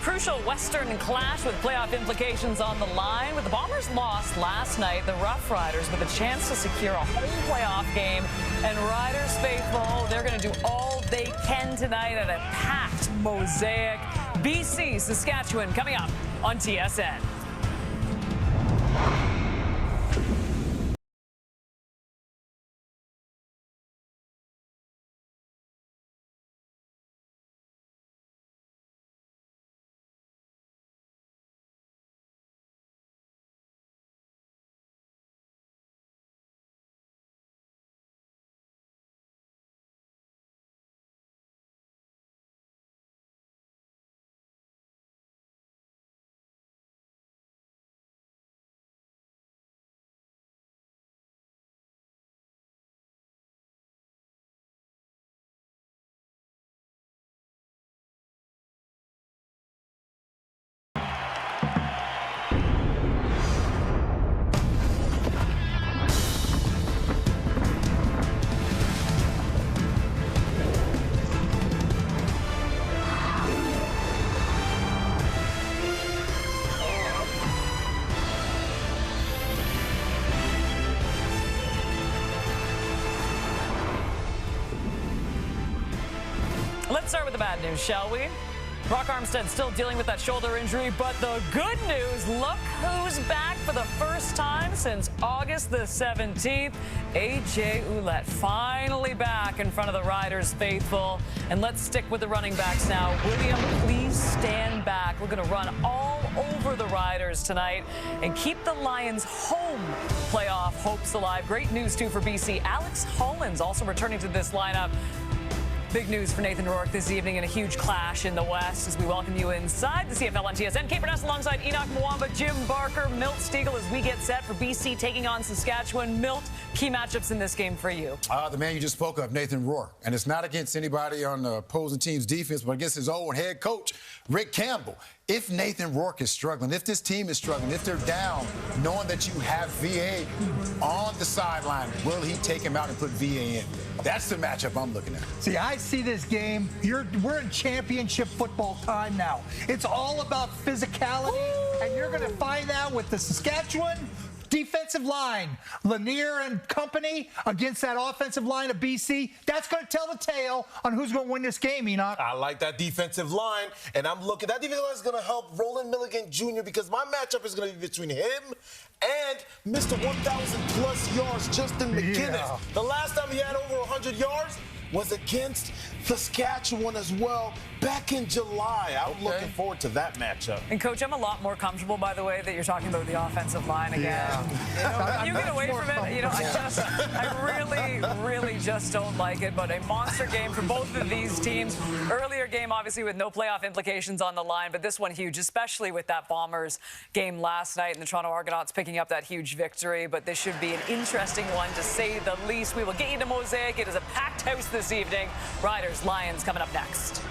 crucial Western clash with playoff implications on the line. With the Bombers lost last night, the Roughriders with a chance to secure a home playoff game. And Riders faithful, they're going to do all they can tonight at a packed Mosaic. BC, Saskatchewan coming up on TSN. Let's start with the bad news, shall we? Brock Armstead still dealing with that shoulder injury, but the good news, look who's back for the first time since August the 17th. A.J. Ouellette finally back in front of the Riders faithful. And let's stick with the running backs now. William, please stand back. We're going to run all over the Riders tonight and keep the Lions' home playoff hopes alive. Great news, too, for BC. Alex Hollins also returning to this lineup. Big news for Nathan Rourke this evening and a huge clash in the West as we welcome you inside the CFL on TSN. Kate Burness alongside Enoch Mwamba, Jim Barker, Milt Stiegel as we get set for BC taking on Saskatchewan. Milt, key matchups in this game for you. The man you just spoke of, Nathan Rourke. And it's not against anybody on the opposing team's defense, but against his old head coach, Rick Campbell. If Nathan Rourke is struggling, if this team is struggling, if they're down, knowing that you have VA on the sideline, will he take him out and put VA in? That's the matchup I'm looking at. See, I see this game. We're in championship football time now. It's all about physicality, and you're going to find that with the Saskatchewan defensive line, Lanier and company against that offensive line of BC. That's going to tell the tale on who's going to win this game, Enoch. I like that defensive line, and I'm looking. That defensive line is going to help Roland Milligan Jr. because my matchup is going to be between him and Mr. 1,000-plus yards, Justin McGinnis. Yeah. The last time he had over 100 yards was against Saskatchewan as well back in July. I'm looking forward to that matchup. And, Coach, I'm a lot more comfortable, by the way, that you're talking about the offensive line again. Yeah. You get away from it. I really just don't like it. But a monster game for both of these teams. Earlier game, obviously, with no playoff implications on the line, but this one huge, especially with that Bombers game last night and the Toronto Argonauts picking up that huge victory. But this should be an interesting one, to say the least. We will get you to Mosaic. It is a packed house this evening. Riders, Lions coming up next.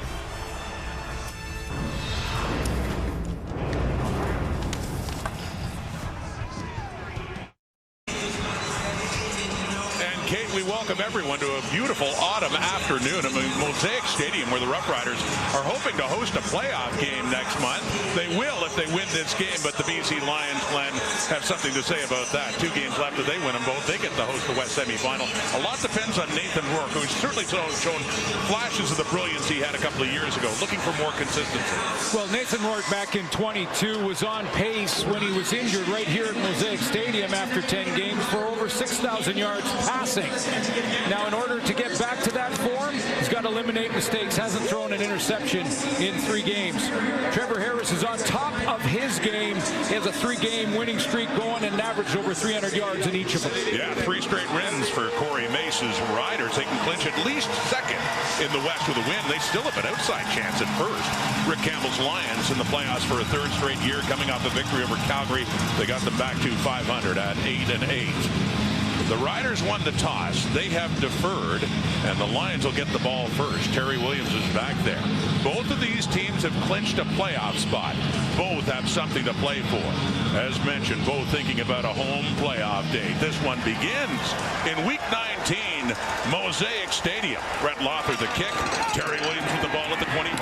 Kate, we welcome everyone to a beautiful autumn afternoon at Mosaic Stadium, where the Roughriders are hoping to host a playoff game next month. They will if they win this game, but the BC Lions, Glenn, have something to say about that. 2 games left. If they win them both, they get to host the West semifinal. A lot depends on Nathan Rourke, who's certainly shown flashes of the brilliance he had a couple of years ago, looking for more consistency. Well, Nathan Rourke back in 22 was on pace when he was injured right here at Mosaic Stadium after 10 games for over 6,000 yards passing. Now, in order to get back to that form, he's got to eliminate mistakes. Hasn't thrown an interception in 3 games. Trevor Harris is on top of his game. He has a 3-game winning streak going and averaged over 300 yards in each of them. Yeah, 3 straight wins for Corey Mace's Riders. They can clinch at least second in the West with a win. They still have an outside chance at first. Rick Campbell's Lions in the playoffs for a 3rd straight year, coming off a victory over Calgary. They got them back to 500 at 8-8. The Riders won the toss. They have deferred, and the Lions will get the ball first. Terry Williams is back there. Both of these teams have clinched a playoff spot. Both have something to play for. As mentioned, both thinking about a home playoff date. This one begins in Week 19, Mosaic Stadium. Brett Lothar the kick. Terry Williams with the ball at the 25,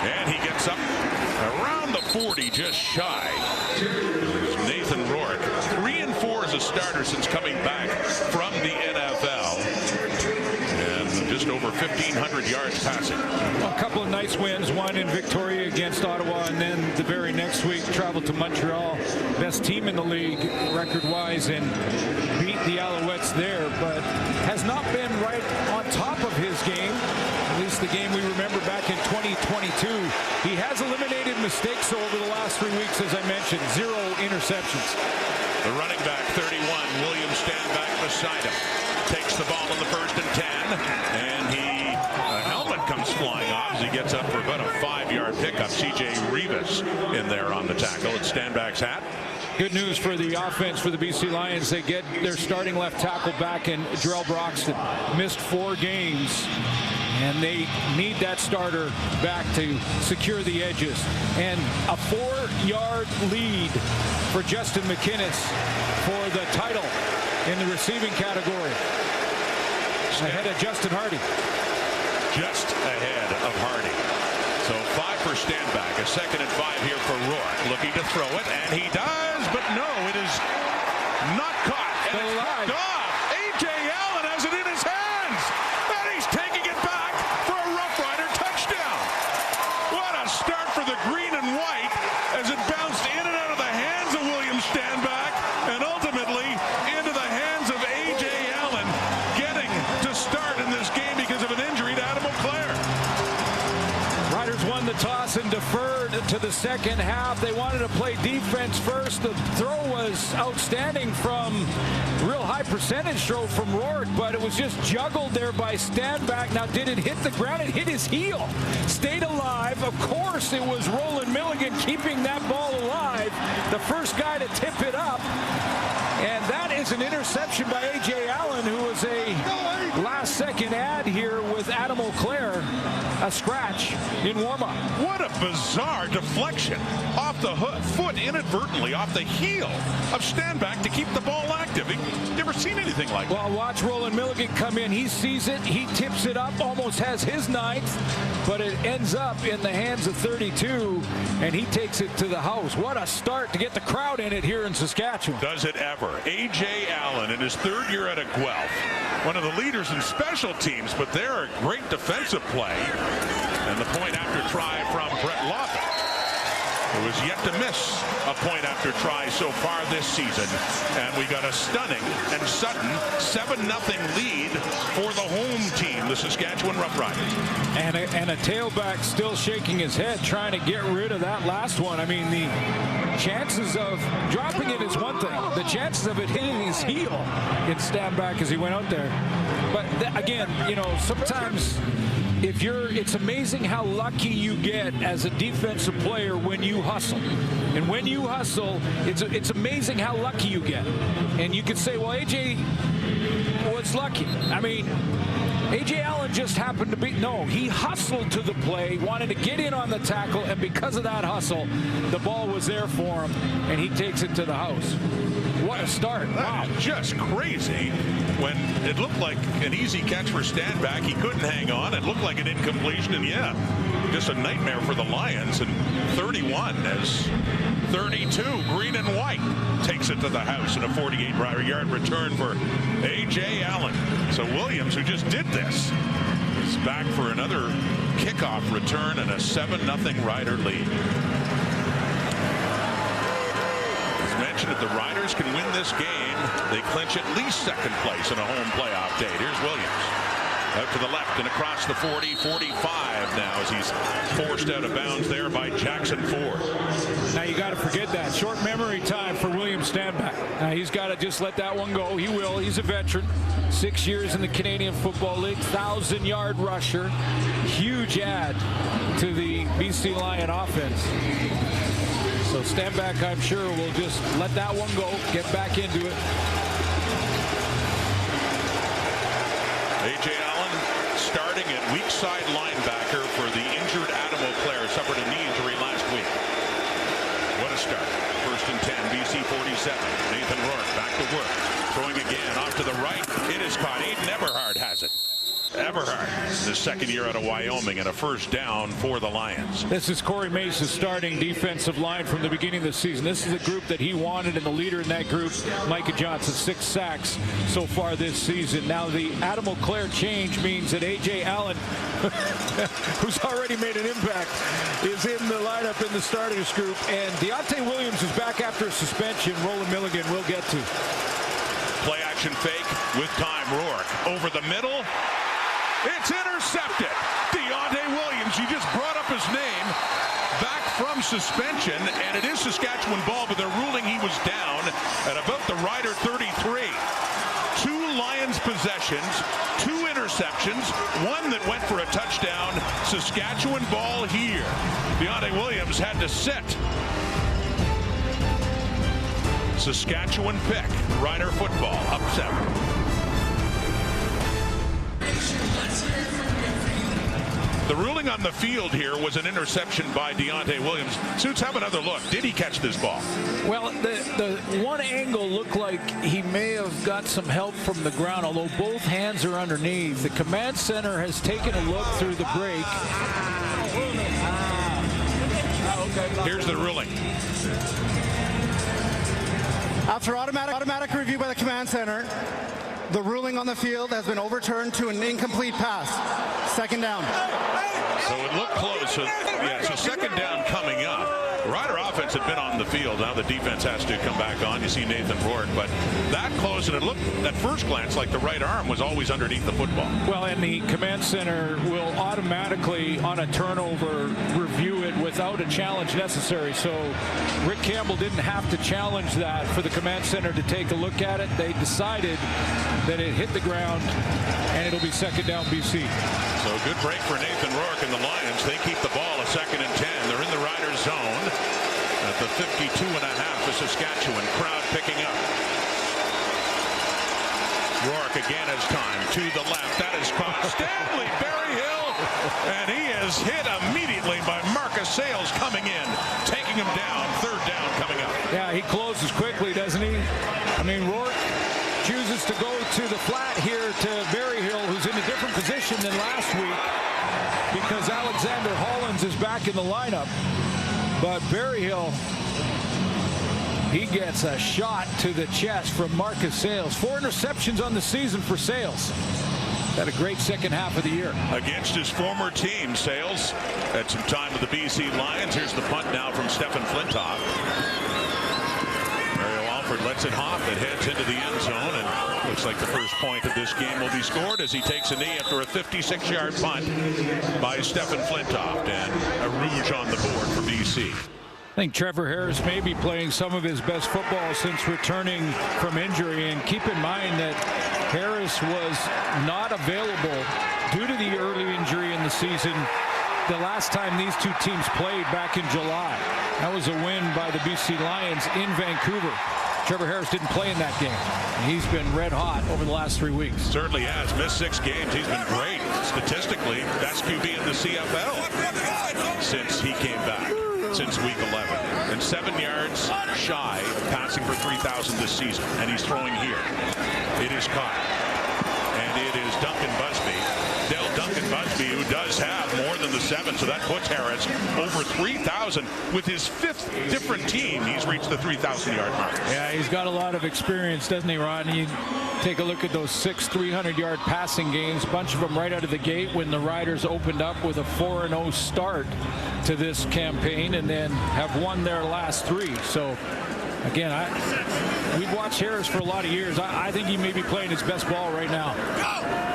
and he gets up just shy. Nathan Rourke, 3-4 as a starter since coming back from the NFL. And just over 1,500 yards passing. A couple of nice wins, one in Victoria against Ottawa, and then the very next week traveled to Montreal, best team in the league record-wise, and beat the Alouettes there, but has not been right on top of his game, at least the game we remember back in 2022. He has eliminated mistakes over the last 3 weeks, as I mentioned, 0 interceptions. The running back, 31, William Stanback beside him. Takes the ball in the 1st and 10, and a helmet comes flying off as he gets up for about a 5-yard pickup. C.J. Rivas in there on the tackle. It's Stanback's hat. Good news for the offense for the BC Lions. They get their starting left tackle back in Jarrell Broxton. Missed 4 games, and they need that starter back to secure the edges. And a 4-yard lead for Justin McInnes for the title in the receiving category. Ahead of Justin Hardy. Just ahead of Hardy. So 5 for Stanback, a 2nd and 5 here for Rourke. Looking to throw it, and he does, but no, it is not caught. And it's knocked off. A.J. Allen has it in his hands, and he's taking it back for a Roughrider touchdown. What a start for the green and white as it bounced in and out of the hands of William Stanback, and ultimately into the hands of A.J. Allen, getting to start in this game because of an injury to Adam O'Clair. Riders won the toss and deferred to the second half. They wanted to play defense first. The throw was outstanding from real high percentage throw from Rourke, but it was just juggled there by Stanback. Now, did it hit the ground? It hit his heel. Stayed alive. Of course, it was Roland Milligan keeping that ball alive. The first guy to tip it up. And that is an interception by A.J. Allen, who was a last-second add here with Adam O'Clair, a scratch in warm-up. What a bizarre deflection off the foot, inadvertently off the heel of Stanback to keep the ball active. You've never seen anything like that. Well, watch Roland Milligan come in. He sees it. He tips it up, almost has his 9th, but it ends up in the hands of 32, and he takes it to the house. What a start to get the crowd in it here in Saskatchewan. Does it ever. A.J. Allen in his 3rd year at Guelph, one of the leaders in special teams, but they're a great defensive play. And the point after try from Brett Lawton, who has yet to miss a point after try so far this season. And we got a stunning and sudden 7-0 lead for the home team, the Saskatchewan Roughriders. And a tailback still shaking his head, trying to get rid of that last one. I mean, the chances of dropping it is one thing. The chances of it hitting his heel in Stanback as he went out there. But again, you know, sometimes it's amazing how lucky you get as a defensive player when you hustle. And when you hustle, it's amazing how lucky you get. And you could say, well, A.J. was lucky. I mean, A.J. Allen just happened to be, no, he hustled to the play, wanted to get in on the tackle, and because of that hustle, the ball was there for him, and he takes it to the house. What a start. Wow. Just crazy. When it looked like an easy catch for Stanback, he couldn't hang on. It looked like an incompletion, and yeah, just a nightmare for the Lions. And 31 as 32, green and white, takes it to the house in a 48-yard return for A.J. Allen. So Williams, who just did this, is back for another kickoff return and a 7-0 Rider lead. As mentioned, if the Riders can win this game, they clinch at least 2nd place in a home playoff date. Here's Williams. Out to the left and across the 40, 45 now as he's forced out of bounds there by Jackson Ford. Now you got to forget that. Short memory time for William Stanback. Now he's got to just let that one go. He will. He's a veteran. 6 years in the Canadian Football League. 1,000-yard rusher. Huge add to the BC Lion offense. So Stanback, I'm sure, will just let that one go, get back into it. A.J. Allen starting at weak side linebacker for the injured Adam O'Clair, suffered a knee injury last week. What a start. 1st and 10, BC 47. Nathan Rourke back to work. Throwing again off to the right. It is caught. Aiden Eberhard has it. Everhart, his second year out of Wyoming, and a first down for the Lions. This is Corey Mace's starting defensive line from the beginning of the season. This is a group that he wanted, and the leader in that group, Micah Johnson, 6 sacks so far this season. Now the Adam O'Clair change means that A.J. Allen, who's already made an impact, is in the lineup in the starters group, and Deontay Williams is back after a suspension. Roland Milligan will get to. Play action fake with time. Rourke over the middle. It's intercepted. Deontay Williams, you just brought up his name, back from suspension, and it is Saskatchewan ball, but they're ruling he was down at about the Rider 33. 2 Lions possessions, 2 interceptions, 1 that went for a touchdown. Saskatchewan ball here. Deontay Williams had to sit. Saskatchewan pick. Rider football up 7. The ruling on the field here was an interception by Deontay Williams. Suits, have another look. Did he catch this ball? Well, the one angle looked like he may have got some help from the ground, although both hands are underneath. The command center has taken a look through the break. Here's the ruling. After automatic review by the command center, the ruling on the field has been overturned to an incomplete pass. Second down. So it looked close. So second down coming up. Rider offense had been on the field. Now the defense has to come back on. You see Nathan Rourke, but that close, and it looked at first glance like the right arm was always underneath the football. Well, and the command center will automatically, on a turnover, review it without a challenge necessary. So Rick Campbell didn't have to challenge that for the command center to take a look at it. They decided that it hit the ground, and it'll be second down BC. So good break for Nathan Rourke and the Lions. They keep the ball a 2nd and 10. They're in the Riders zone at the 52.5 of Saskatchewan. Crowd picking up. Rourke again has time to the left. That is caught. Stanley Berryhill, and he is hit immediately by Marcus Sales coming in, taking him down. Third down coming up. Yeah, he closes quickly, doesn't he? I mean, Rourke chooses to go to the flat here to Berryhill, who's in a different position than last week because Alexander Hollins is back in the lineup. But Berryhill, he gets a shot to the chest from Marcus Sales. 4 interceptions on the season for Sales. Had a great second half of the year. Against his former team, Sales had some time with the BC Lions. Here's the punt now from Stephen Flintoff. Lets it hop. It heads into the end zone, and looks like the first point of this game will be scored as he takes a knee after a 56-yard punt by Stephen Flintoff, and a rouge on the board for BC. I think Trevor Harris may be playing some of his best football since returning from injury, and keep in mind that Harris was not available due to the early injury in the season the last time these two teams played back in July. That was a win by the BC Lions in Vancouver. Trevor Harris didn't play in that game. He's been red hot over the last 3 weeks. Certainly has. Missed 6 games. He's been great. Statistically, best QB in the CFL since he came back, since week 11. And 7 yards shy of passing for 3,000 this season. And he's throwing here. It is caught. And it is Duncan Busby. Duncan Busby, who does have more than the 7, so that puts Harris over 3,000. With his 5th different team, he's reached the 3,000-yard mark. Yeah, he's got a lot of experience, doesn't he, Ron? You take a look at those 6 300-yard passing games, a bunch of them right out of the gate when the Riders opened up with a 4-0 start to this campaign, and then have won their last 3. So, again, we've watched Harris for a lot of years. I think he may be playing his best ball right now.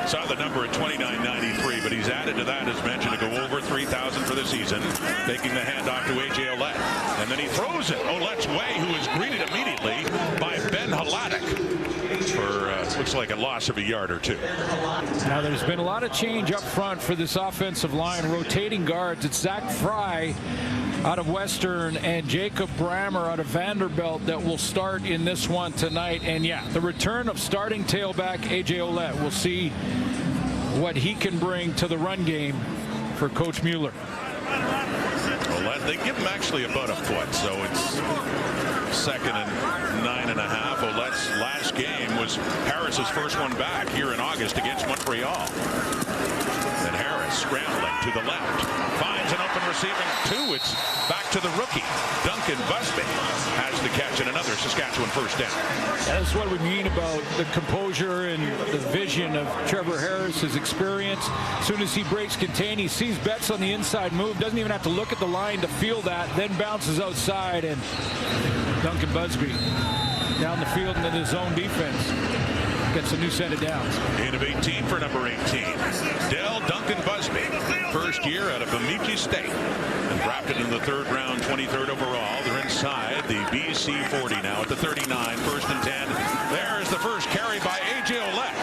Saw the number at 29.93, but he's added to that, as mentioned, to go over 3,000 for the season, taking the handoff to A.J. Ouellette. And then he throws it Ouellette's way, who is greeted immediately by Ben Hladek for, looks like a loss of a yard or 2. Now, there's been a lot of change up front for this offensive line. Rotating guards. It's Zach Fry out of Western and Jacob Brammer out of Vanderbilt that will start in this one tonight. And yeah, the return of starting tailback A.J. Ouellette. We'll see what he can bring to the run game for Coach Mueller. Ouellette, they give him actually about a foot, so it's 2nd and 9.5. Ouellette's His last game was Harris's first one back here in August against Montreal. And Harris scrambling to the left, finds an open receiving two. It's back to the rookie. Duncan Busby has the catch and another Saskatchewan first down. That's what we mean about the composure and the vision of Trevor Harris, his experience. As soon as he breaks contain, he sees Betts on the inside move, doesn't even have to look at the line to feel that, then bounces outside, and Duncan Busby down the field into the zone defense. Gets a new set of downs. Gain of 18 for number 18. Dell Duncan Busby, first year out of Bemidji State. And drafted in the third round, 23rd overall. They're inside the BC 40 now at the 39, first and 10. There's the first carry by A.J. Ouellette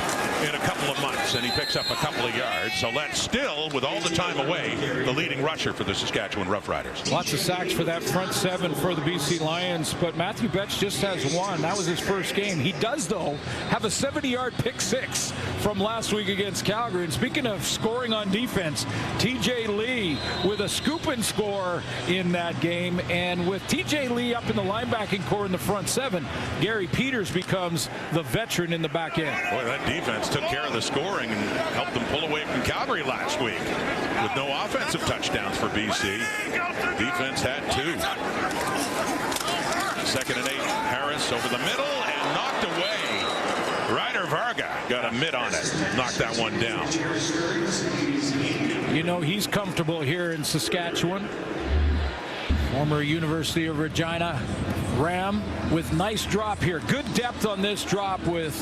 in a couple of months, and he picks up a couple of yards. So Ouellette still, with all the time away, the leading rusher for the Saskatchewan Roughriders. Lots of sacks for that front seven for the BC Lions, but Matthew Betts just has one. That was his first game. He does, though, have a 70-yard pick six from last week against Calgary. And speaking of scoring on defense, T.J. Lee with a scoop and score in that game. And with T.J. Lee up in the linebacking core in the front seven, Gary Peters becomes the veteran in the back end. Boy, that defense took care of the scoring and helped them pull away from Calgary last week. With no offensive touchdowns for BC, defense had two. Second and 8, Harris over the middle and knocked away. Ryder Varga got a mitt on it, knocked that one down. You know, he's comfortable here in Saskatchewan. Former University of Regina Ram with nice drop here. Good depth on this drop with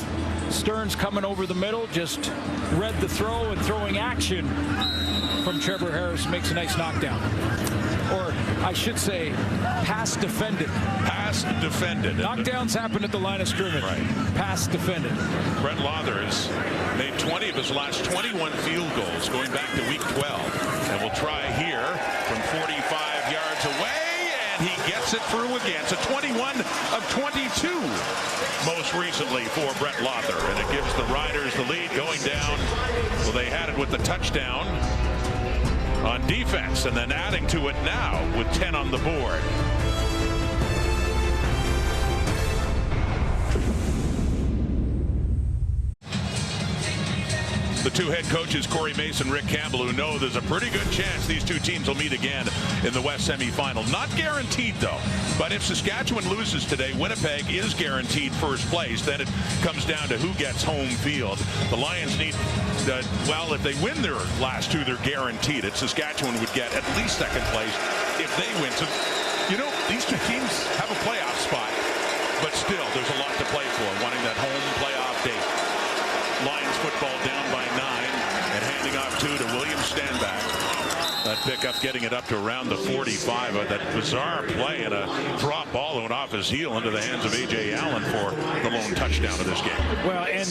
Stearns coming over the middle. Just read the throw, and throwing action from Trevor Harris makes a nice knockdown. Or I should say, pass defended. Pass defended. Knockdowns happen at the line of scrimmage. Right. Pass defended. Brett Lawther has made 20 of his last 21 field goals going back to week 12. And we'll try here from 45 yards away. And he gets it through again. So 21 of 22 most recently for Brett Lawther. And it gives the Riders the lead going down. Well, they had it with the touchdown on defense, and then adding to it now with 10 on the board. The two head coaches, Corey Mason, Rick Campbell, who know there's a pretty good chance these two teams will meet again in the West semifinal. Not guaranteed, though. But if Saskatchewan loses today, Winnipeg is guaranteed first place. Then it comes down to who gets home field. The Lions need, well, if they win their last two, they're guaranteed it. Saskatchewan would get at least second place if they win. So, you know, these two teams have a playoff spot. But still, there's a lot to play for, wanting that home playoff date. Lions football down by 9 and handing off 2 to William Stanback. That pickup getting it up to around the 45. That bizarre play and a drop ball that went off his heel into the hands of A.J. Allen for the lone touchdown of this game. Well, and,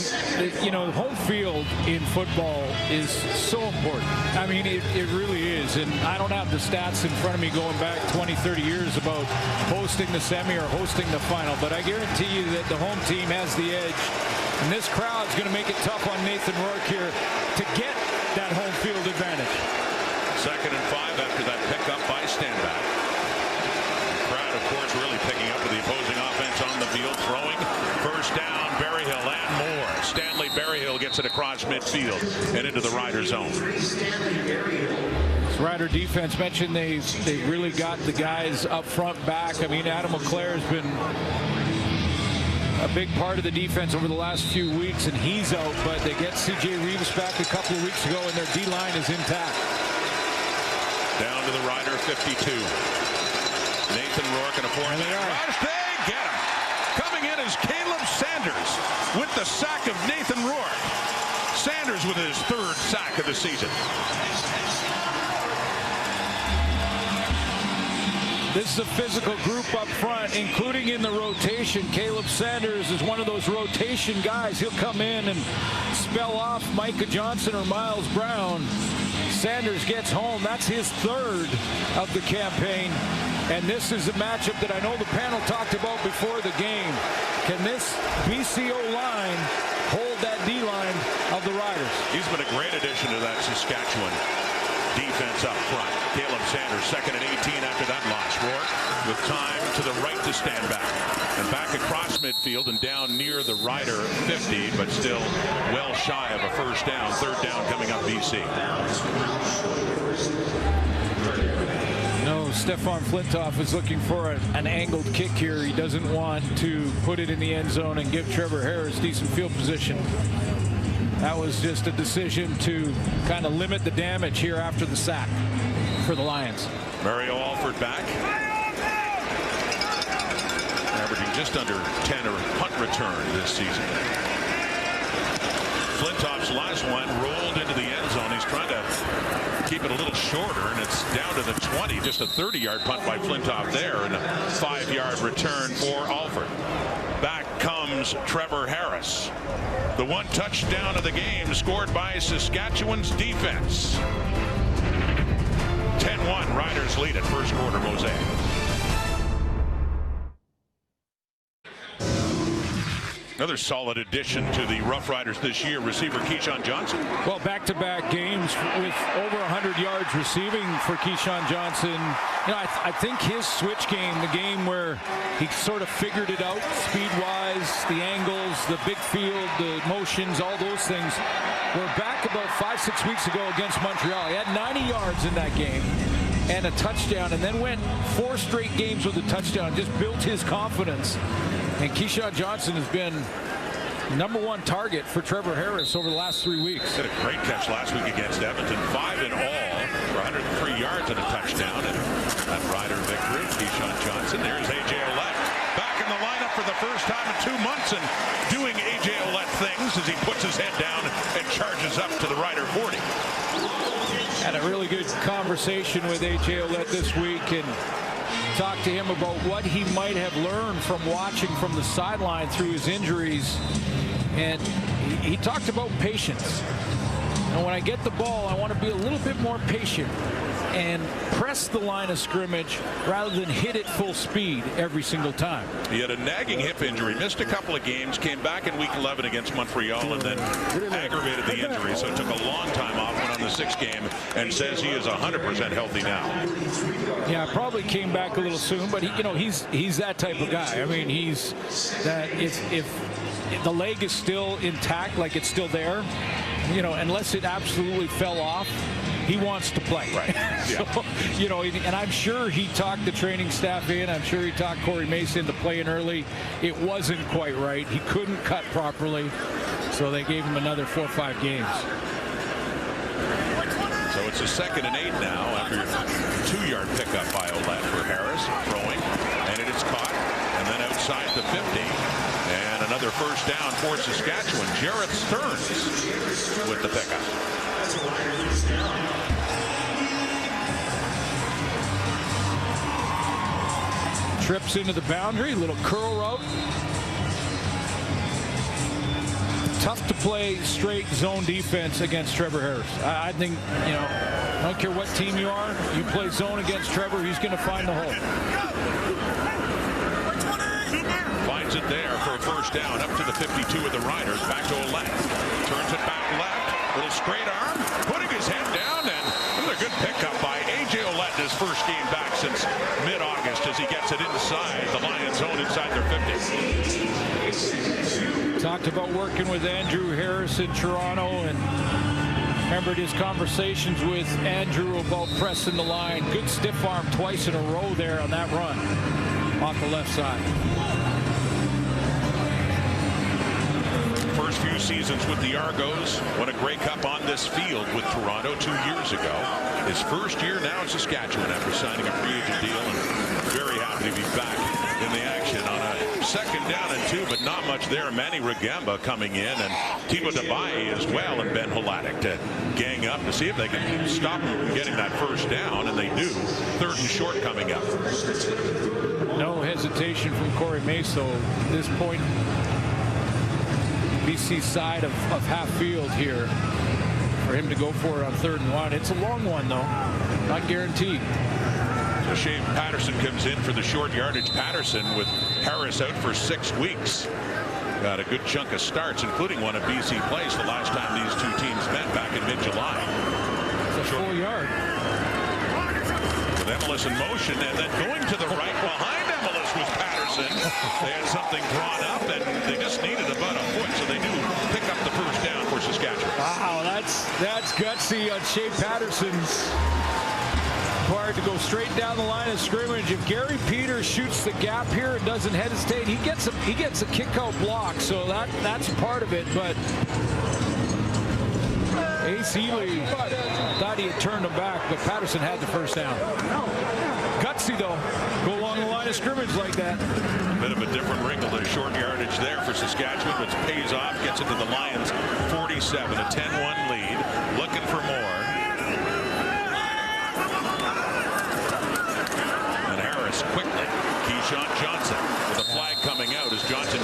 you know, home field in football is so important. I mean, it really is. And I don't have the stats in front of me going back 20, 30 years about hosting the semi or hosting the final. But I guarantee you that the home team has the edge. And this crowd is going to make it tough on Nathan Rourke here to get that home field advantage. Second and 5 after that pickup by Stanback. Crowd, of course, really picking up with the opposing offense on the field, throwing. First down, Berryhill and more. Stanley Berryhill gets it across midfield and into the Rider zone. This Rider defense mentioned they've really got the guys up front back. I mean, Adam LeClaire has been a big part of the defense over the last few weeks, and he's out, but they get C.J. Reeves back a couple of weeks ago, and their D-line is intact. Down to the Rider 52. Nathan Rourke and a fourth. Riders, they get him. Coming in is Caleb Sanders with the sack of Nathan Rourke. Sanders with his third sack of the season. This is a physical group up front, including in the rotation. Caleb Sanders is one of those rotation guys. He'll come in and spell off Micah Johnson or Miles Brown. Sanders gets home. That's his third of the campaign. And this is a matchup that I know the panel talked about before the game. Can this BCO line hold that D-line of the Riders? He's been a great addition to that Saskatchewan defense up front. Caleb Sanders, 2nd and 18 after that loss. Rourke with time to the right to stand back. And back across midfield and down near the Rider 50, but still well shy of a first down. 3rd down coming up BC. No, Stefan Flintoff is looking for an angled kick here. He doesn't want to put it in the end zone and give Trevor Harris decent field position. That was just a decision to kind of limit the damage here after the sack for the Lions. Mario Alford back. Averaging just under 10 punt return this season. Flintoff's last one rolled into the end zone. He's trying to keep it a little shorter, and it's down to the 20. Just a 30-yard punt by Flintoff there, and a 5-yard return for Alford. Back comes Trevor Harris. The one touchdown of the game scored by Saskatchewan's defense. 10-1, Riders lead at first quarter. Mosaic. Another solid addition to the Roughriders this year, receiver Keyshawn Johnson. Well, back-to-back games with over 100 yards receiving for Keyshawn Johnson. You know, I think his switch game, the game where he sort of figured it out speed-wise, the angles, the big field, the motions, all those things, were back about 5-6 weeks ago against Montreal. He had 90 yards in that game and a touchdown, and then went 4 straight games with a touchdown, just built his confidence. And Keyshawn Johnson has been #1 target for Trevor Harris over the last 3 weeks. Did a great catch last week against Edmonton, 5 in all for 103 yards and a touchdown. And that Rider victory, Keyshawn Johnson. There's A.J. Ouellette back in the lineup for the first time in 2 months and doing A.J. Ouellette things as he puts his head down and charges up to the Rider 40. Had a really good conversation with A.J. Ouellette this week and talked to him about what he might have learned from watching from the sideline through his injuries. And he talked about patience. And when I get the ball, I want to be a little bit more patient and press the line of scrimmage rather than hit it full speed every single time. He had a nagging hip injury, missed a couple of games, came back in week 11 against Montreal, and then aggravated the injury, so took a long time off, went on the 6th game, and says he is 100% healthy now. Yeah, probably came back a little soon, but he's that type of guy. I mean, he's that if the leg is still intact, like it's still there, unless it absolutely fell off, he wants to play. Right. So, and I'm sure he talked the training staff in. I'm sure he talked Corey Mason into playing early. It wasn't quite right. He couldn't cut properly, so they gave him another 4 or 5 games. So it's a 2nd and 8 now after a 2-yard pickup by Ouellette for Harris, throwing, and it is caught, and then outside the 50. And another first down for Saskatchewan. Jarrett Stearns with the pickup. Trips into the boundary, little curl route. Tough to play straight zone defense against Trevor Harris. I think, I don't care what team you are, you play zone against Trevor, he's going to find the hole. Finds it there for a first down up to the 52 of the Riders. Back to Ouellette. Turns it back left. Little straight arm. Putting his head down, and another good pickup by A.J. Ouellette in his first game back since mid-August as he gets it inside the Lions' zone inside their 50. Talked about working with Andrew Harris in Toronto and remembered his conversations with Andrew about pressing the line. Good stiff arm twice in a row there on that run off the left side. First few seasons with the Argos, won a Grey Cup on this field with Toronto 2 years ago. His first year now in Saskatchewan after signing a free agent deal, and very happy to be back in the action on a 2nd down and 2, but not much there. Manny Rugamba coming in, and Thibaut Dabaye as well, and Ben Holatic to gang up to see if they can stop him from getting that first down, and they do. 3rd and short coming up. No hesitation from Corey Mason at this point. BC side of half field here for him to go for it on 3rd and 1. It's a long one, though. Not guaranteed. So Shane Patterson comes in for the short yardage. Patterson with Harris out for 6 weeks. Got a good chunk of starts, including one at BC Place the last time these two teams met back in mid-July. So a full yard. With Emelis in motion, and then going to the right behind Emelis was Patterson. They had something drawn up, and they just needed about a foot, so they do pick up the first down for Saskatchewan. Wow, that's gutsy on Shea Patterson's part to go straight down the line of scrimmage. If Gary Peters shoots the gap here and doesn't hesitate, he gets a kick-out block, so that's part of it, but Ace Ely thought he had turned him back, but Patterson had the first down. Gutsy, though. Go along the line of scrimmage like that. A bit of a different wrinkle to short yardage there for Saskatchewan, which pays off, gets it to the Lions 47, a 10-1 lead. Looking for more. And Harris quickly. Keyshawn Johnson with a flag coming out as Johnson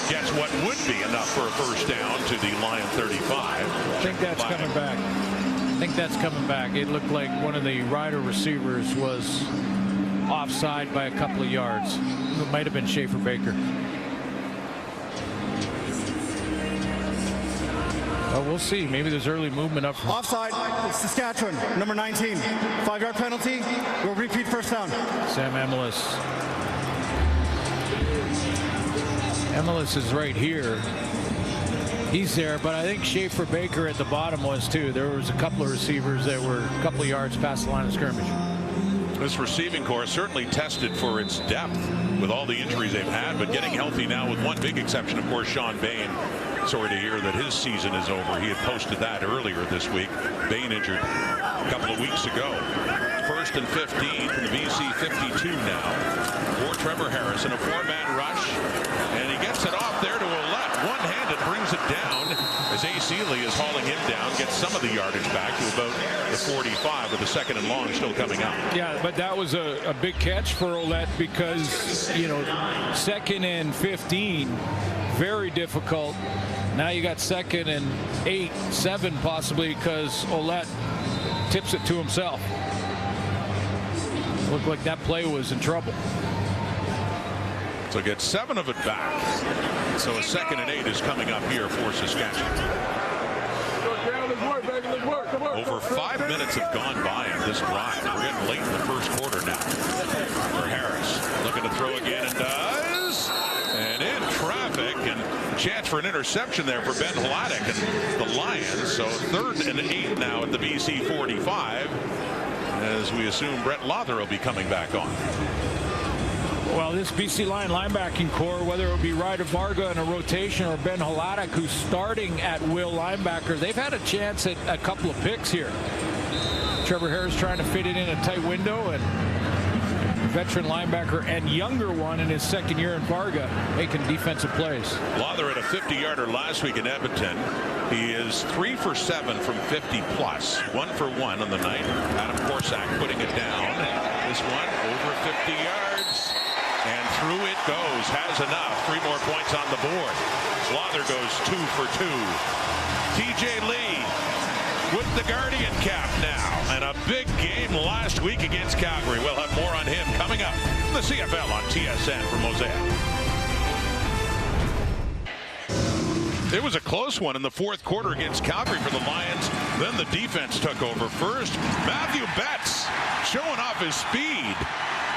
gets what would be enough for a first down to the Lion 35. I think that's coming back. I think that's coming back. It looked like one of the Rider receivers was offside by a couple of yards. It might have been Schaefer Baker. Well, we'll see. Maybe there's early movement up. Offside, Saskatchewan, number 19. 5-yard penalty. We'll repeat first down. Sam Emelis. Emelis is right here. He's there, but I think Schaefer Baker at the bottom was too. There was a couple of receivers that were a couple of yards past the line of scrimmage. This receiving corps certainly tested for its depth with all the injuries they've had, but getting healthy now with one big exception, of course, Sean Bain. Sorry to hear that his season is over. He had posted that earlier this week. Bain injured a couple of weeks ago. 1st and 15 from the BC 52 now for Trevor Harris in a 4-man rush, and he gets it off there to Ouellette. One-handed brings it down as Ace Ely is hauling him down, gets some of the yardage back to about the 45 with the 2nd and long still coming up. Yeah, but that was a big catch for Ouellette because, you know, 2nd and 15, very difficult. Now you got 2nd and 8, 7 possibly because Ouellette tips it to himself. Looked like that play was in trouble. So get 7 of it back. So a 2nd and 8 is coming up here for Saskatchewan. Over 5 minutes have gone by in this drive. We're getting late in the first quarter now. For Harris, looking to throw again and does. And in traffic, and chance for an interception there for Ben Hladek and the Lions. So 3rd and 8 now at the BC 45. As we assume Brett Lawther will be coming back on. Well, this BC Lion linebacking core, whether it be Ryder Varga in a rotation or Ben Hladek, who's starting at will linebacker, they've had a chance at a couple of picks here. Trevor Harris trying to fit it in a tight window, and veteran linebacker and younger one in his 2nd year in Varga making defensive plays. Lawther had a 50-yarder last week in Edmonton. He is 3 for 7 from 50 plus. 1 for 1 on the night. Adam Korsak putting it down. This one over 50 yards. And through it goes. Has enough. 3 more points on the board. Lawther goes 2 for 2. TJ Lee with the Guardian cap now. And a big game last week against Calgary. We'll have more on him coming up. The CFL on TSN for Mosaic. It was a close one in the 4th quarter against Calgary for the Lions. Then the defense took over first. Matthew Betts showing off his speed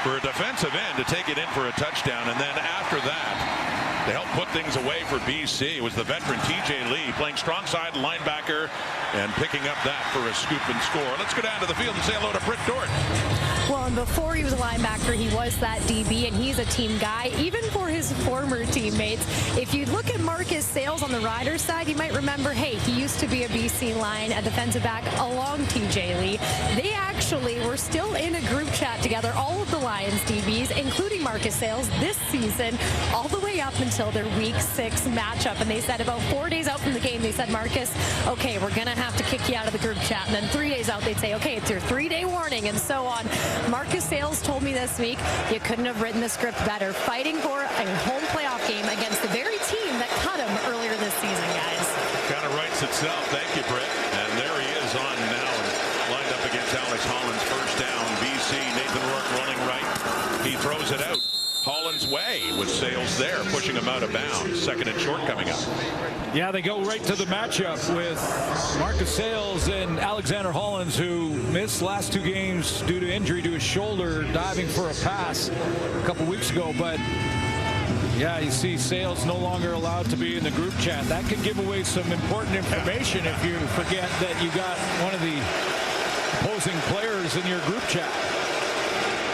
for a defensive end to take it in for a touchdown. And then after that, to help put things away for BC was the veteran TJ Lee playing strong side linebacker and picking up that for a scoop and score. Let's go down to the field and say hello to Britt Dort. Well, and before he was a linebacker, he was that DB, and he's a team guy, even for his former teammates. If you look at Marcus Sayles on the Riders side, you might remember, hey, he used to be a BC Lion, a defensive back along TJ Lee. They actually were still in a group chat together, all of the Lions DBs, including Marcus Sayles, this season, all the way up until their Week 6 matchup. And they said about 4 days out from the game, they said, Marcus, okay, we're going to have to kick you out of the group chat. And then 3 days out, they'd say, okay, it's your 3-day warning, and so on. Marcus Sayles told me this week, you couldn't have written the script better, fighting for a home playoff game against the very team that cut him earlier this season, guys. Kind of writes itself. Thank you, Britt. And there he is on now and lined up against Alex Holland's first down. BC, Nathan Rourke running right. He throws it out. Holland Holland's way with Sales there, pushing him out of bounds. Second and short coming up. Yeah, they go right to the matchup with Marcus Sales and Alexander Hollins, who missed last 2 games due to injury to his shoulder, diving for a pass a couple weeks ago. But yeah, you see Sales no longer allowed to be in the group chat. That could give away some important information if you forget that you got one of the opposing players in your group chat.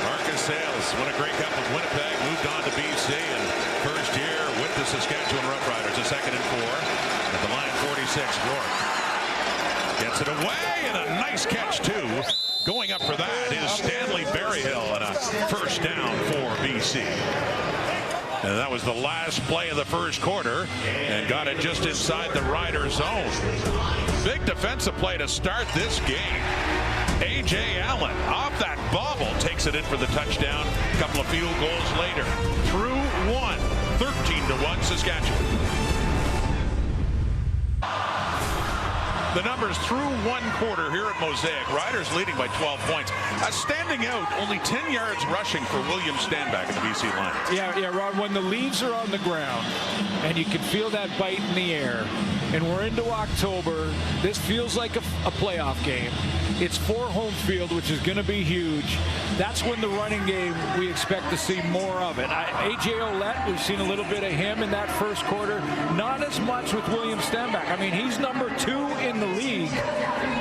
Marcus Sales won a Grey Cup with Winnipeg, moved on to BC, and first year with the Saskatchewan Roughriders, a 2nd and 4 at the line 46. Rourke gets it away, and a nice catch too. Going up for that is Stanley Berryhill, and a first down for BC. And that was the last play of the first quarter, and got it just inside the Rider zone. Big defensive play to start this game. A.J. Allen off that bobble takes it in for the touchdown. A couple of field goals later. Through one, 13-1 Saskatchewan. The numbers through one quarter here at Mosaic. Riders leading by 12 points. Standing out, only 10 yards rushing for William Stanback at the BC Lions. Yeah, Ron, when the leaves are on the ground and you can feel that bite in the air, and we're into October, this feels like a playoff game. It's for home field, which is going to be huge. That's when the running game, we expect to see more of it. A.J. Ouellette, we've seen a little bit of him in that first quarter. Not as much with William Stanback. I mean, he's number 2 in the league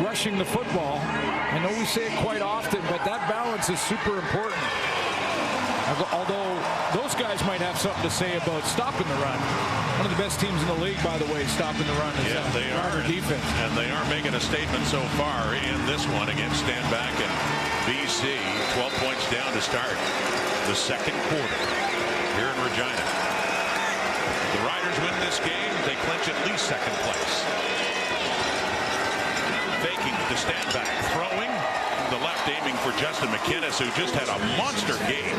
rushing the football. I know we say it quite often, but that balance is super important. Although those guys might have something to say about stopping the run. One of the best teams in the league, by the way, stopping the run is they are defense. And they are making a statement so far in this one against Stanback and BC. 12 points down to start the second quarter here in Regina. The Riders win this game, they clinch at least second place. Faking to Stanback, throwing. The left aiming for Justin McInnes, who just had a monster game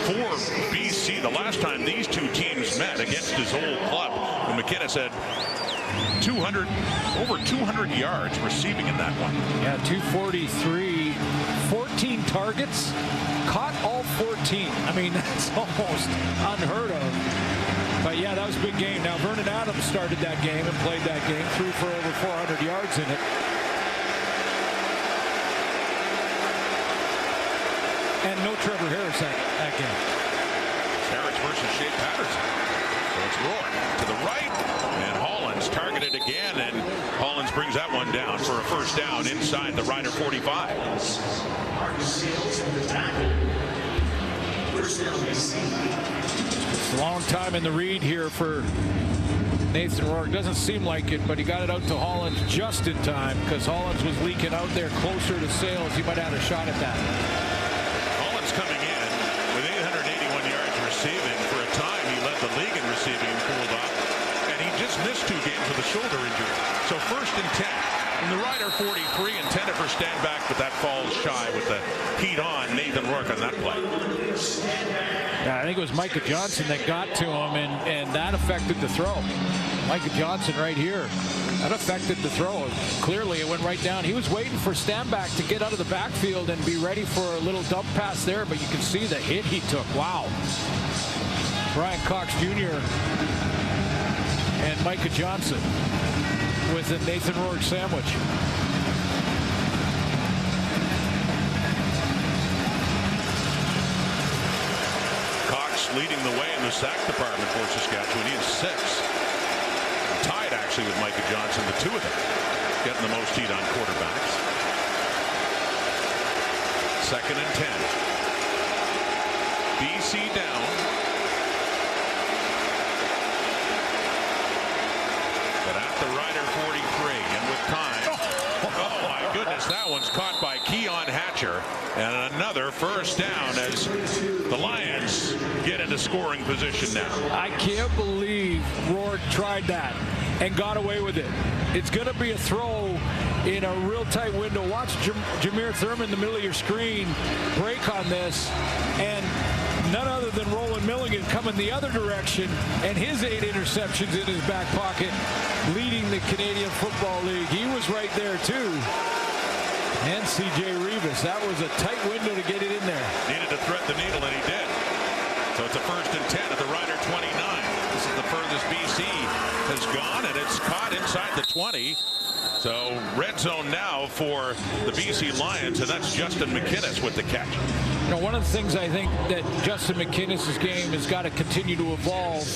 for BC. The last time these two teams met against his old club, when McInnes had over 200 yards receiving in that one. Yeah, 243, 14 targets, caught all 14. I mean, that's almost unheard of. But yeah, that was a big game. Now, Vernon Adams started that game and played that game, threw for over 400 yards in it. And no Trevor Harris that game. Harris versus Shea Patterson. So it's Rourke to the right, and Hollins targeted again, and Hollins brings that one down for a first down inside the Rider 45. It's a long time in the read here for Nathan Rourke. Doesn't seem like it, but he got it out to Hollins just in time, because Hollins was leaking out there closer to Sales. He might have had a shot at that. Coming in with 881 yards receiving. For a time, he led the league in receiving and cooled off. And he just missed 2 games with a shoulder injury. So first and 10. And the Rider 43 intended for Stanback, but that falls shy with the heat on Nathan Rourke on that play. Yeah, I think it was Micah Johnson that got to him, and that affected the throw. Micah Johnson right here. That affected the throw. Clearly, it went right down. He was waiting for Stanback to get out of the backfield and be ready for a little dump pass there, but you can see the hit he took. Wow. Brian Cox Jr. and Micah Johnson with a Nathan Rourke sandwich. Cox leading the way in the sack department for Saskatchewan. He has 6. Tied actually with Micah Johnson, the 2 of them getting the most heat on quarterbacks. Second and 10. BC down. But at the Rider 43, and with time. Oh my goodness, that one's caught by Keon Hatcher, and another first down as the Lions get into scoring position now. I can't believe Rourke tried that and got away with it. It's going to be a throw in a real tight window. Watch Jameer Thurman in the middle of your screen break on this, and none other than Roland Milligan coming the other direction, and his 8 interceptions in his back pocket, leading the Canadian Football League. He was right there too. And C.J. Rivas, that was a tight window to get it in there. Needed to thread the needle, and he did. So It's a 1st and 10 at the Rider 29. This is the furthest BC has gone, and it's caught inside the 20. So red zone now for the BC Lions, and that's Justin McInnis with the catch. You know, one of the things I think that Justin McInnis' game has got to continue to evolve.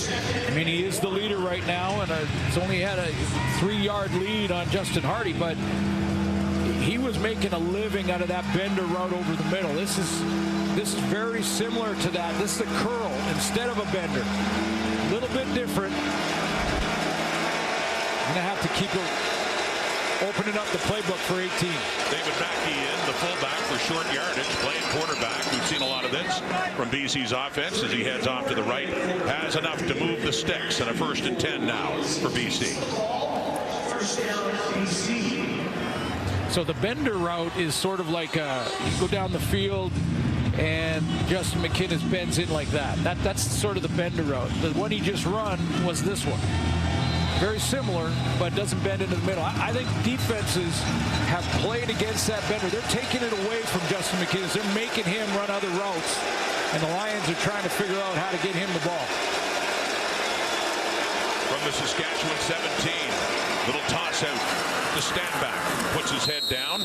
I mean, he is the leader right now, and he's only had a 3-yard lead on Justin Hardy, but he was making a living out of that bender route over the middle. This is very similar to that. This is a curl instead of a bender. A little bit different. I'm going to have to keep opening up the playbook for 18. David Mackey in, the fullback for short yardage, playing quarterback. We've seen a lot of this from BC's offense as he heads off to the right. Has enough to move the sticks, and a 1st and 10 now for BC. So the bender route is sort of like you go down the field and Justin McInnis bends in like that. That's sort of the bender route. The one he just run was this one. Very similar, but doesn't bend into the middle. I think defenses have played against that bender. They're taking it away from Justin McInnis. They're making him run other routes, and the Lions are trying to figure out how to get him the ball. From the Saskatchewan 17, little toss out to Stanback. Puts his head down,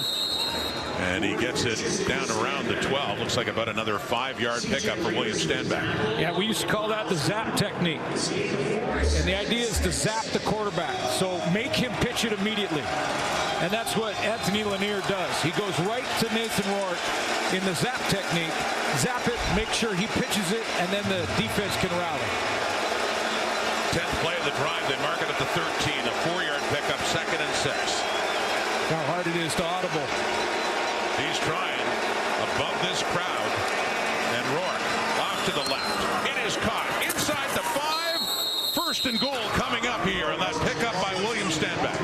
and he gets it down around the 12. Looks like about another 5-yard pickup for William Stanback. Yeah, we used to call that the zap technique. And the idea is to zap the quarterback. So make him pitch it immediately. And that's what Anthony Lanier does. He goes right to Nathan Rourke in the zap technique. Zap it, make sure he pitches it, and then the defense can rally. 10th play of the drive. They mark it at the 13. A 4-yard pickup, 2nd and 6. How hard it is to audible. He's trying above this crowd, and Rourke off to the left. It is caught inside the 5. 1st and goal coming up here, and that pickup by William Stanback.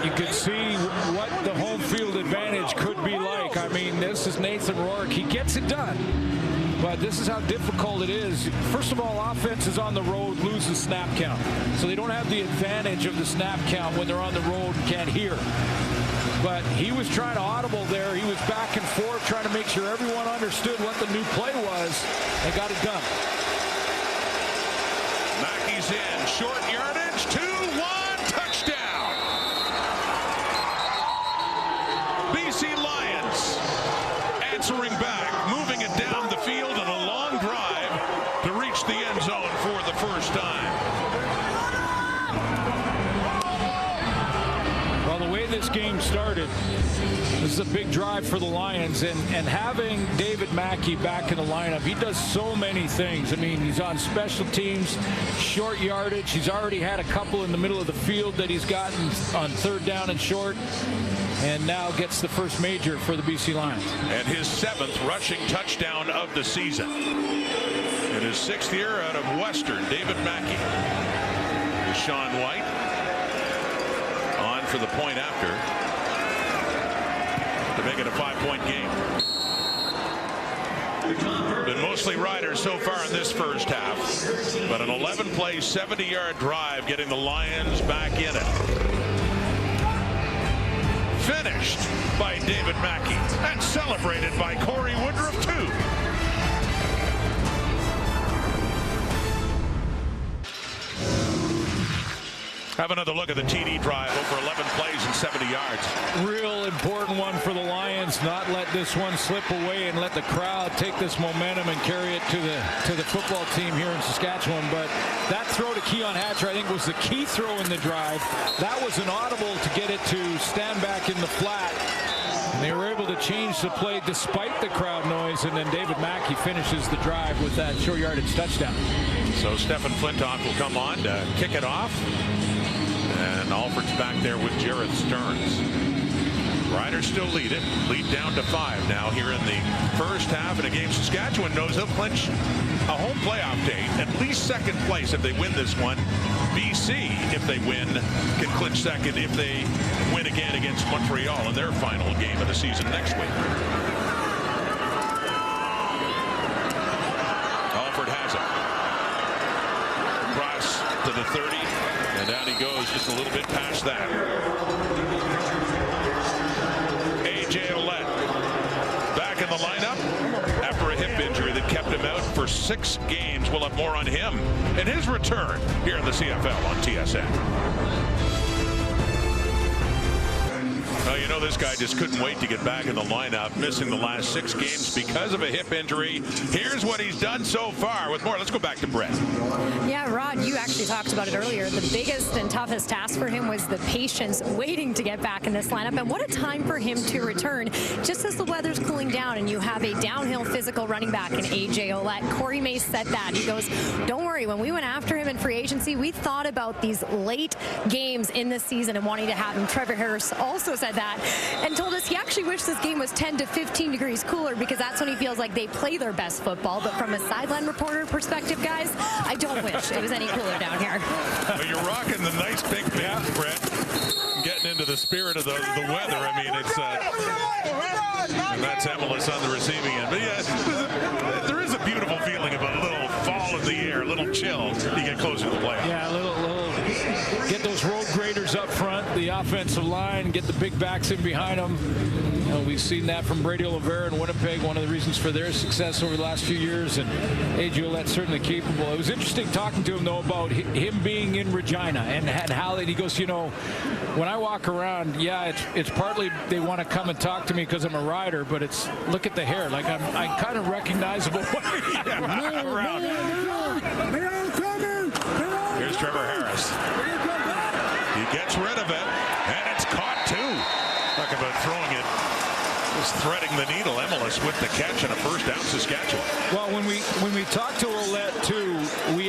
You can see what the home field advantage could be like. I mean, this is Nathan Rourke. He gets it done. But this is how difficult it is. First of all, offense is on the road, loses snap count. So they don't have the advantage of the snap count when they're on the road and can't hear. But he was trying to audible there. He was back and forth trying to make sure everyone understood what the new play was and got it done. Mackey's in. Short yardage. 2-1. Touchdown. BC Lions answering back, moving it down the field in a long drive to reach the end zone for the first time. Well, the way this game started, this is a big drive for the Lions, and having David Mackey back in the lineup, he does so many things. I mean, he's on special teams, short yardage. He's already had a couple in the middle of the field that he's gotten on 3rd down and short, and now gets the first major for the BC Lions. And his 7th rushing touchdown of the season. In his 6th year out of Western, David Mackey. Sean White on for the point after to make it a 5-point game. Been mostly Riders so far in this first half, but an 11-play, 70-yard drive getting the Lions back in it. Finished by David Mackey and celebrated by Corey Woodruff, too. Have another look at the TD drive over 11 plays and 70 yards. Real important one for the Lions. Not let this one slip away and let the crowd take this momentum and carry it to the football team here in Saskatchewan. But that throw to Keon Hatcher, I think, was the key throw in the drive. That was an audible to get it to Stanback in the flat. And they were able to change the play despite the crowd noise, and then David Mackey finishes the drive with that short yardage touchdown. So Stephen Flintoff will come on to kick it off. And Alford's back there with Jareth Stearns. Riders still lead down to 5 now here in the first half in a game Saskatchewan knows they'll clinch a home playoff date, at least 2nd place if they win this one. BC, if they win, can clinch 2nd if they win again against Montreal in their final game of the season next week. Alford has it. Cross to the 30, and down he goes just a little bit past that. A.J. Ouellette back in the lineup. 6 games. We'll have more on him and his return here in the CFL on TSN. Well, you know, this guy just couldn't wait to get back in the lineup, missing the last 6 games because of a hip injury. Here's what he's done so far. With more, let's go back to Brett. Yeah, Rod, you actually talked about it earlier. The biggest and toughest task for him was the patience waiting to get back in this lineup. And what a time for him to return, just as the weather's cooling down and you have a downhill physical running back in A.J. Ouellette. Corey Mace said that. He goes, don't worry, when we went after him in free agency, we thought about these late games in the season and wanting to have him. Trevor Harris also said that and told us he actually wished this game was 10 to 15 degrees cooler because that's when he feels like they play their best football. But from a sideline reporter perspective, guys, I don't wish it was any cooler down here. Well, you're rocking the nice big pants, Brett. Getting into the spirit of the weather. I mean, it's and that's Emelis on the receiving end. But yeah, there is a beautiful feeling about a little fall in the air, a little chill. You get closer to the playoffs. Yeah, a little get those road graders up front, the offensive line, get the big backs in behind them. You know, we've seen that from Brady Oliveira in Winnipeg, one of the reasons for their success over the last few years, and A.J. Ouellette's certainly capable. It was interesting talking to him, though, about him being in Regina and how he goes, you know, when I walk around, yeah, it's partly they want to come and talk to me because I'm a rider, but it's look at the hair. Like I'm kind of recognizable when I walk around. Here's Trevor Harris. He gets rid of it, and it's caught too. Talk about throwing it, just threading the needle. Emelis with the catch and a first down, Saskatchewan. Well, when we talked to Ouellette too,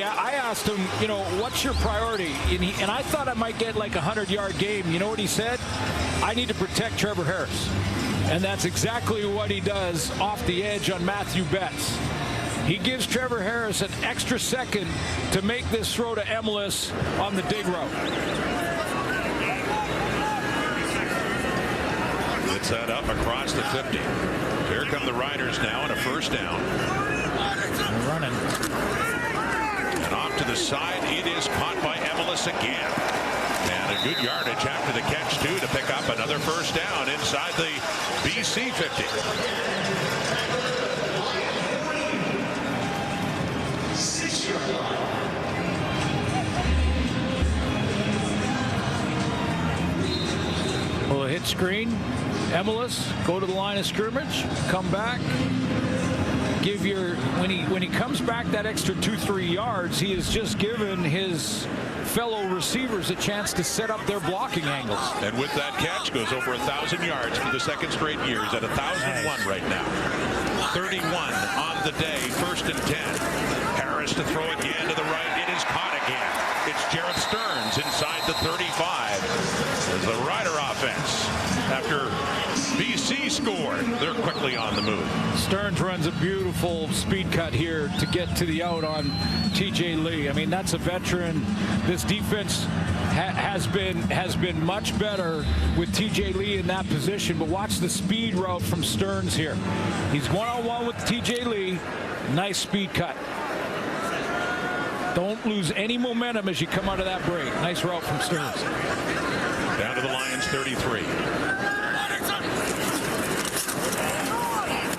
I asked him, you know, what's your priority? And I thought I might get like a 100-yard game. You know what he said? I need to protect Trevor Harris, and that's exactly what he does off the edge on Matthew Betts. He gives Trevor Harris an extra second to make this throw to Emelis on the dig route. It's that up across the 50. Here come the Riders now and a first down. They're running. And off to the side, it is caught by Emelis again. And a good yardage after the catch, too, to pick up another first down inside the BC 50. Well, a hit screen. Emelis, go to the line of scrimmage, come back. Give your when he comes back that extra 2-3 yards, he has just given his fellow receivers a chance to set up their blocking angles. And with that catch, goes over 1,000 yards for the second straight years at 1,001 right now. 31 on the day, 1st and 10. Harris to throw again to the right. It is caught again. It's Jared Stearns inside the 35. As the Rider offense, after BC scored, they're quickly on the move. Stearns runs a beautiful speed cut here to get to the out on TJ Lee. I mean, that's a veteran. This defense has been much better with TJ Lee in that position, but watch the speed route from Stearns here. He's one-on-one with TJ Lee. Nice speed cut. Don't lose any momentum as you come out of that break. Nice route from Stearns. Down to the Lions 33.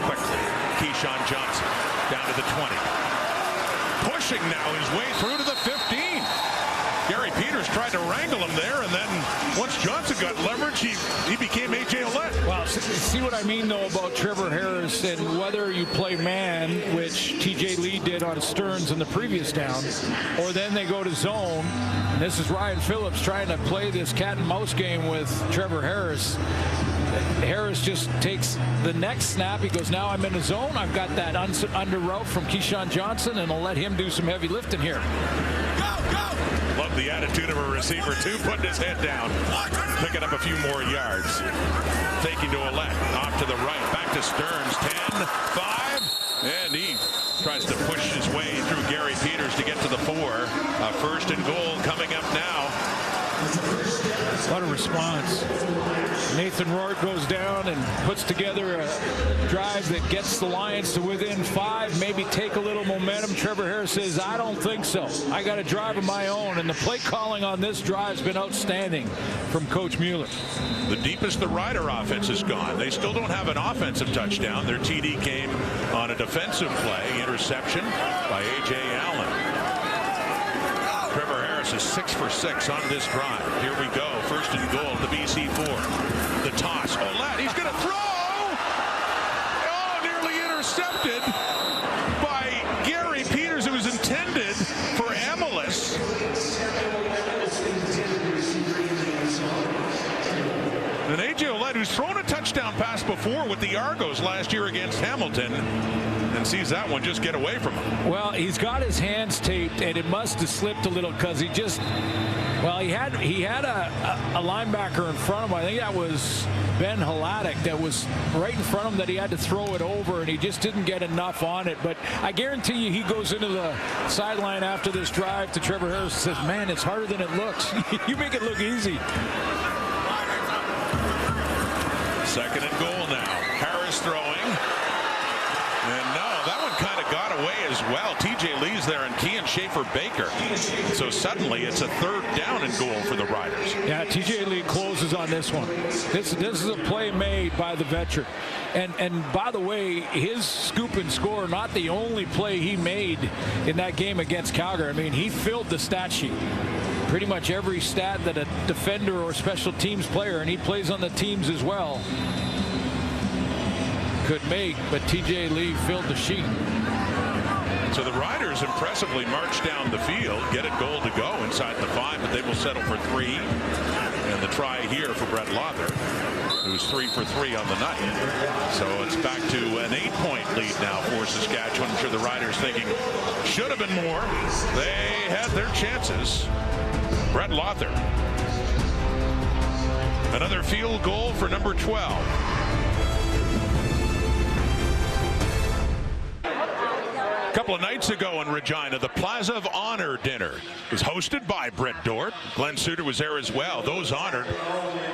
Quickly, Keyshawn Johnson down to the 20. Pushing now his way through to the 15. Gary Peters tried to wrangle him there, and then once Johnson got leverage, he became A.J. Ouellette. Well, see what I mean, though, about Trevor Harris and whether you play man, which T.J. Lee did on Stearns in the previous down, or then they go to zone. And this is Ryan Phillips trying to play this cat and mouse game with Trevor Harris. Harris just takes the next snap. He goes, now I'm in a zone. I've got that under route from Keyshawn Johnson, and I'll let him do some heavy lifting here. Love the attitude of a receiver, too, putting his head down, picking up a few more yards. Taking to Ouellette, off to the right, back to Stearns, 10, 5, and he tries to push his way through Gary Peters to get to the 4. First and goal coming up now What a response. Nathan Rourke goes down and puts together a drive that gets the Lions to within 5, maybe take a little momentum. Trevor Harris says, I don't think so. I got a drive of my own. And the play calling on this drive has been outstanding from Coach Mueller. The deepest the Rider offense has gone. They still don't have an offensive touchdown. Their TD came on a defensive play, interception by A.J. Allen. Trevor Harris is 6 for 6 on this drive. Here we go. First and goal at the BC 4. The toss. Ouellette, he's going to throw. Oh, nearly intercepted by Gary Peters. It was intended for Emelis. And A.J. Ouellette, who's thrown a touchdown pass before with the Argos last year against Hamilton, and sees that one just get away from him. Well, he's got his hands taped, and it must have slipped a little because he just, well, he had a linebacker in front of him. I think that was Ben Hladek that was right in front of him that he had to throw it over, and he just didn't get enough on it. But I guarantee you he goes into the sideline after this drive to Trevor Harris and says, man, it's harder than it looks. You make it look easy. Second and goal now. Harris throwing. And no, that one kind of got away as well. TJ Lee's there and Kean Schaefer-Baker. So suddenly it's a third down and goal for the Riders. Yeah, TJ Lee closes on this one. This is a play made by the veteran. And by the way, his scoop and score, not the only play he made in that game against Calgary. I mean, he filled the stat sheet. Pretty much every stat that a defender or special teams player, and he plays on the teams as well, could make, but TJ Lee filled the sheet. So the Riders impressively march down the field, get a goal to go inside the 5, but they will settle for 3. And the try here for Brett Lother, who's 3 for 3 on the night. So it's back to an 8-point lead now for Saskatchewan. I'm sure the Riders thinking, should have been more. They had their chances. Brett Lother. Another field goal for number 12. A couple of nights ago in Regina, the Plaza of Honor dinner was hosted by Brett Dort. Glenn Suter was there as well. Those honored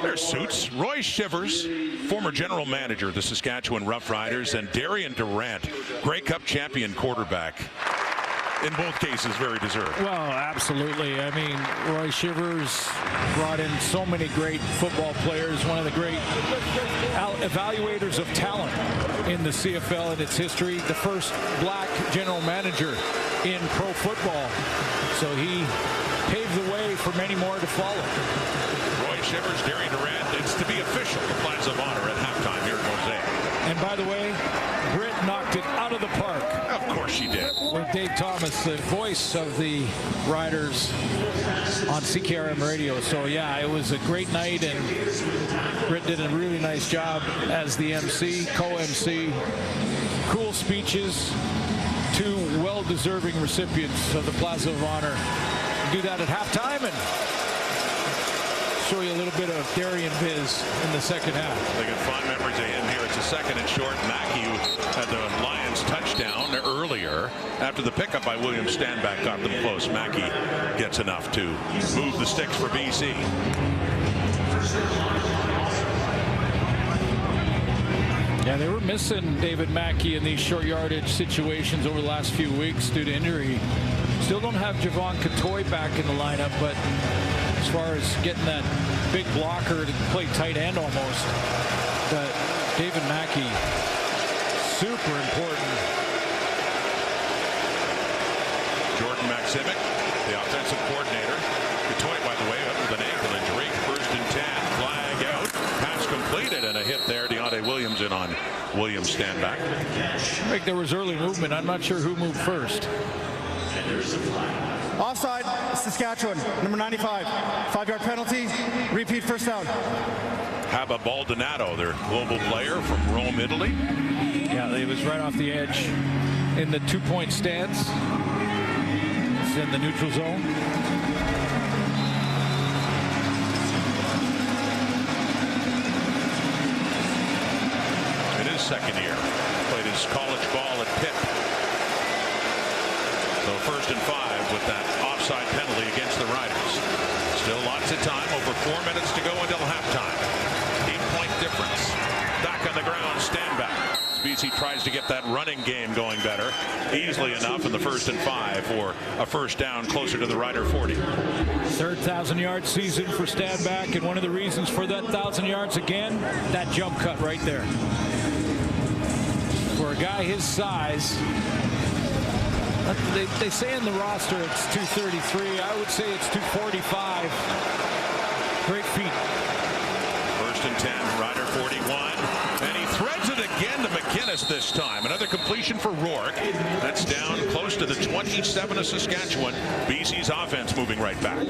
their suits. Roy Shivers, former general manager of the Saskatchewan Roughriders, and Darian Durant, Grey Cup champion quarterback. In both cases, very deserved. Well, absolutely. I mean, Roy Shivers brought in so many great football players, one of the great evaluators of talent in the CFL in its history, the first black general manager in pro football. So he paved the way for many more to follow. Roy Shivers, Darian Durant, it's to be official, the Plaza of Honor at halftime here at Mosaic. And by the way, Britt knocked it out of the park. Of course she did. With Dave Thomas, the voice of the Riders on CKRM radio. So yeah, it was a great night, and Britt did a really nice job as the MC, co-MC. Cool speeches, 2 well-deserving recipients of the Plaza of Honor. Do that at halftime and show you a little bit of Darian Viz in the second half. They got fond memories of him here. It's a second and short. Mackey had the Lions touchdown earlier. After the pickup by William Stanback got them close. Mackey gets enough to move the sticks for BC. Yeah, they were missing David Mackey in these short yardage situations over the last few weeks due to injury. Still don't have Javon Catoy back in the lineup, but as far as getting that big blocker to play tight end almost, but David Mackey, super important. Jordan Maksimic, the offensive coordinator. Catoy, by the way, up with an ankle injury. First and 10, flag out. Pass completed, and a hit there. Deontay Williams in on Williams Stanback. I think there was early movement. I'm not sure who moved first. Offside, Saskatchewan, number 95. 5-yard penalty, repeat first down. Haba Baldonado, their global player from Rome, Italy. Yeah, he was right off the edge in the 2-point stance. It's in the neutral zone. In his second year, played his college ball at Pitt. So 1st and 5 with that offside penalty against the Riders. Still lots of time, over 4 minutes to go until halftime. 8-point difference. Back on the ground, stand back. BC tries to get that running game going better. Easily enough in the 1st and 5 for a first down closer to the Rider 40. Third 1,000-yard season for Stanback, and one of the reasons for that 1,000 yards again, that jump cut right there. For a guy his size, they say in the roster it's 233. I would say it's 245. Great feet. 1st and 10, Rider 41. And he threads it again to McInnes this time. Another completion for Rourke. That's down close to the 27 of Saskatchewan. BC's offense moving right back.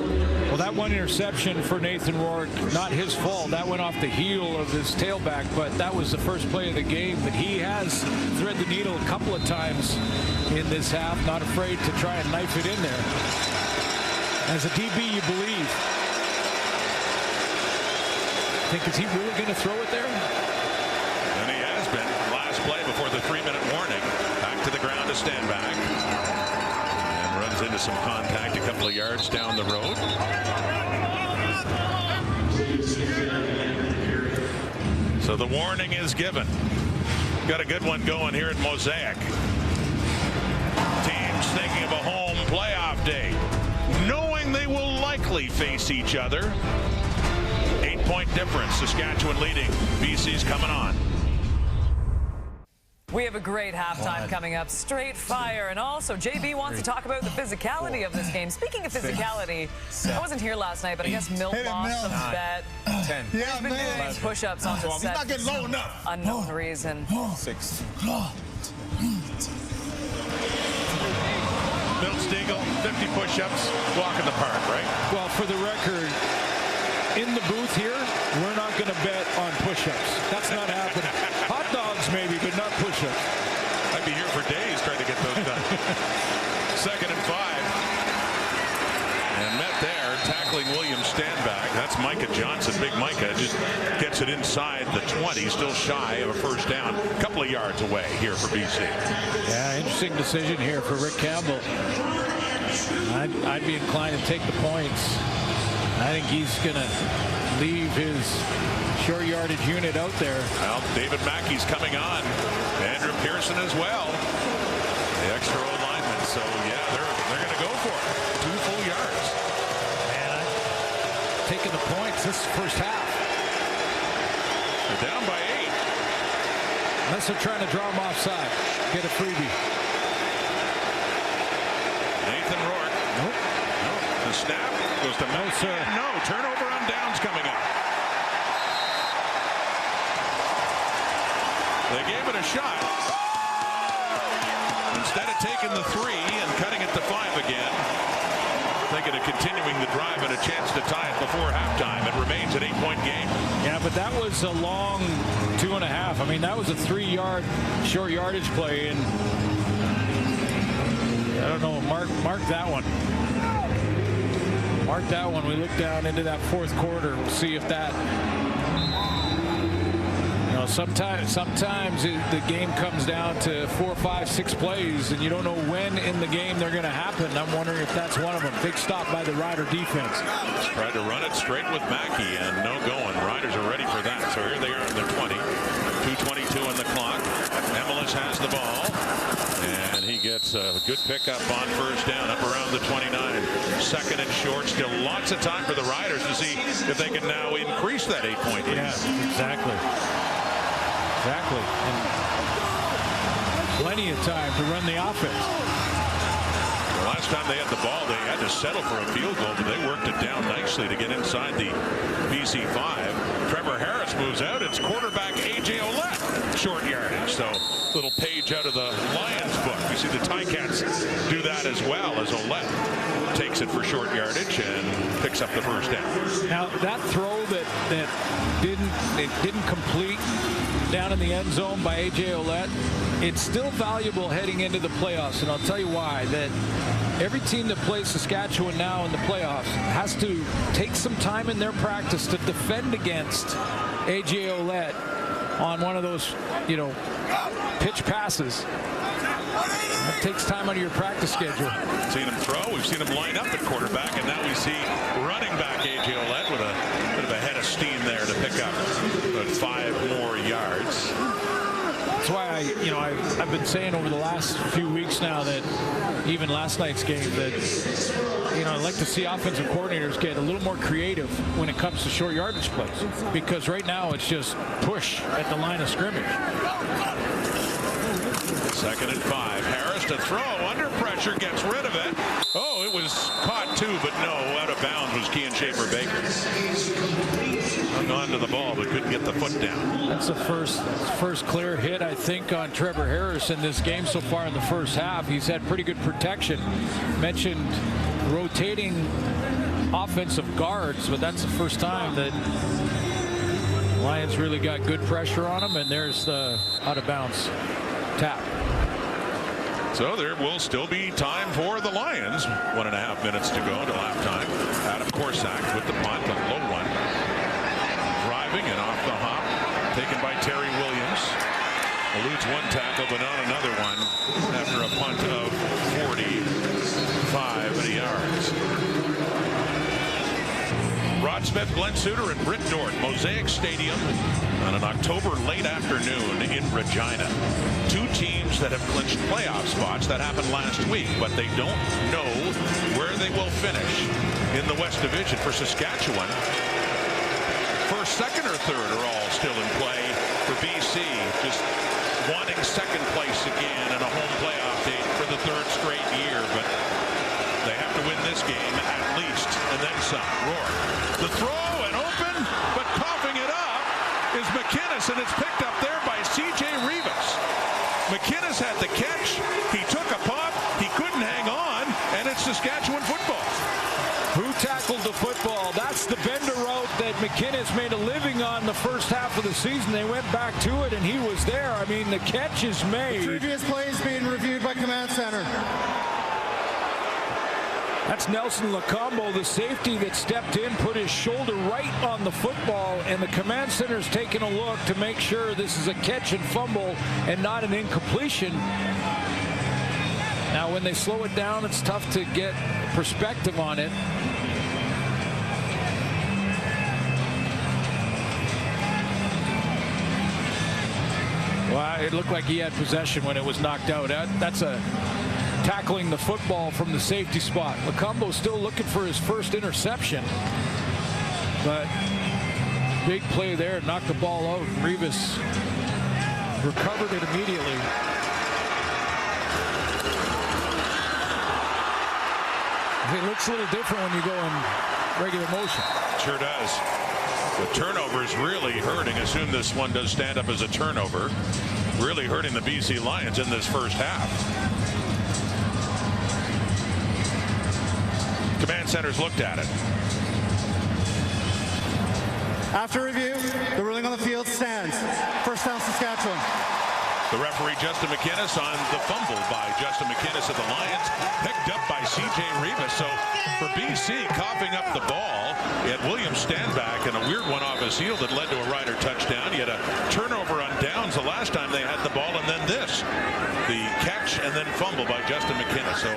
Well, that one interception for Nathan Rourke, not his fault. That went off the heel of his tailback, but that was the first play of the game. But he has thread the needle a couple of times in this half, not afraid to try and knife it in there. As a DB, you believe. Is he really going to throw it there? And he has been. Last play before the 3-minute warning. Back to the ground to stand back. And runs into some contact a couple of yards down the road. So the warning is given. Got a good one going here at Mosaic. Teams thinking of a home playoff day, knowing they will likely face each other. 8-point difference. Saskatchewan leading. BC's coming on. We have a great halftime coming up. Straight fire. And also, JB wants to talk about the physicality of this game. Speaking of physicality, I wasn't here last night, but I guess Milt lost some bet. 10. He's been doing push-ups on the set. He's not getting low enough. Unknown reason. 6. Milt Stegall, 50 push-ups. Walk in the park, right? Well, for the record, in the booth here, we're not going to bet on push-ups. That's not happening. Hot dogs maybe, but not push-ups. I'd be here for days trying to get those done. 2nd and 5. And met there, tackling William Stanback. That's Micah Johnson. Big Micah just gets it inside the 20. Still shy of a first down. A couple of yards away here for BC. Yeah, interesting decision here for Rick Campbell. I'd be inclined to take the points. I think he's going to leave his short yardage unit out there. Well, David Mackey's coming on. Andrew Pearson as well. The extra old lineman. So, yeah, they're going to go for it. 2 full yards. Man, taking the points this first half. They're down by 8. Unless they're trying to draw him offside. Get a freebie. Nathan Rourke. Nope. The snap goes to No, sir. No, turnover on downs coming up. They gave it a shot. Instead of taking the 3 and cutting it to 5 again, thinking of continuing the drive and a chance to tie it before halftime. It remains an 8-point game. Yeah, but that was a long 2.5. I mean, that was a 3-yard short yardage play, and I don't know. Mark that one. Mark that one. We look down into that 4th quarter. We'll see if that. You know, sometimes the game comes down to 4, 5, 6 plays, and you don't know when in the game they're going to happen. I'm wondering if that's one of them. Big stop by the Rider defense. Tried to run it straight with Mackey, and no going. Riders are ready for that. So here they are in their 20. 2:22 on the clock. Emelis has the ball. And he gets a good pickup on first down up around the 29. 2nd and short. Still lots of time for the Riders to see if they can now increase that 8-point lead. Yeah, exactly. Exactly. And plenty of time to run the offense. The last time they had the ball, they had to settle for a field goal, but they worked it down nicely to get inside the BC 5. Trevor Harris moves out. It's quarterback A.J. Ouellette. Short yardage. So little page out of the Lions book. We see the Ticats do that as well, as Ouellette takes it for short yardage and picks up the first down. Now that throw that didn't complete down in the end zone by A.J. Ouellette, it's still valuable heading into the playoffs, and I'll tell you why. That every team that plays Saskatchewan now in the playoffs has to take some time in their practice to defend against A.J. Ouellette on one of those, pitch passes. That takes time out of your practice schedule. Seen him throw. We've seen him line up at quarterback, and now we see running back A.J. Ouellette with a bit of a head of steam there to pick up about 5 more yards. That's why I've been saying over the last few weeks now that even last night's game that I'd like to see offensive coordinators get a little more creative when it comes to short yardage plays, because right now it's just push at the line of scrimmage. 2nd and 5. Harris to throw under pressure, gets rid of it. Oh, it was caught too, but no, out of bounds was Kean Schaefer-Baker. Hung on to the ball, but couldn't get the foot down. That's the first clear hit, I think, on Trevor Harris in this game so far in the first half. He's had pretty good protection. Mentioned rotating offensive guards, but that's the first time that Lions really got good pressure on him, and there's the out of bounds tap. So there will still be time for the Lions. 1.5 minutes to go until halftime. Adam Korsak with the punt, a low one. Driving and off the hop. Taken by Terry Williams. Eludes one tackle, but not another one after a punt of 45 yards. Rod Smith, Glenn Suter, and Britt Dort, Mosaic Stadium on an October late afternoon in Regina. 2 teams that have clinched playoff spots. That happened last week, but they don't know where they will finish in the West Division. For Saskatchewan, first, second, or third are all still in play. For BC, just wanting second place again and a home playoff date for the 3rd straight year, but they have to win this game at least, and then some. Rourke. The throw and open, but coughing it up is McInnes, and it's picked up there by C.J. Rivas. McInnes had the catch. He took a pop. He couldn't hang on, and it's Saskatchewan football. Who tackled the football? That's the bender route that McInnes made a living on the first half of the season. They went back to it, and he was there. I mean, the catch is made. Previous plays being reviewed by Command Center. That's Nelson Lacombo, the safety that stepped in, put his shoulder right on the football, and the Command Center's taking a look to make sure this is a catch and fumble and not an incompletion. Now, when they slow it down, it's tough to get perspective on it. Well, it looked like he had possession when it was knocked out. That's a tackling the football from the safety spot. Lacombo's still looking for his first interception, but big play there, knocked the ball out. Rivas recovered it immediately. It looks a little different when you go in regular motion. Sure does. The turnover's really hurting. Assume this one does stand up as a turnover. Really hurting the BC Lions in this first half. Command Center's looked at it. After review, the ruling on the field stands. First down, Saskatchewan. The referee, Justin McInnes, on the fumble by Justin McInnes of the Lions, picked up by C.J. Rivas. So for BC, coughing up the ball, he had Williams stand back and a weird one off his heel that led to a Rider touchdown. He had a turnover on downs the last time they had the ball, and then this. The catch and then fumble by Justin McInnes. So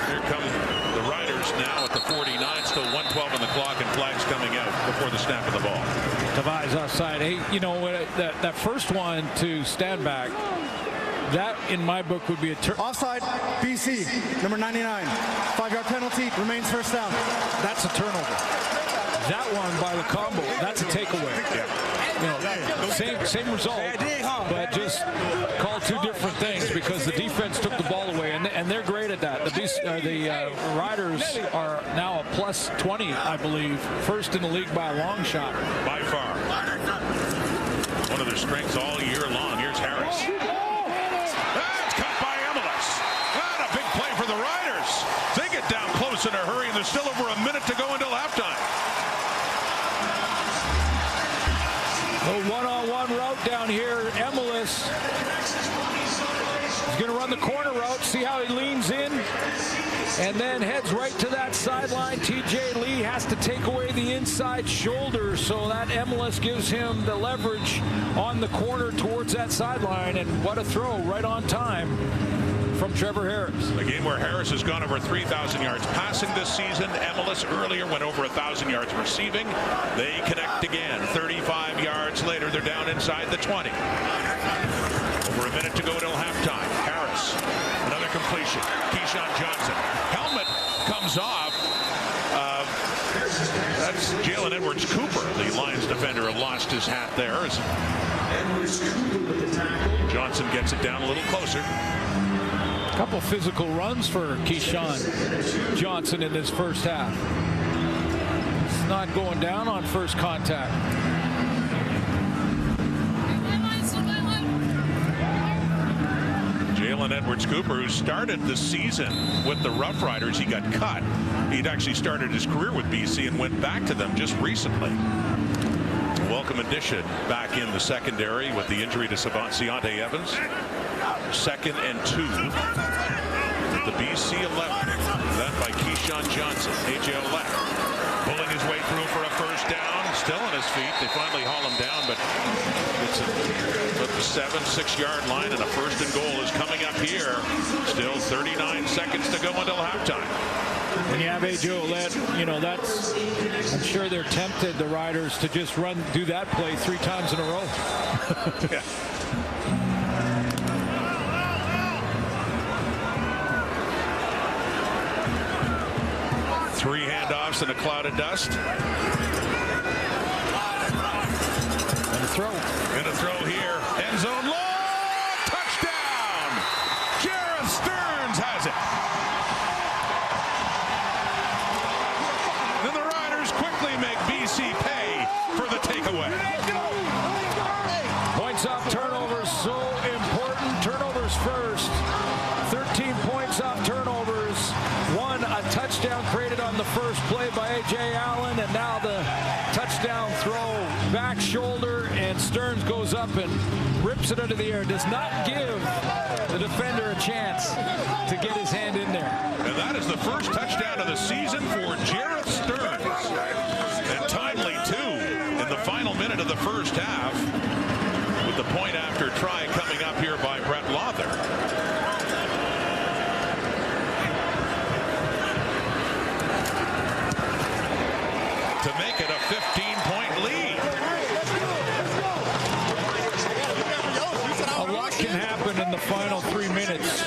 here come the Riders now at the 49, still 1:12 on the clock, and flags coming out before the snap of the ball. Tavai's offside. Hey, you know, that first one to stand back, that in my book would be a offside. BC, number 99. 5-yard penalty, remains first down. That's a turnover. That one by Lacombo, that's a takeaway. Yeah. You know, same result, but just call 2 different things because the defense took the ball away, and they're great at that. The Riders are now a plus 20, I believe, first in the league by a long shot. By far. One of their strengths all year long. Here's Harris. That's caught by Emelis. And a big play for the Riders. They get down close in a hurry, and there's still over a minute to go until halftime. A one-on-one route down here. Emelis is going to run the corner route. See how he leans in and then heads right to that sideline. TJ Lee has to take away the inside shoulder, so that Emelis gives him the leverage on the corner towards that sideline. And what a throw right on time from Trevor Harris. A game where Harris has gone over 3,000 yards passing this season. Emilus earlier went over 1,000 yards receiving. They connect again. 35 yards later, they're down inside the 20. Over a minute to go till halftime. Harris, another completion. Keyshawn Johnson. Helmet comes off. That's Jalen Edwards Cooper. The Lions defender lost his hat there. As Johnson gets it down a little closer. A couple physical runs for Keyshawn Johnson in this first half. It's not going down on first contact. Jalen Edwards Cooper, who started the season with the Roughriders, he got cut. He'd actually started his career with BC and went back to them just recently. Welcome addition back in the secondary with the injury to Seontae Evans. 2nd and 2. The BC 11, led by Keyshawn Johnson. A.J. Olette pulling his way through for a first down. Still on his feet. They finally haul him down, but it's a 7-6 yard line, and a 1st and goal is coming up here. Still 39 seconds to go until halftime. When you have A.J. Olette, you know, that's, I'm sure they're tempted, the Riders, to just do that play 3 times in a row. Yeah. Three handoffs in a cloud of dust. And a throw. And a throw here. End zone long. Touchdown. Jarrett Stearns has it. Then the Riders quickly make BC pay for the takeaway. Points off turnovers, so important. Turnovers first. 13 points off turnovers. 1, a touchdown created on the first play by A.J. Allen, and now the touchdown throw back shoulder, and Stearns goes up and rips it into the air. Does not give the defender a chance to get his hand in there. And that is the first touchdown of the season for Jarrett Stearns. And timely, too, in the final minute of the first half, with the point after try coming up here by Brett Lawther. To make it a 15-point lead. A lot can happen in the final 3 minutes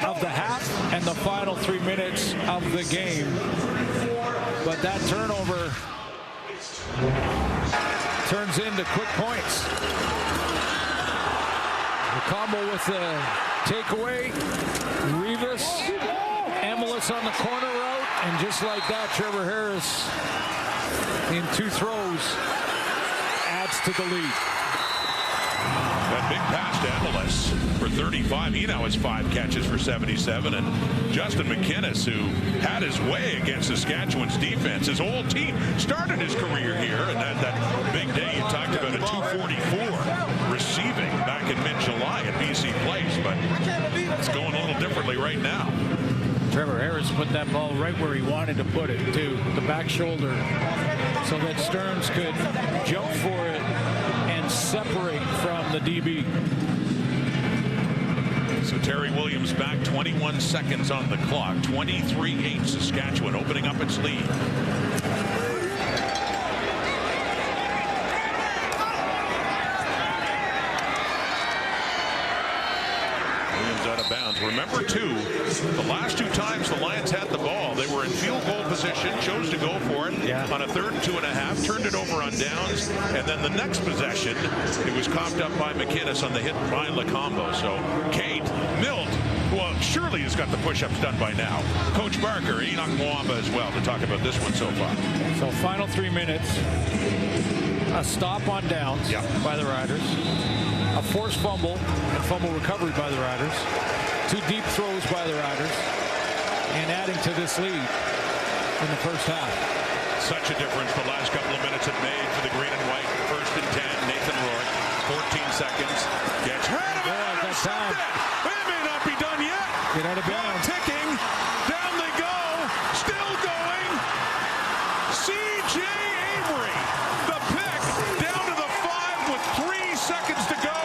of the half and the final 3 minutes of the game. But that turnover turns into quick points. The combo with the takeaway. Rivas, Emilus on the corner route, and just like that, Trevor Harris in 2 throws adds to the lead. That big pass to Emilus for 35. He now has 5 catches for 77. And Justin McInnes, who had his way against Saskatchewan's defense. His whole team started his career here, and that big day you talked about, a 244 receiving back in mid-July at BC Place. But it's going a little differently right now. Trevor Harris put that ball right where he wanted to put it, to the back shoulder, so that Stearns could jump for it and separate from the DB. So Terry Williams back, 21 seconds on the clock. 23-8 Saskatchewan opening up its lead. Out of bounds. Remember, too, the last 2 times the Lions had the ball, they were in field goal position, chose to go for it on a 3rd and 2.5, turned it over on downs, and then the next possession, it was coughed up by McInnes on the hit by Lacombo. So Kate Milt, well, surely has got the push-ups done by now. Coach Barker, Enoch Mwamba as well to talk about this one so far. So final 3 minutes, a stop on downs by the Riders, a forced fumble and fumble recovery by the Riders, 2 deep throws by the Riders, and adding to this lead in the first half. Such a difference the last couple of minutes have made for the green and white. 1st and 10, Nathan Rourke, 14 seconds, gets rid of it. That time. It may not be done yet. Get out of bounds. Ticking, down they go, still going. C.J. Avery, the pick, down to the 5 with 3 seconds to go,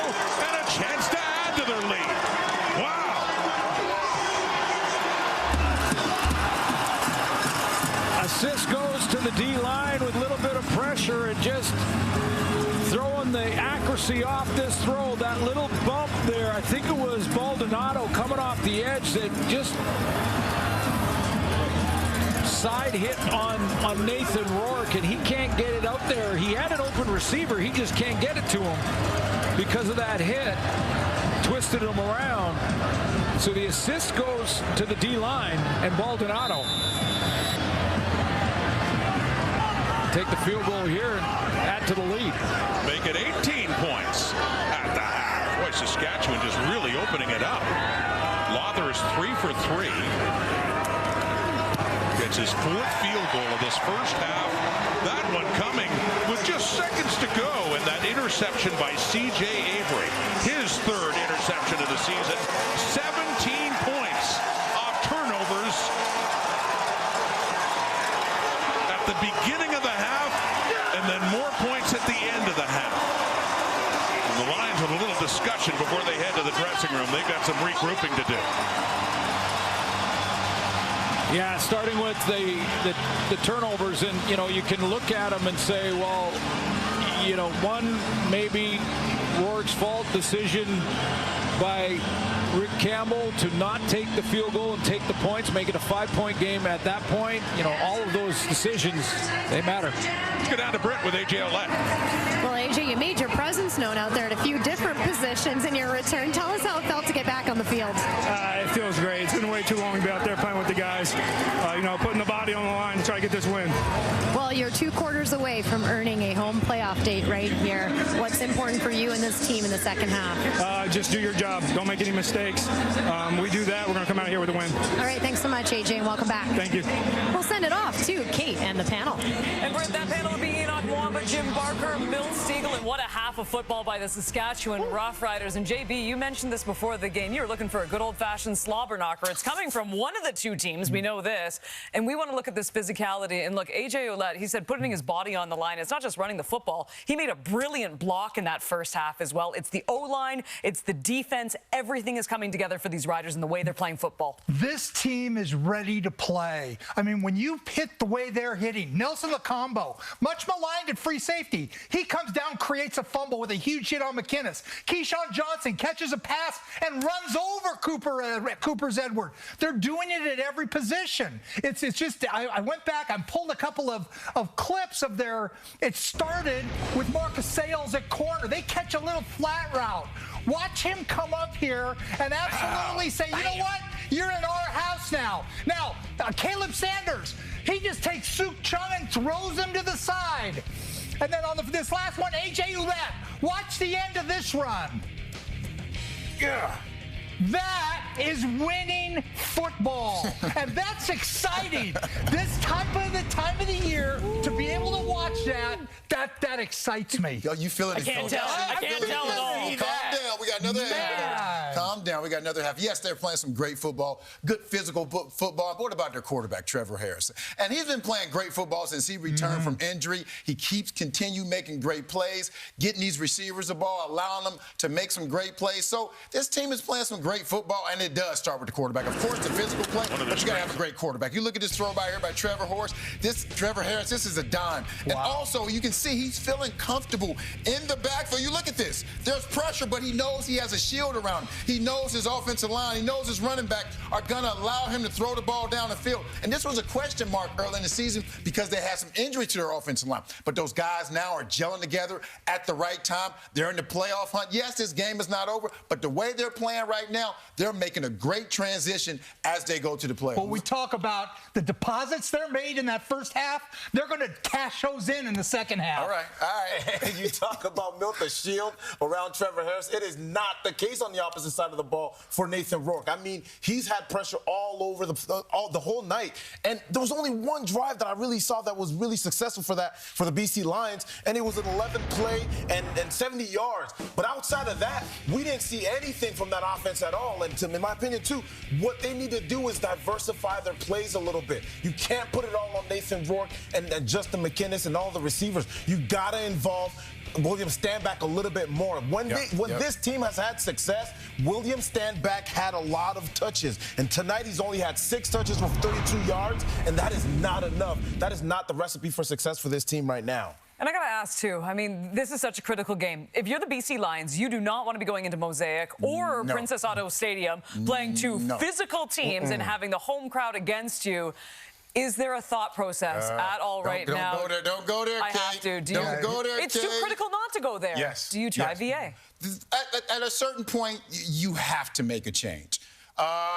and a chance to add to their lead. Wow. that little bump there, I think it was Baldonado coming off the edge that just side hit on Nathan Rourke, and he can't get it out there. He had an open receiver. He just can't get it to him because of that hit. Twisted him around. So the assist goes to the D-line and Baldonado. Take the field goal here and add to the lead. Make it 18 points at the half. Boy, Saskatchewan just really opening it up. Lawther is 3 for 3. Gets his 4th field goal of this first half. That one coming with just seconds to go, and that interception by C.J. Avery. His 3rd interception of the season. 17 points off turnovers at the beginning of the half, and then more points at the end of the half. And the Lions with a little discussion before they head to the dressing room. They've got some regrouping to do. Yeah, starting with the turnovers, and you can look at them and say, well, one maybe Rourke's fault, decision by Rick Campbell to not take the field goal and take the points, make it a 5-point game at that point. All of those decisions, they matter. Let's go down to Britt with AJ Ouellette. Well, AJ, you made your presence known out there at a few different positions in your return. Tell us how it felt to get back on the field. It feels great. It's been way too long to be out there playing with the guys. Putting the body on the line to try to get this win. Well, you're 2 quarters away from earning a home playoff date right here. What's important for you and this team in the second half? Just do your job. Don't make any mistakes. We do that, we're going to come out here with a win. All right, thanks so much, AJ, and welcome back. Thank you. We'll send it off to Kate and the panel. And Britt, that panel would be Enoch Mwamba, Jim Barker, Milt Stiegel, and what a half of football by the Saskatchewan Roughriders. And JB, you mentioned this before the game. You were looking for a good old-fashioned slobber knocker. It's coming from one of the 2 teams. We know this. And we want to look at this physicality. And look, AJ Ouellette, he said putting his body on the line. It's not just running the football. He made a brilliant block in that first half as well. It's the O-line. It's the defense. Everything is coming together for these Riders and the way they're playing football. This team is ready to play. I mean, when you hit the way they're hitting, Nelson Lacombo, much maligned at free safety, he comes down, creates a fumble with a huge hit on McInnes. Keyshawn Johnson catches a pass and runs over Cooper's Edward. They're doing it at every position. It's just, I went back, I pulled a couple of clips of it started with Marcus Sales at corner. They catch a little flat route. Watch him come up here and absolutely say, you know what? You're in our house now. Now, Caleb Sanders, he just takes Suk Chung and throws him to the side. And then on this last one, AJ Ouellette, watch the end of this run. Yeah. That is winning football, and that's exciting. This time of the year, to be able to watch that excites me. Yo, you feeling it? I can't tell at all. Calm down. We got another half. Calm down. We got another half. Yes, they're playing some great football, good physical football. But what about their quarterback, Trevor Harris? And he's been playing great football since he returned from injury. He continue making great plays, getting these receivers the ball, allowing them to make some great plays. So this team is playing some great football, and it does start with the quarterback. Of course, the physical play, but you got to have a great quarterback. You look at this throw by here by Trevor Harris, this is a dime. Wow. And also, you can see he's feeling comfortable in the backfield. You look at this. There's pressure, but he knows he has a shield around him. He knows his offensive line. He knows his running back are going to allow him to throw the ball down the field. And this was a question mark early in the season because they had some injury to their offensive line. But those guys now are gelling together at the right time. They're in the playoff hunt. Yes, this game is not over, but the way they're playing right now, they're making a great transition as they go to the playoffs. When we talk about the deposits they're made in that first half, they're going to cash those in the second half. All right. You talk about Milt, the shield around Trevor Harris. It is not the case on the opposite side of the ball for Nathan Rourke. I mean, he's had pressure all over the whole night. And there was only one drive that I really saw that was really successful for the BC Lions, and it was an 11-play and 70 yards. But outside of that, we didn't see anything from that offense at all. And in my opinion, too, what they need to do is diversify their plays a little bit. You can't put it all on Nathan Rourke and Justin McInnes and all the receivers. You got to involve William Stanback a little bit more. When this team has had success, William Stanback had a lot of touches. And tonight he's only had 6 touches for 32 yards, and that is not enough. That is not the recipe for success for this team right now. And I got to ask, too, I mean, this is such a critical game. If you're the BC Lions, you do not want to be going into Mosaic or Princess Auto Stadium playing two physical teams and having the home crowd against you. Is there a thought process at all right now? Don't go there. Don't go there, I have to. Don't go there, It's too critical not to go there. Yes. Do you try VA? At a certain point, you have to make a change.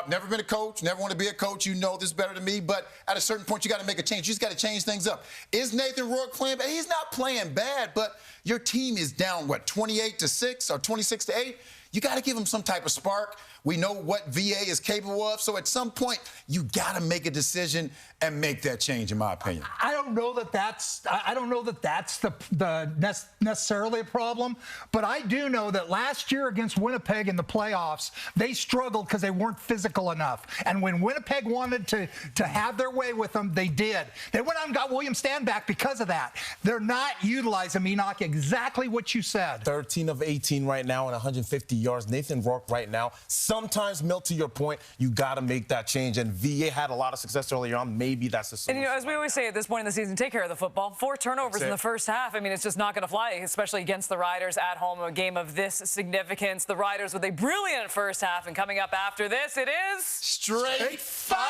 Never been a coach, never want to be a coach. You know this better than me, but at a certain point, you got to make a change. You just got to change things up. Is Nathan Rourke playing bad? He's not playing bad, but your team is down, what, 28-6 or 26-8? You got to give him some type of spark. We know what VA is capable of. So at some point, you got to make a decision and make that change, in my opinion. I don't know that that's the necessarily a problem, but I do know that last year against Winnipeg in the playoffs, they struggled because they weren't physical enough. And when Winnipeg wanted to have their way with them, they did. They went out and got William Stanback because of that. They're not utilizing Enoch, exactly what you said. 13 of 18 right now and 150 yards. Nathan Rourke right now. Sometimes, Milt, to your point, you got to make that change. And VA had a lot of success earlier on. Maybe that's the solution. And, as we always say at this point in the season, take care of the football. 4 turnovers in the first half. I mean, it's just not going to fly, especially against the Riders at home, a game of this significance. The Riders with a brilliant first half. And coming up after this, it is... Straight fire!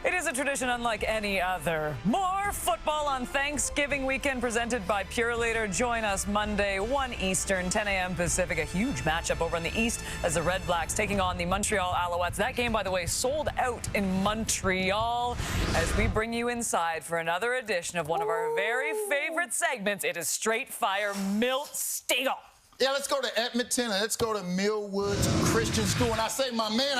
It is a tradition unlike any other. More football on Thanksgiving weekend presented by Purelator. Join us Monday, 1 Eastern, 10 a.m. Pacific. A huge matchup over in the East as the Red Blacks taking on the Montreal Alouettes. That game, by the way, sold out in Montreal. As we bring you inside for another edition of one of our very favorite segments, it is Straight Fire Milt Stegall. Yeah, let's go to Edmonton and let's go to Millwoods Christian School. And I say my man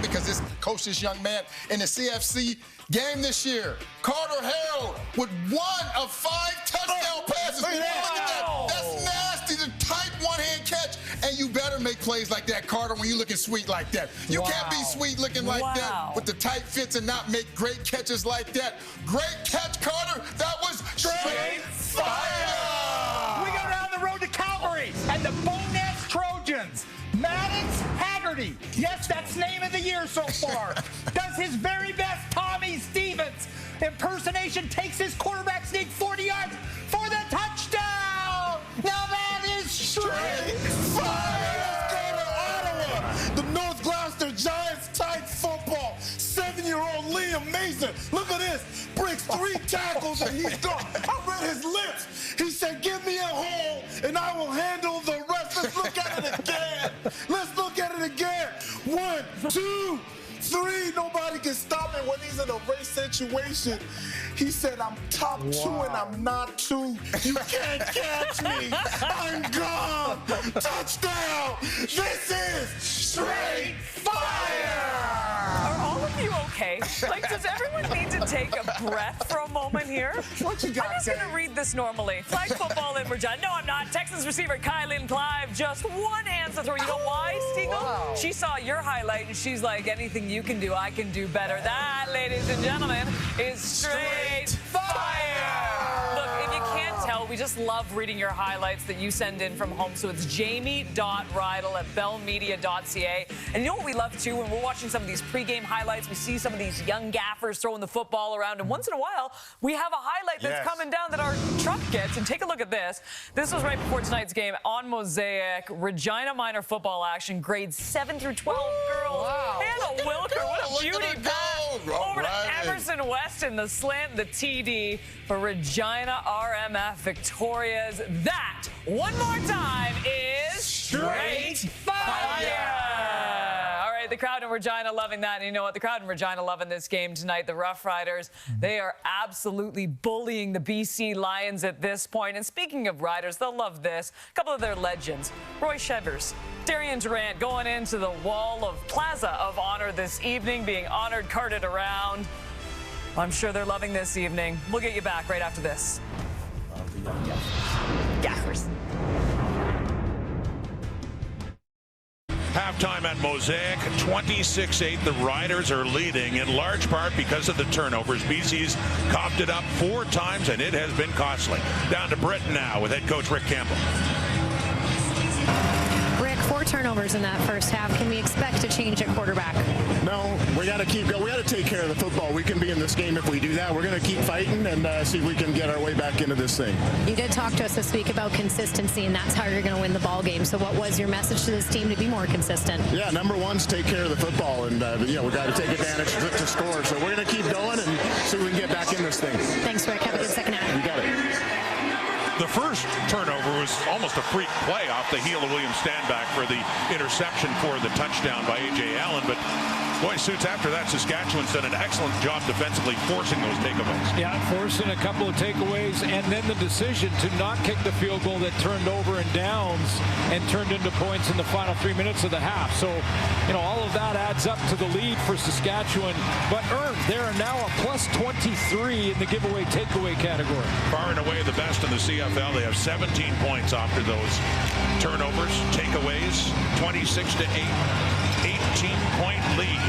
because this coach, this young man in the CFC game this year. Carter Harold with 1 of 5 touchdown passes. Look at that. That's nasty. The tight one-hand catch. And you better make plays like that, Carter, when you're looking sweet like that. You can't be sweet looking like that with the tight fits and not make great catches like that. Great catch, Carter. That was straight fire. We go down the road to Calgary and the Boneheads Trojans. Maddox Haggerty, yes, that's name of the year so far, does his very best Tommy Stevens impersonation, takes his quarterback sneak 40 yards for the touchdown. Now that is straight fire. Let's go to Ottawa. The North Gloucester Giants tight football. 7-year-old Liam Mason. Look at this. Breaks 3 tackles and he's gone. I read his lips. He said, give me a hole and I will handle the rest. Let's look at it again. Let's look at it again. 1, 2, 3. Nobody can stop it when he's in a race situation. He said, I'm top 2 and I'm not 2. You can't catch me. I'm gone. Touchdown. This is straight fire. Are all of you okay? Like, does everyone need to take a breath for a moment here? What you got, I'm just going to read this normally. Flag football in Regina. No, I'm not. Texans receiver Kylan Clive, just 1 hands to throw. You know why, Stegall? Wow. She saw your highlight, and she's like, anything you can do, I can do better. That, ladies and gentlemen, is straight fire. Look, if you can't tell, we just love reading your highlights that you send in from home. So it's jamie.rydle@bellmedia.ca. And you know what we love, too? When we're watching some of these pregame highlights, we see some of these young gaffers throwing the football around. And once in a while, we have a highlight that's coming down that our truck gets. And take a look at this. This was right before tonight's game on Mosaic. Regina Minor football action, grades 7 through 12 girls. Wow. Hannah Wilker, what a beauty pass. Over to Emerson West in the slant, the TD for Regina RMF Victorias. That, one more time, is straight fire. All right, the crowd in Regina loving that. And you know what? The crowd in Regina loving this game tonight. The Roughriders, they are absolutely bullying the BC Lions at this point. And speaking of Riders, they'll love this. A couple of their legends. Roy Shevers, Darian Durant going into the wall of Plaza of Honor this evening, being honored, carted around. I'm sure they're loving this evening. We'll get you back right after this. Gaffers. Halftime at Mosaic, 26-8. The Riders are leading in large part because of the turnovers. BC's coughed it up 4 times, and it has been costly. Down to Britain now with head coach Rick Campbell. Rick, 4 turnovers in that first half. Can we expect a change at quarterback? No, we got to keep going. We got to take care of the football. We can be in this game if we do that. We're going to keep fighting and see if we can get our way back into this thing. You did talk to us this week about consistency, and that's how you're going to win the ball game. So what was your message to this team to be more consistent? Yeah, number one's take care of the football, and we got to take advantage to score. So we're going to keep going and see if we can get back in this thing. Thanks, Rick. Have a good second half. You got it. The first turnover was almost a freak play off the heel of William Stanback for the interception for the touchdown by A.J. Allen. But boy, Suits, after that, Saskatchewan's done an excellent job defensively forcing those takeaways. Yeah, forcing a couple of takeaways, and then the decision to not kick the field goal that turned over in downs and turned into points in the final 3 minutes of the half. So, all of that adds up to the lead for Saskatchewan. But earned, they are now a plus 23 in the giveaway takeaway category. Far and away the best in the CFL. They have 17 points after those turnovers, takeaways, 26-8, 18-point lead.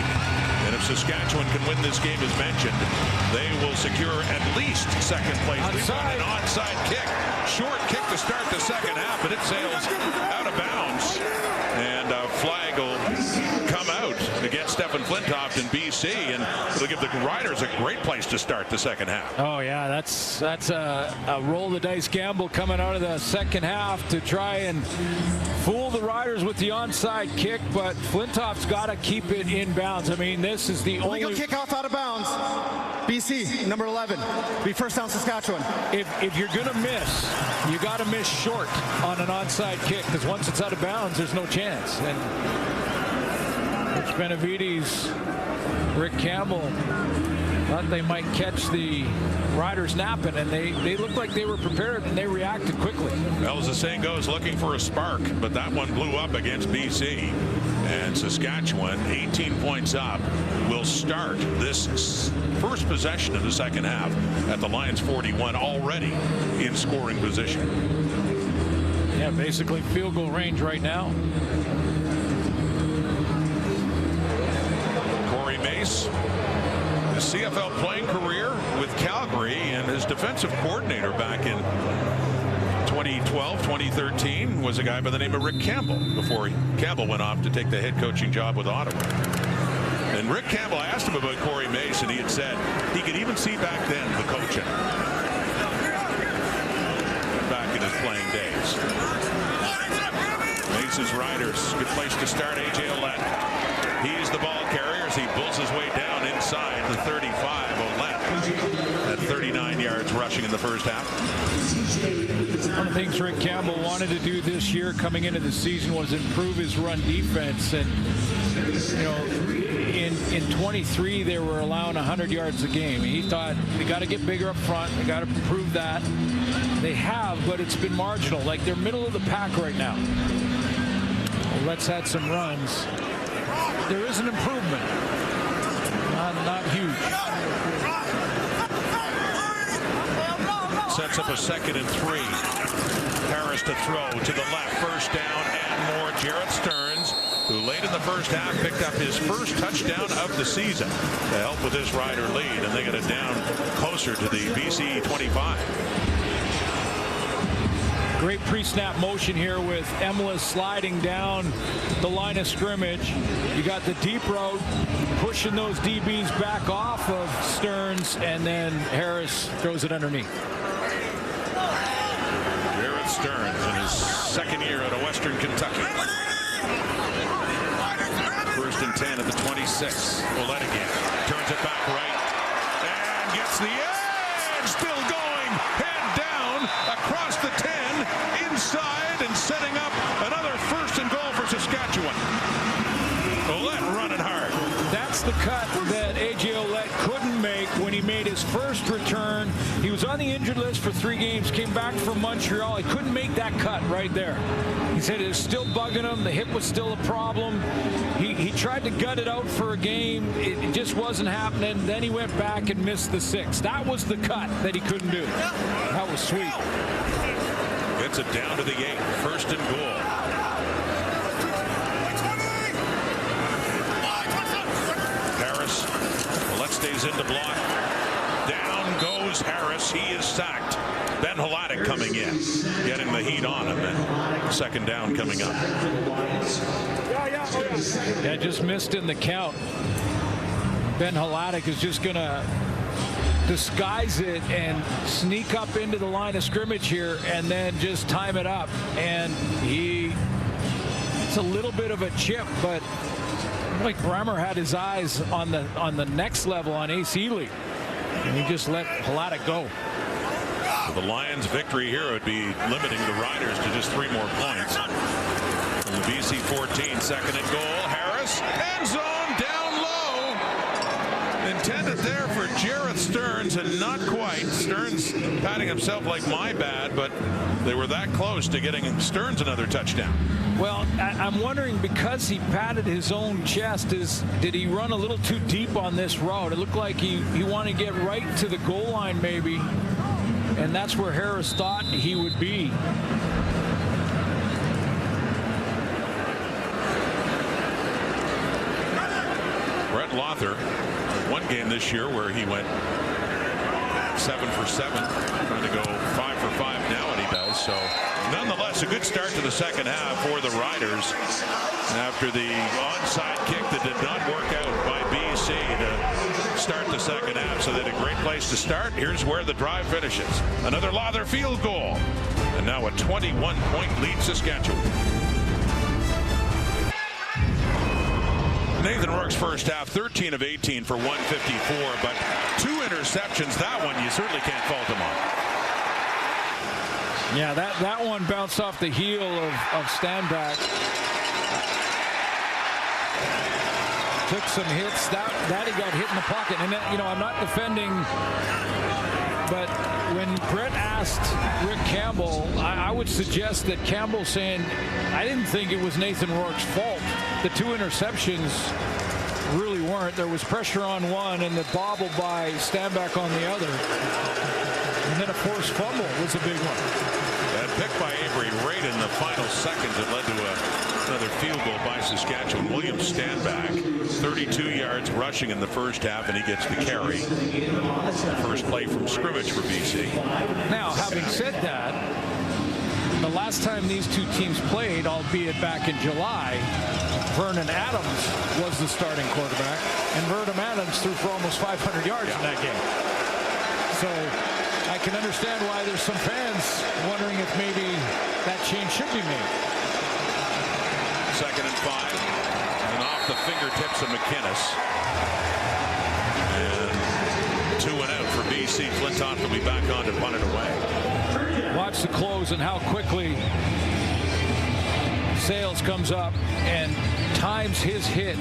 And if Saskatchewan can win this game, as mentioned, they will secure at least second place. We've got an onside kick. Short kick to start the second half, but it sails out of bounds. And a flag will come out against Stephen Flintoff in BC, and it'll give the Riders a great place to start the second half. Oh, yeah, that's a roll the dice gamble coming out of the second half to try and fool the Riders with the onside kick, but Flintoff's got to keep it in bounds. I mean, this is the only... Illegal kickoff out of bounds. BC, number 11. Be first down, Saskatchewan. If you're going to miss, you got to miss short on an onside kick, because once it's out of bounds, there's no chance. And Rich Benavides, Rick Campbell thought they might catch the Riders napping, and they looked like they were prepared, and they reacted quickly. Well, as the saying goes, looking for a spark, but that one blew up against BC. And Saskatchewan, 18 points up, will start this first possession of the second half at the Lions 41, already in scoring position. Yeah, basically field goal range right now. Corey Mace, his CFL playing career with Calgary, and his defensive coordinator back in 2012, 2013 was a guy by the name of Rick Campbell before Campbell went off to take the head coaching job with Ottawa. And Rick Campbell asked him about Corey Mace, and he had said he could even see back then the coaching back in his playing days. Mace's Riders, good place to start. A.J. Ouellette, he's the ball carrier as he bulls his way down inside the 35. Ouellette at 39 yards rushing in the first half. One of the things Rick Campbell wanted to do this year coming into the season was improve his run defense. And, in 23, they were allowing 100 yards a game. He thought, they got to get bigger up front. They got to prove that. They have, but it's been marginal. Like, they're middle of the pack right now. Let's had some runs. There is an improvement. Not huge. Sets up a 2nd and 3. Harris to throw to the left. First down and more. Jarrett Stearns, who late in the first half picked up his first touchdown of the season to help with this Rider lead, and they get it down closer to the BC 25. Great pre-snap motion here with Emlis sliding down the line of scrimmage. You got the deep route, pushing those DBs back off of Stearns, and then Harris throws it underneath. Jarrett Stearns in his second year out of Western Kentucky. 1st and 10 at the 26. Ouellette again. Turns it back right. And gets the edge. Still going. Head down across the 10. Inside and setting up another 1st and goal for Saskatchewan. Ouellette running hard. That's the cut that A.J. Ouellette couldn't make when he made his first return. He was on the injured list for 3 games, came back from Montreal. He couldn't make that cut right there. He said it was still bugging him. The hip was still a problem. He tried to gut it out for a game. It just wasn't happening. Then he went back and missed the 6. That was the cut that he couldn't do. That was sweet. gets it down to the 8. First and goal. Harris. Stays in to block. Down goes Harris. He is sacked. Ben Haladic coming in, getting the heat on him. And second down coming up. Yeah, just missed in the count. Ben Haladic is just going to disguise it and sneak up into the line of scrimmage here and then just time it up. And it's a little bit of a chip, but like Bremer had his eyes on the next level on Ace Ely, and he just let Haladic go. The Lions' victory here would be limiting the Riders to just 3 more points. From the BC 14, second and goal. Harris, end zone, down low. Intended there for Jarrett Stearns, and not quite. Stearns patting himself like my bad, but they were that close to getting Stearns another touchdown. Well, I'm wondering, because he patted his own chest, did he run a little too deep on this route? It looked like he wanted to get right to the goal line maybe, and that's where Harris thought he would be. Brett Lothar, one game this year where he went 7 for 7, trying to go 5 for 5 now, and he does. So nonetheless, a good start to the second half for the Riders after the onside kick that did not work out by BC to start the second half. So they had a great place to start. Here's where the drive finishes. Another Lothar field goal, and now a 21-point lead Saskatchewan. Nathan Rourke's first half, 13 of 18 for 154, but 2 interceptions. That one you certainly can't fault him on. Yeah, that one bounced off the heel of Stanback. Took some hits. That he got hit in the pocket. And I'm not defending, but when Brett asked Rick Campbell, I would suggest that Campbell saying, I didn't think it was Nathan Rourke's fault. The 2 interceptions really weren't. There was pressure on one and the bobble by Stanback on the other. And then a forced fumble was a big one. That pick by Avery right in the final seconds, it led to another field goal by Saskatchewan. William Stanback, 32 yards rushing in the first half, and he gets the carry. First play from scrimmage for BC. Now, having said that, the last time these 2 teams played, albeit back in July, Vernon Adams was the starting quarterback, and Vernon Adams threw for almost 500 yards in that game. So I can understand why there's some fans wondering if maybe that change should be made. Second and 5, and off the fingertips of McInnes. And 2 and out for BC. Flintoff will be back on to punt it away. Watch the close and how quickly Sales comes up and times his hit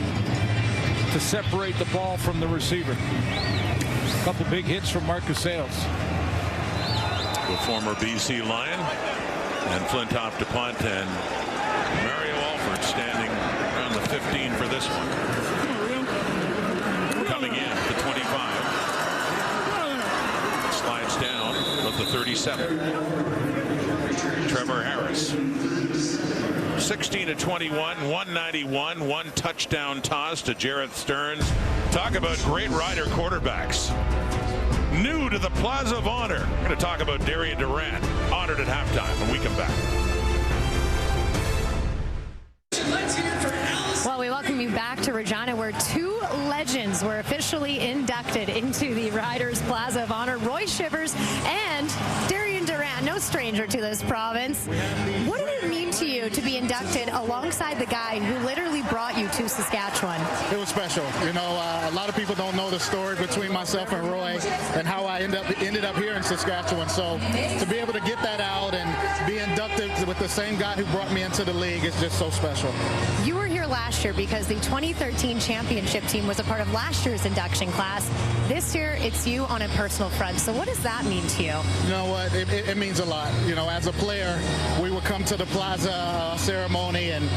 to separate the ball from the receiver. A couple big hits from Marcus Sales. The former BC Lion, and Flintoff to punt, and Mario Alford standing around the 15 for this one. Coming in at the 25. Slides down at the 37. Trevor Harris. 16 to 21, 191, 1 touchdown toss to Jarrett Stearns. Talk about great Rider quarterbacks. New to the Plaza of Honor. We're going to talk about Darian Durant, honored at halftime when we come back. Well, we welcome you back to Regina, where 2 legends were officially inducted into the Riders Plaza of Honor. Roy Shivers and Darian Durant, no stranger to this province. What did it mean to you to be inducted alongside the guy who literally brought you to Saskatchewan? It was special. You know, a lot of people don't know the story between myself and Roy and how I ended up here in Saskatchewan. So to be able to get that out and be inducted with the same guy who brought me into the league is just so special. You were here last year because the 2013 championship team was a part of last year's induction class. This year, it's you on a personal front. So what does that mean to you? You know what? It means means a lot. You know, as a player, we would come to the plaza ceremony, and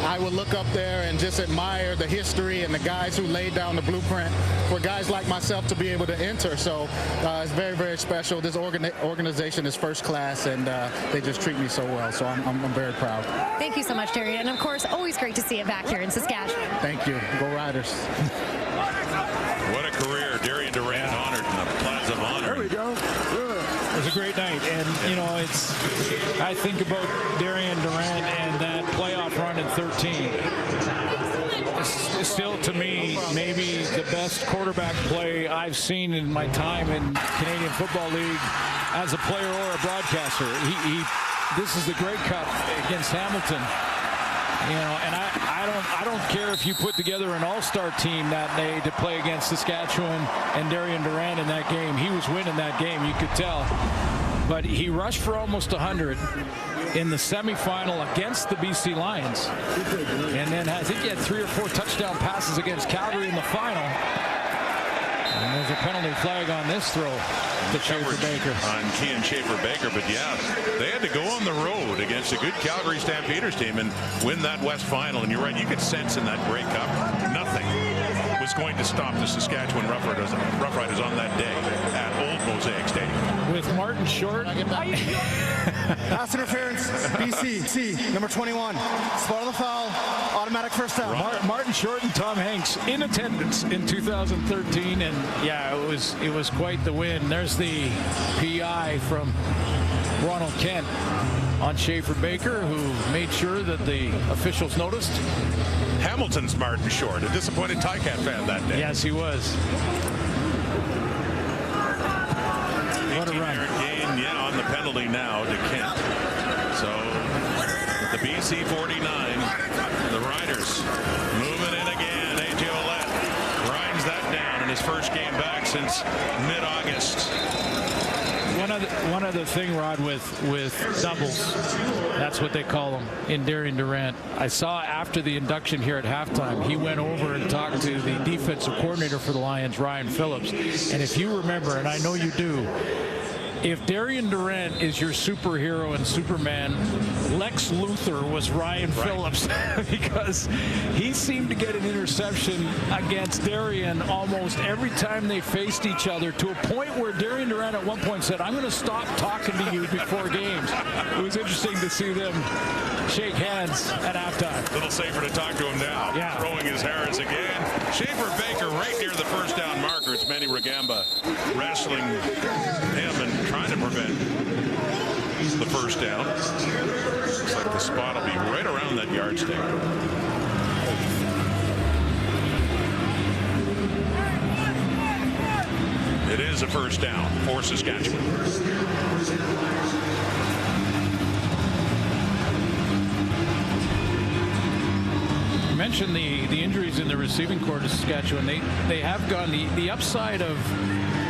I would look up there and just admire the history and the guys who laid down the blueprint for guys like myself to be able to enter. So it's very, very special. This organization is first class, and they just treat me so well. So I'm very proud. Thank you so much, Darian. And of course, always great to see you back here in Saskatchewan. Thank you. Go Riders. What a career. Darian Durant honored in the Plaza of Honor. There we go. It was a great night. And, you know, I think about Darian Durant and that playoff run in 13. It's still, to me, maybe the best quarterback play I've seen in my time in Canadian Football League as a player or a broadcaster. This is the Grey Cup against Hamilton. You know, and I don't care if you put together an all-star team that day to play against Saskatchewan and Darian Durant in that game. He was winning that game, you could tell. But he rushed for almost 100 in the semifinal against the BC Lions. And then I think he had 3 or 4 touchdown passes against Calgary in the final. And there's a penalty flag on this throw to Schaefer Baker. On Kean Schaefer Baker, but yeah, they had to go on the road against a good Calgary Stampeders team and win that West Final. And you're right, you could sense in that Grey Cup, nothing was going to stop the Saskatchewan Roughriders on that day at Old Mosaic Stadium. With Martin Short. Pass interference, BC, number 21. Spot of the foul, automatic first down. Martin Short and Tom Hanks in attendance in 2013, and yeah, it was quite the win. There's the PI from Ronald Kent on Schaefer Baker, who made sure that the officials noticed. Hamilton's Martin Short, a disappointed Ticat fan that day. Yes, he was. What a run. Gain, yeah, on the penalty now to Kent. So the BC 49, the Riders moving in again. A.J. Ouellette grinds that down in his first game back since mid-August. One other thing, Rod, with doubles, that's what they call them in Darian Durant. I saw after the induction here at halftime, he went over and talked to the defensive coordinator for the Lions, Ryan Phillips. And if you remember, and I know you do, if Darian Durant is your superhero and Superman, Lex Luthor was Ryan Phillips because he seemed to get an interception against Darian almost every time they faced each other, to a point where Darian Durant at one point said, "I'm going to stop talking to you before games." It was interesting to see them shake hands at halftime. A little safer to talk to him now. Yeah. Throwing his Harris again. Schaefer Baker right near the first down marker. It's Manny Rugamba wrestling him and trying to prevent the first down. Looks like the spot will be right around that yardstick. It is a first down for Saskatchewan. You mentioned the injuries in the receiving corps to Saskatchewan. They have gone the upside of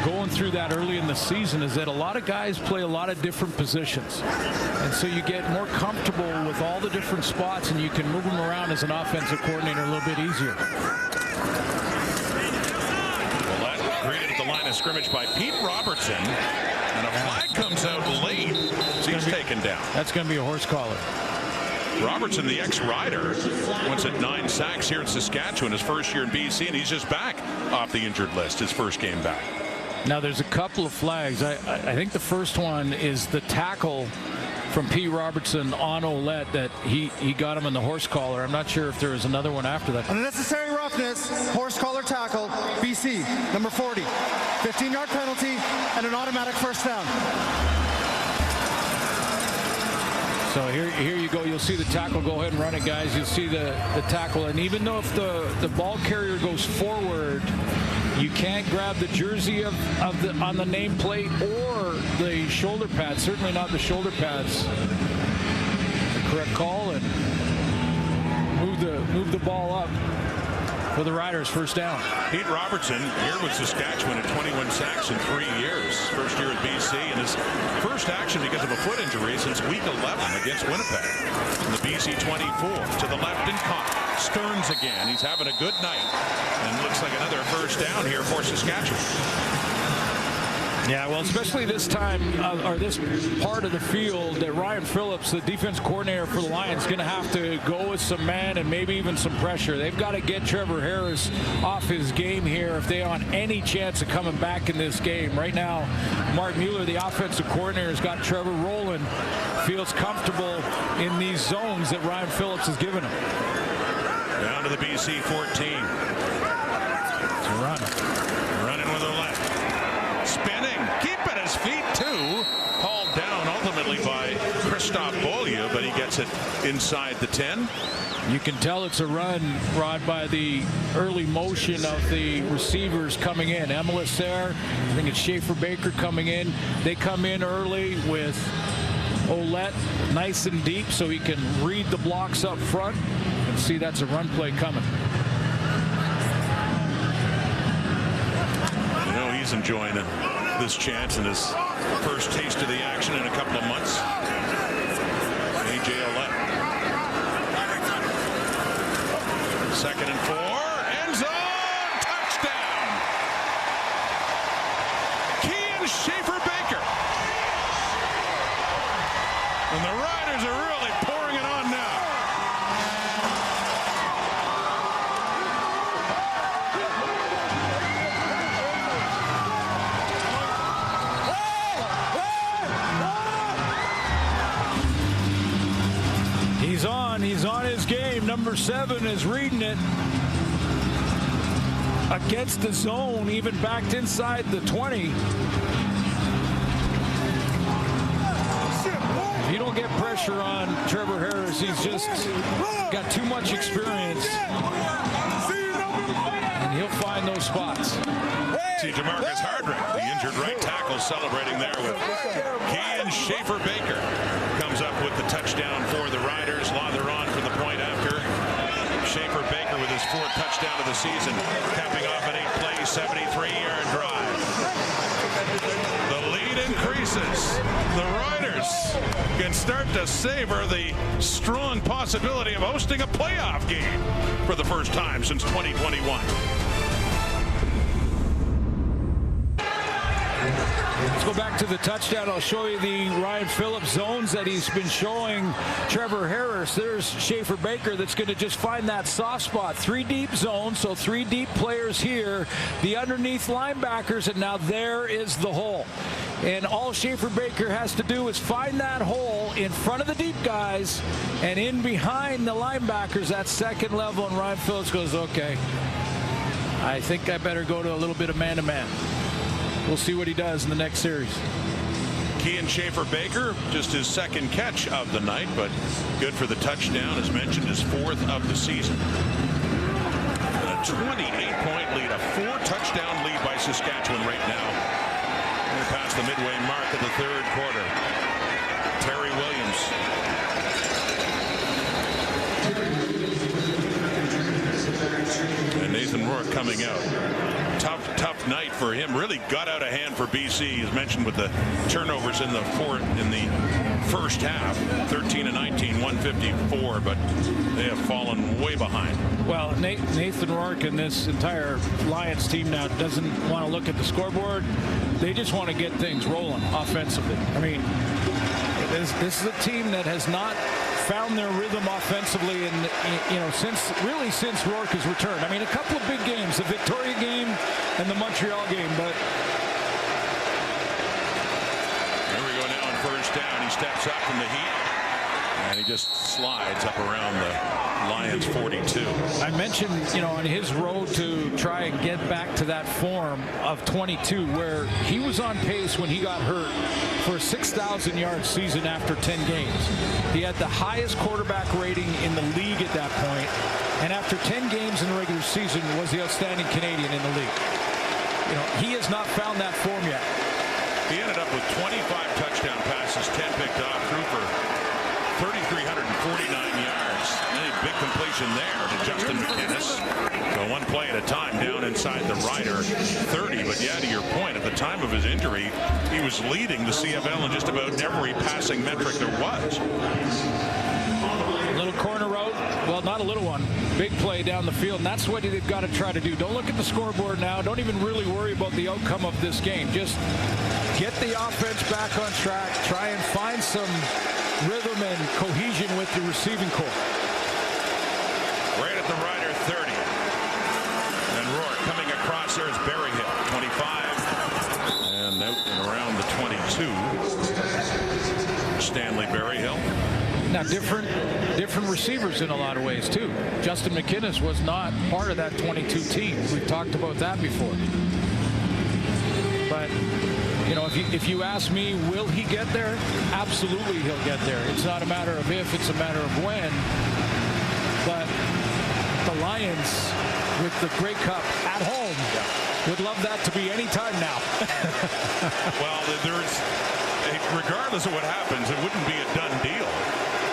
going through that early in the season is that a lot of guys play a lot of different positions, and so you get more comfortable with all the different spots, and you can move them around as an offensive coordinator a little bit easier. Well, that greeted at the line of scrimmage by Pete Robertson, and a flag comes out late. So he's taken down. That's going to be a horse collar. Robertson, the ex-Rider, once had 9 sacks here in Saskatchewan, his first year in BC, and he's just back off the injured list, his first game back. Now, there's a couple of flags. I think the first one is the tackle from P. Robertson on Ouellette that he got him in the horse collar. I'm not sure if there was another one after that. Unnecessary roughness, horse collar tackle, BC, number 40. 15-yard penalty and an automatic first down. So here you go. You'll see the tackle. Go ahead and run it, guys. You'll see the tackle. And even though if the ball carrier goes forward, you can't grab the jersey on the nameplate or the shoulder pads. Certainly not the shoulder pads. The correct call, and move the ball up for the Riders. First down. Pete Robertson here with Saskatchewan at 21 sacks in 3 years. First year at BC, and his first action because of a foot injury since week 11 against Winnipeg. And the BC 24 to the left and caught. Stearns again. He's having a good night. And looks like another first down here for Saskatchewan. Yeah, well, especially this time, or this part of the field, that Ryan Phillips, the defense coordinator for the Lions, is going to have to go with some man and maybe even some pressure. They've got to get Trevor Harris off his game here if they want any chance of coming back in this game. Right now, Mark Mueller, the offensive coordinator, has got Trevor rolling, feels comfortable in these zones that Ryan Phillips has given him. Down to the BC 14. It's a run. Running with the left. Spinning, keeping his feet too. Hauled down ultimately by Christoph Beaulieu, but he gets it inside the 10. You can tell it's a run, Rod, by the early motion of the receivers coming in. Emilus there, I think it's Schaefer Baker coming in. They come in early with Ouellette nice and deep so he can read the blocks up front and see that's a run play coming. He's enjoying this chance and his first taste of the action in a couple of months. A.J. Ouellette. 2nd and 4. End zone. Touchdown. Kian Schaefer-Baker. And the Riders are really pouring it on now. He's on his game. Number 7 is reading it. Against the zone, even backed inside the 20. If you don't get pressure on Trevor Harris, he's just got too much experience. And he'll find those spots. See Jamarcus Hardrick, the injured right tackle, celebrating there with Kian Schaefer-Baker. Comes up with the touchdown for the Riders. They're on for the point after. Schaefer-Baker with his 4th touchdown of the season, capping off an 8-play, 73-yard drive. The lead increases. The Riders can start to savor the strong possibility of hosting a playoff game for the first time since 2021. Let's go back to the touchdown. I'll show you the Ryan Phillips zones that he's been showing Trevor Harris. There's Schaefer-Baker that's going to just find that soft spot. 3 deep zones, so 3 deep players here. The underneath linebackers, and now there is the hole. And all Schaefer-Baker has to do is find that hole in front of the deep guys and in behind the linebackers, that second level, and Ryan Phillips goes, okay, I think I better go to a little bit of man-to-man. We'll see what he does in the next series. Kian Schaefer-Baker, just his 2nd catch of the night, but good for the touchdown, as mentioned, his 4th of the season. A 28-point lead, a 4-touchdown lead by Saskatchewan right now. We're past the midway mark of the 3rd quarter. Terry Williams. And Nathan Rourke coming out. Tough night for him. Really got out of hand for BC, as mentioned, with the turnovers in the first half. 13-19, 154, but they have fallen way behind. Well, Nathan Rourke and this entire Lions team now doesn't want to look at the scoreboard. They just want to get things rolling offensively. I mean, this is a team that has not found their rhythm offensively, and since Rourke has returned. I mean, a couple of big games, the Victoria game and the Montreal game, but here we go now on 1st down. He steps up from the heat, and he just slides up around the Lions 42. I mentioned, on his road to try and get back to that form of 22, where he was on pace when he got hurt for a 6,000-yard season after 10 games. He had the highest quarterback rating in the league at that point, and after 10 games in the regular season was the outstanding Canadian in the league. He has not found that form yet. He ended up with 25 touchdown passes, 10 picked off, threw for 3,349 yards. And a big completion there to Justin McInnes. So 1 play at a time down inside the Rider 30. But yeah, to your point, at the time of his injury, he was leading the CFL in just about every passing metric there was. Little corner route. Well, not a little one. Big play down the field, and that's what they've got to try to do. Don't look at the scoreboard now. Don't even really worry about the outcome of this game. Just get the offense back on track. Try and find some rhythm and cohesion with the receiving corps. Right at the Rider 30. And Rourke coming across. There's Berryhill, 25. And out and around the 22. Stanley Berryhill. Now, different receivers in a lot of ways, too. Justin McInnes was not part of that 22 team. We've talked about that before. But, you know, if you ask me, will he get there? Absolutely he'll get there. It's not a matter of if, it's a matter of when. But the Lions, with the Grey Cup at home, would love that to be any time now. Well, regardless of what happens, it wouldn't be a done deal.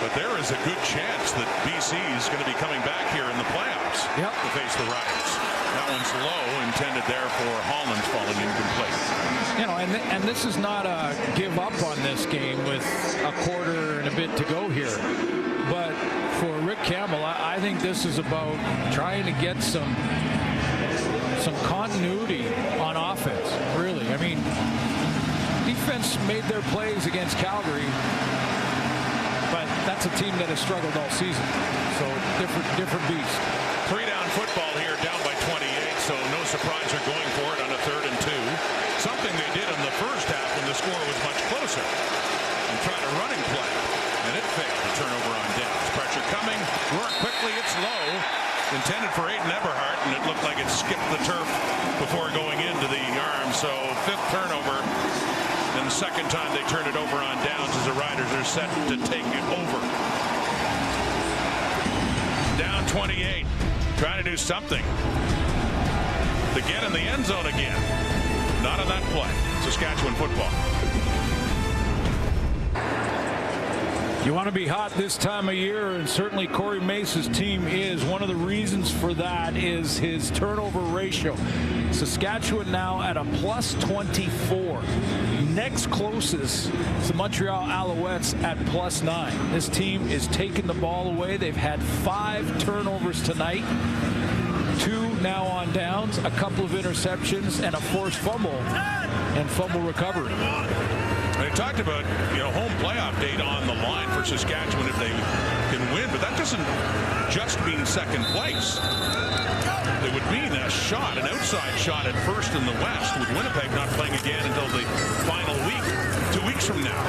But there is a good chance that BC is going to be coming back here in the playoffs to face the Riders. That one's low, intended there for Holland's falling incomplete. You know, and this is not a give up on this game with a quarter and a bit to go here. But for Rick Campbell, I think this is about trying to get some continuity on offense, really. I mean, defense made their plays against Calgary, but that's a team that has struggled all season. So different beast. 3-down football here, down by 28, so no surprise they're going for it on a 3rd and 2. Something they did in the first half when the score was much closer. And tried a running play, and it failed. The turnover on downs. Pressure coming. Rourke quickly, it's low. Intended for Aiden Eberhardt, and it looked like it skipped the turf before going into the arm. So 5th turnover. And the second time they turn it over on downs as the Riders are set to take it over. Down 28. Trying to do something to get in the end zone again. Not on that play. Saskatchewan football. You want to be hot this time of year, and certainly Corey Mace's team is. One of the reasons for that is his turnover ratio. Saskatchewan now at a plus 24. Next closest is the Montreal Alouettes at plus 9. This team is taking the ball away. They've had 5 turnovers tonight. 2 now on downs, a couple of interceptions, and a forced fumble and fumble recovery. They talked about, home playoff date on the line for Saskatchewan if they can win, but that doesn't just mean second place. It would mean a shot, an outside shot at first in the West, with Winnipeg not playing again until the final week, 2 weeks from now.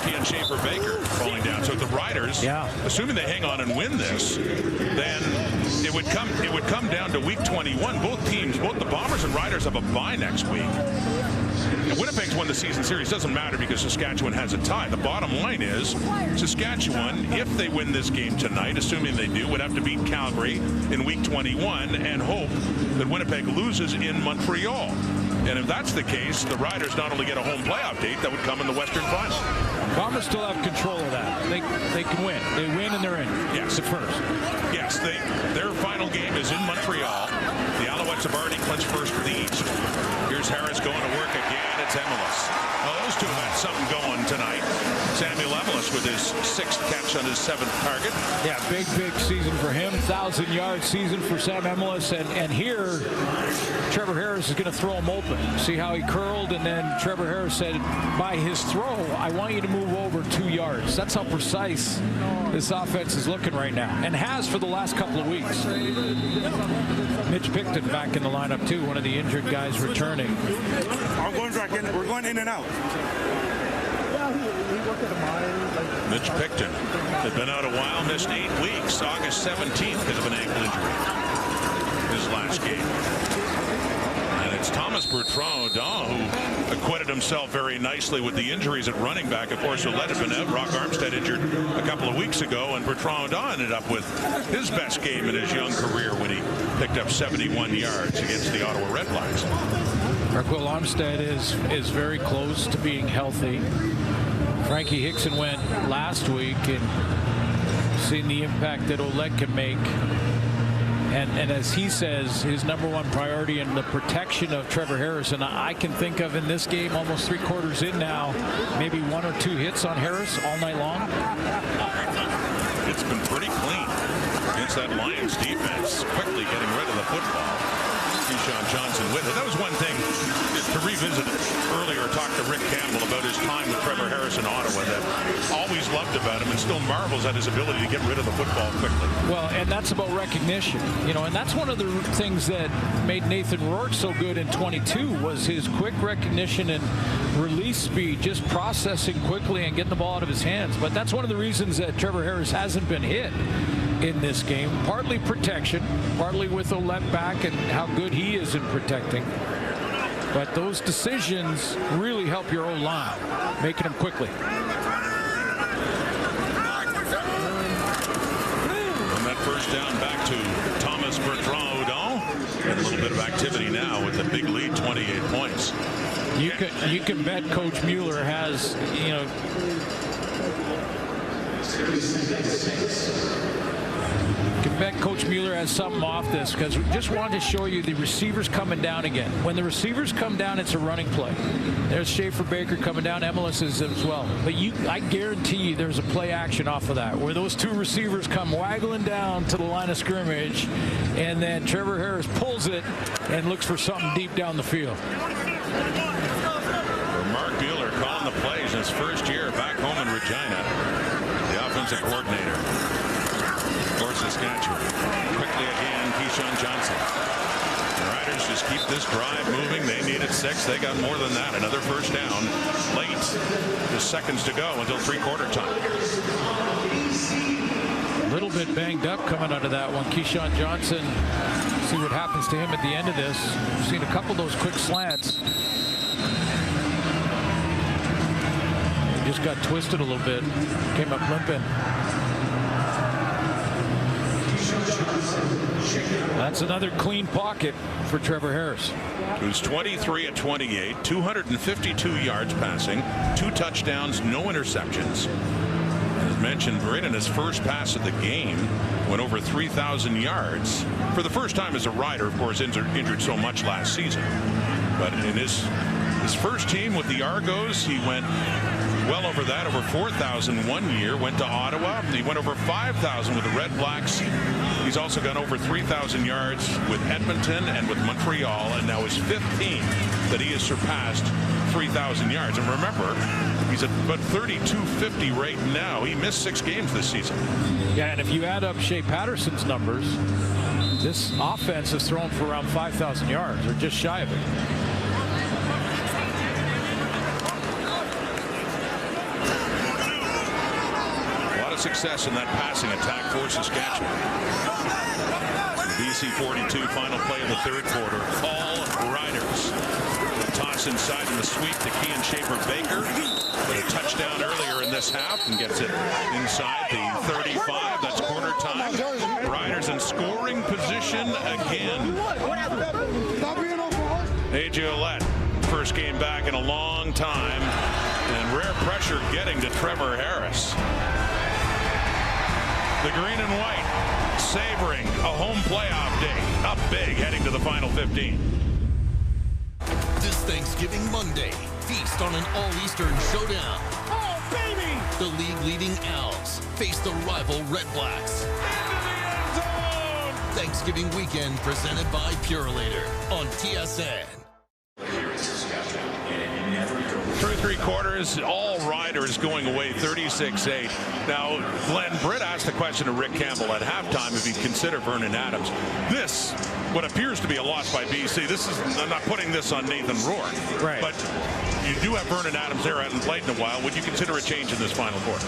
Ian Schaefer-Baker falling down. So if the Riders, assuming they hang on and win this, then it would come down to week 21. Both teams, both the Bombers and Riders, have a bye next week. And Winnipeg's won the season series. Doesn't matter because Saskatchewan has a tie. The bottom line is Saskatchewan, if they win this game tonight, assuming they do, would have to beat Calgary in week 21 and hope that Winnipeg loses in Montreal. And if that's the case, the Riders not only get a home playoff date, that would come in the Western Final. Bombers still have control of that. They can win. They win and they're in. Yes. At first. Yes, their final game is in Montreal. The Alouettes have already clinched first for the East. Here's Harris going to work again. It's Emelis. Well, those two have had something going tonight. Samuel Emelis with his 6th catch on his 7th target. Yeah, big season for him. 1,000-yard season for Sam Emelis. And here, Trevor Harris is going to throw him open. See how he curled, and then Trevor Harris said, by his throw, I want you to move over 2 yards. That's how precise this offense is looking right now, and has for the last couple of weeks. Mitch Picton back in the lineup, too, one of the injured guys returning. We're going in and out. Mitch Picton had been out a while, missed 8 weeks, August 17th because of an ankle injury. His last game. And it's Thomas Bertrand-Audin who acquitted himself very nicely with the injuries at running back. Of course, Ouellette had been out. Rock Armstead injured a couple of weeks ago, and Bertrand-Audin ended up with his best game in his young career when he picked up 71 yards against the Ottawa Redblacks. Raquel Armstead is very close to being healthy. Frankie Hickson went last week, and seeing the impact that Ouellette can make. And as he says, his #1 priority in the protection of Trevor Harris. And I can think of in this game, almost 3 quarters in now, maybe 1 or 2 hits on Harris all night long. It's been pretty clean. against that Lions defense, quickly getting rid of the football. Keyshawn Johnson with it. That was one thing to revisit earlier. Talked to Rick Campbell about his time with Trevor Harris in Ottawa, that always loved about him and still marvels at his ability to get rid of the football quickly. Well, and that's about recognition, and that's one of the things that made Nathan Rourke so good in 22 was his quick recognition and release speed, just processing quickly and getting the ball out of his hands. But that's one of the reasons that Trevor Harris hasn't been hit in this game. Partly protection, partly with a let back and how good he is in protecting. But those decisions really help your O-line, making them quickly. On that first down, back to Thomas Bertrand-Audon. And a little bit of activity now with the big lead, 28 points. You can bet Coach Mueller has, Coach Mueller has something off this, because we just wanted to show you the receivers coming down again. When the receivers come down, it's a running play. There's Schaefer Baker coming down. Emelis is as well. But I guarantee you there's a play action off of that, where those two receivers come waggling down to the line of scrimmage, and then Trevor Harris pulls it and looks for something deep down the field. Mark Mueller calling the plays in his first year back home in Regina. The offensive coordinator for Saskatchewan. Quickly again, Keyshawn Johnson. The Riders just keep this drive moving. They needed 6. They got more than that. Another first down late. Just seconds to go until three-quarter time. A little bit banged up coming out of that one. Keyshawn Johnson, see what happens to him at the end of this. We've seen a couple of those quick slants. He just got twisted a little bit. Came up limping. That's another clean pocket for Trevor Harris, who's 23 at 28, 252 yards passing, 2 touchdowns, no interceptions. As mentioned, right in his first pass of the game, went over 3,000 yards. For the first time as a Rider, of course, injured so much last season. But in his first team with the Argos, he went well over that, over 4,000 one year. Went to Ottawa. He went over 5,000 with the Red Blacks. He's also gone over 3,000 yards with Edmonton and with Montreal, and now his 15th that he has surpassed 3,000 yards. And remember, he's at about 3,250 right now. He missed 6 games this season. Yeah, and if you add up Shea Patterson's numbers, this offense has thrown for around 5,000 yards, or just shy of it. Success in that passing attack for Saskatchewan. BC 42, final play of the third quarter. All Riders. The toss inside in the sweep to Kean Schaefer Baker. But a touchdown earlier in this half and gets it inside the 35. That's quarter time. Riders in scoring position again. AJ Ouellette, first game back in a long time. And rare pressure getting to Trevor Harris. The green and white savoring a home playoff day. Up big, heading to the final 15. This Thanksgiving Monday, feast on an all-Eastern showdown. Oh, baby! The league-leading Owls face the rival Red Blacks. Into the end zone! Thanksgiving weekend presented by Purolator on TSN. Through 3 quarters, all Riders going away 36-8. Now, Glenn Britt asked the question to Rick Campbell at halftime if he'd consider Vernon Adams. This, what appears to be a loss by BC, I'm not putting this on Nathan Rourke. Right. But you do have Vernon Adams there, hadn't played in a while. Would you consider a change in this final quarter?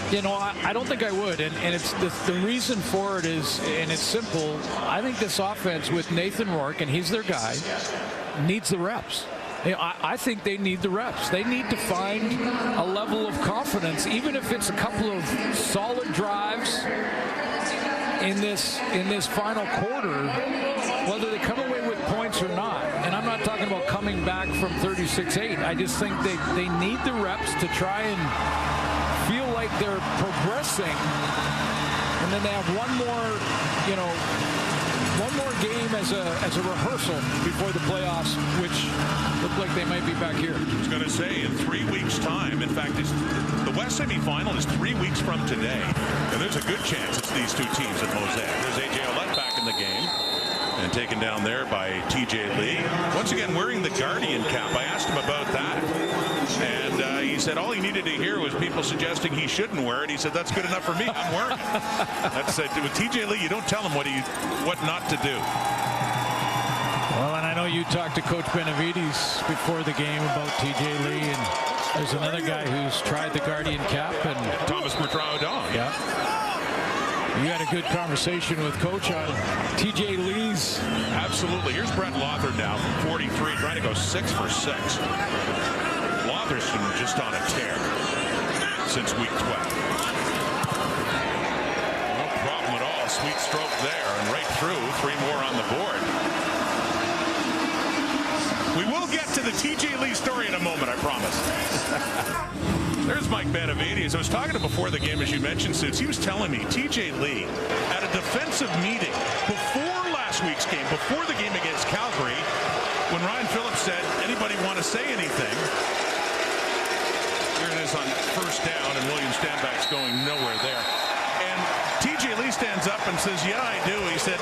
I don't think I would. And it's the reason for it is, and it's simple, I think this offense with Nathan Rourke, and he's their guy, needs the reps. I think they need the reps. They need to find a level of confidence, even if it's a couple of solid drives in this final quarter, whether they come away with points or not. And I'm not talking about coming back from 36-8. I just think they need the reps to try and feel like they're progressing. And then they have one more, one more game as a rehearsal before the playoffs, which look like they might be back here. I was going to say, in 3 weeks' time, in fact, the West semifinal is 3 weeks from today. And there's a good chance it's these two teams at Mosaic. There's A.J. Ouellette back in the game and taken down there by T.J. Lee. Once again, wearing the Guardian cap. I asked him about that. And he said all he needed to hear was people suggesting he shouldn't wear it. He said, that's good enough for me. I'm wearing it. That's it. With T.J. Lee, you don't tell him what not to do. Well, and I know you talked to Coach Benavides before the game about T.J. Lee, and there's another guy who's tried the Guardian cap, and Thomas Bertrand-Odon. Yeah. You had a good conversation with Coach on T.J. Lee's. Absolutely. Here's Brett Lothar now from 43, trying to go 6 for 6. Lothar just on a tear since week 12. No problem at all. Sweet stroke there and right through. 3 more on the board. We will get to the T.J. Lee story in a moment, I promise. There's Mike Benavides. I was talking to him before the game, as you mentioned, Suits. He was telling me T.J. Lee at a defensive meeting before last week's game, before the game against Calgary, when Ryan Phillips said, anybody want to say anything? Here it is on first down, and William Stanback's going nowhere there. And T.J. Lee stands up and says, yeah, I do. He said,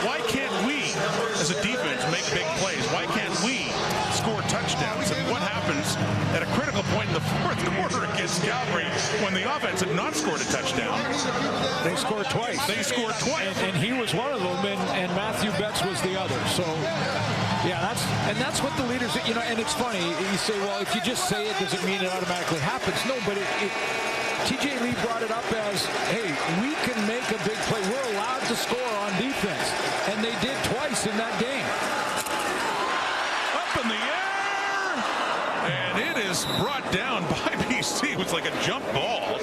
why can't we, as a defense, make big plays? Why can't we score touchdowns? And what happens at a critical point in the fourth quarter against Calgary when the offense had not scored a touchdown? They scored twice. They scored twice. And he was one of them, and Matthew Betts was the other. So, yeah, that's what the leaders, and it's funny. You say, well, if you just say it, does it mean it automatically happens? No, but T.J. Lee brought it up as, hey, we can make a big play. We're allowed to score on defense. And they did twice in that game. Up in the air. And it is brought down by BC. It was like a jump ball.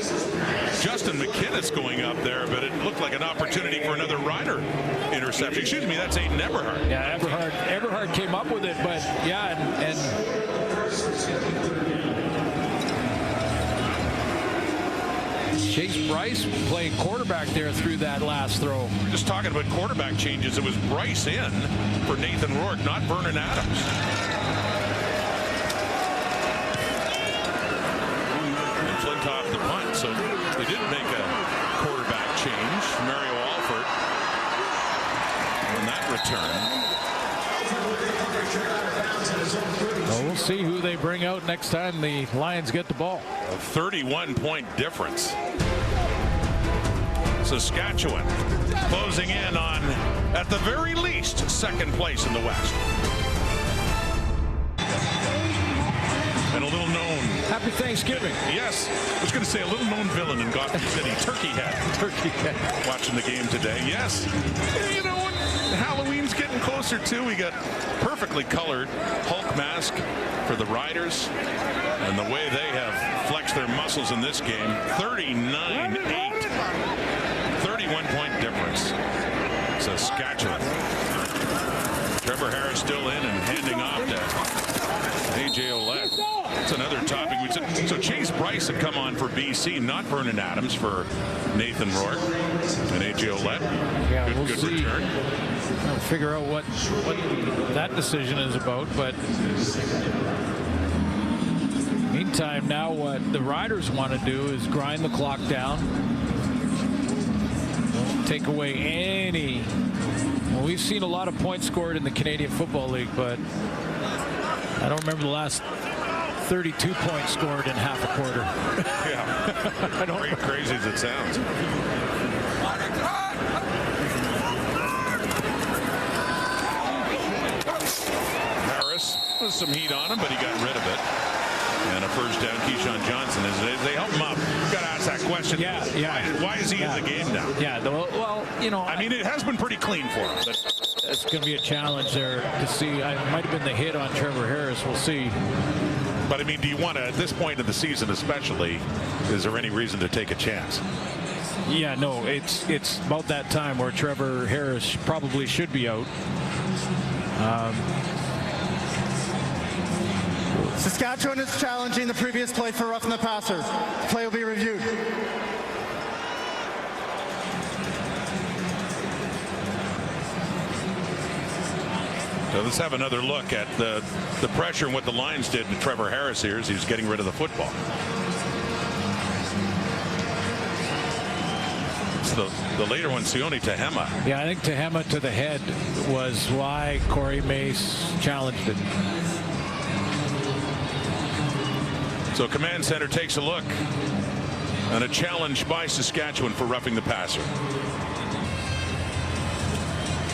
Justin McKinnis going up there, but it looked like an opportunity for another Rider interception. Excuse me, that's Aiden Eberhard. Yeah, Eberhard came up with it, but yeah, and Chase Bryce playing quarterback there through that last throw. Just talking about quarterback changes, it was Bryce in for Nathan Rourke, not Vernon Adams. And Flintoff the punt, so they did make a quarterback change. Mario Alford on that return. Well, we'll see who they bring out next time the Lions get the ball. A 31-point difference. Saskatchewan closing in on, at the very least, second place in the West. And a little known. Happy Thanksgiving. Yes. I was going to say a little known villain in Gotham City, Turkey Head. Turkey Head. Watching the game today. Yes. You know what? Halloween's getting closer too. We got perfectly colored Hulk mask for the Riders. And the way they have flexed their muscles in this game, 39-8. 31-point difference. Saskatchewan. Trevor Harris still in and handing off to A.J. Ouellette. That's another topic. So Chase Bryce had come on for BC, not Vernon Adams for Nathan Rourke. And A.J. Ouellette, yeah, good return. We'll figure out what that decision is about, but meantime, now what the Riders want to do is grind the clock down. Take away any. Well, we've seen a lot of points scored in the Canadian Football League, but I don't remember the last 32 points scored in half a quarter. Yeah. I don't crazy as it sounds. Harris with some heat on him, but he got rid of it. And a first down, Keyshawn Johnson. As they help him up. You've got to ask that question. Yeah. Why is he in the game now? Yeah, well, I mean, it has been pretty clean for him. But it's going to be a challenge there to see. It might have been the hit on Trevor Harris. We'll see. But, I mean, do you want to, at this point of the season especially, is there any reason to take a chance? Yeah, no, it's about that time where Trevor Harris probably should be out. Saskatchewan is challenging the previous play for roughing the passer. The play will be reviewed. So let's have another look at the pressure and what the Lions did to Trevor Harris here as he was getting rid of the football. It's the later one, Sione Tehema. Yeah, I think Tehema to the head was why Corey Mace challenged it. So Command Center takes a look and a challenge by Saskatchewan for roughing the passer.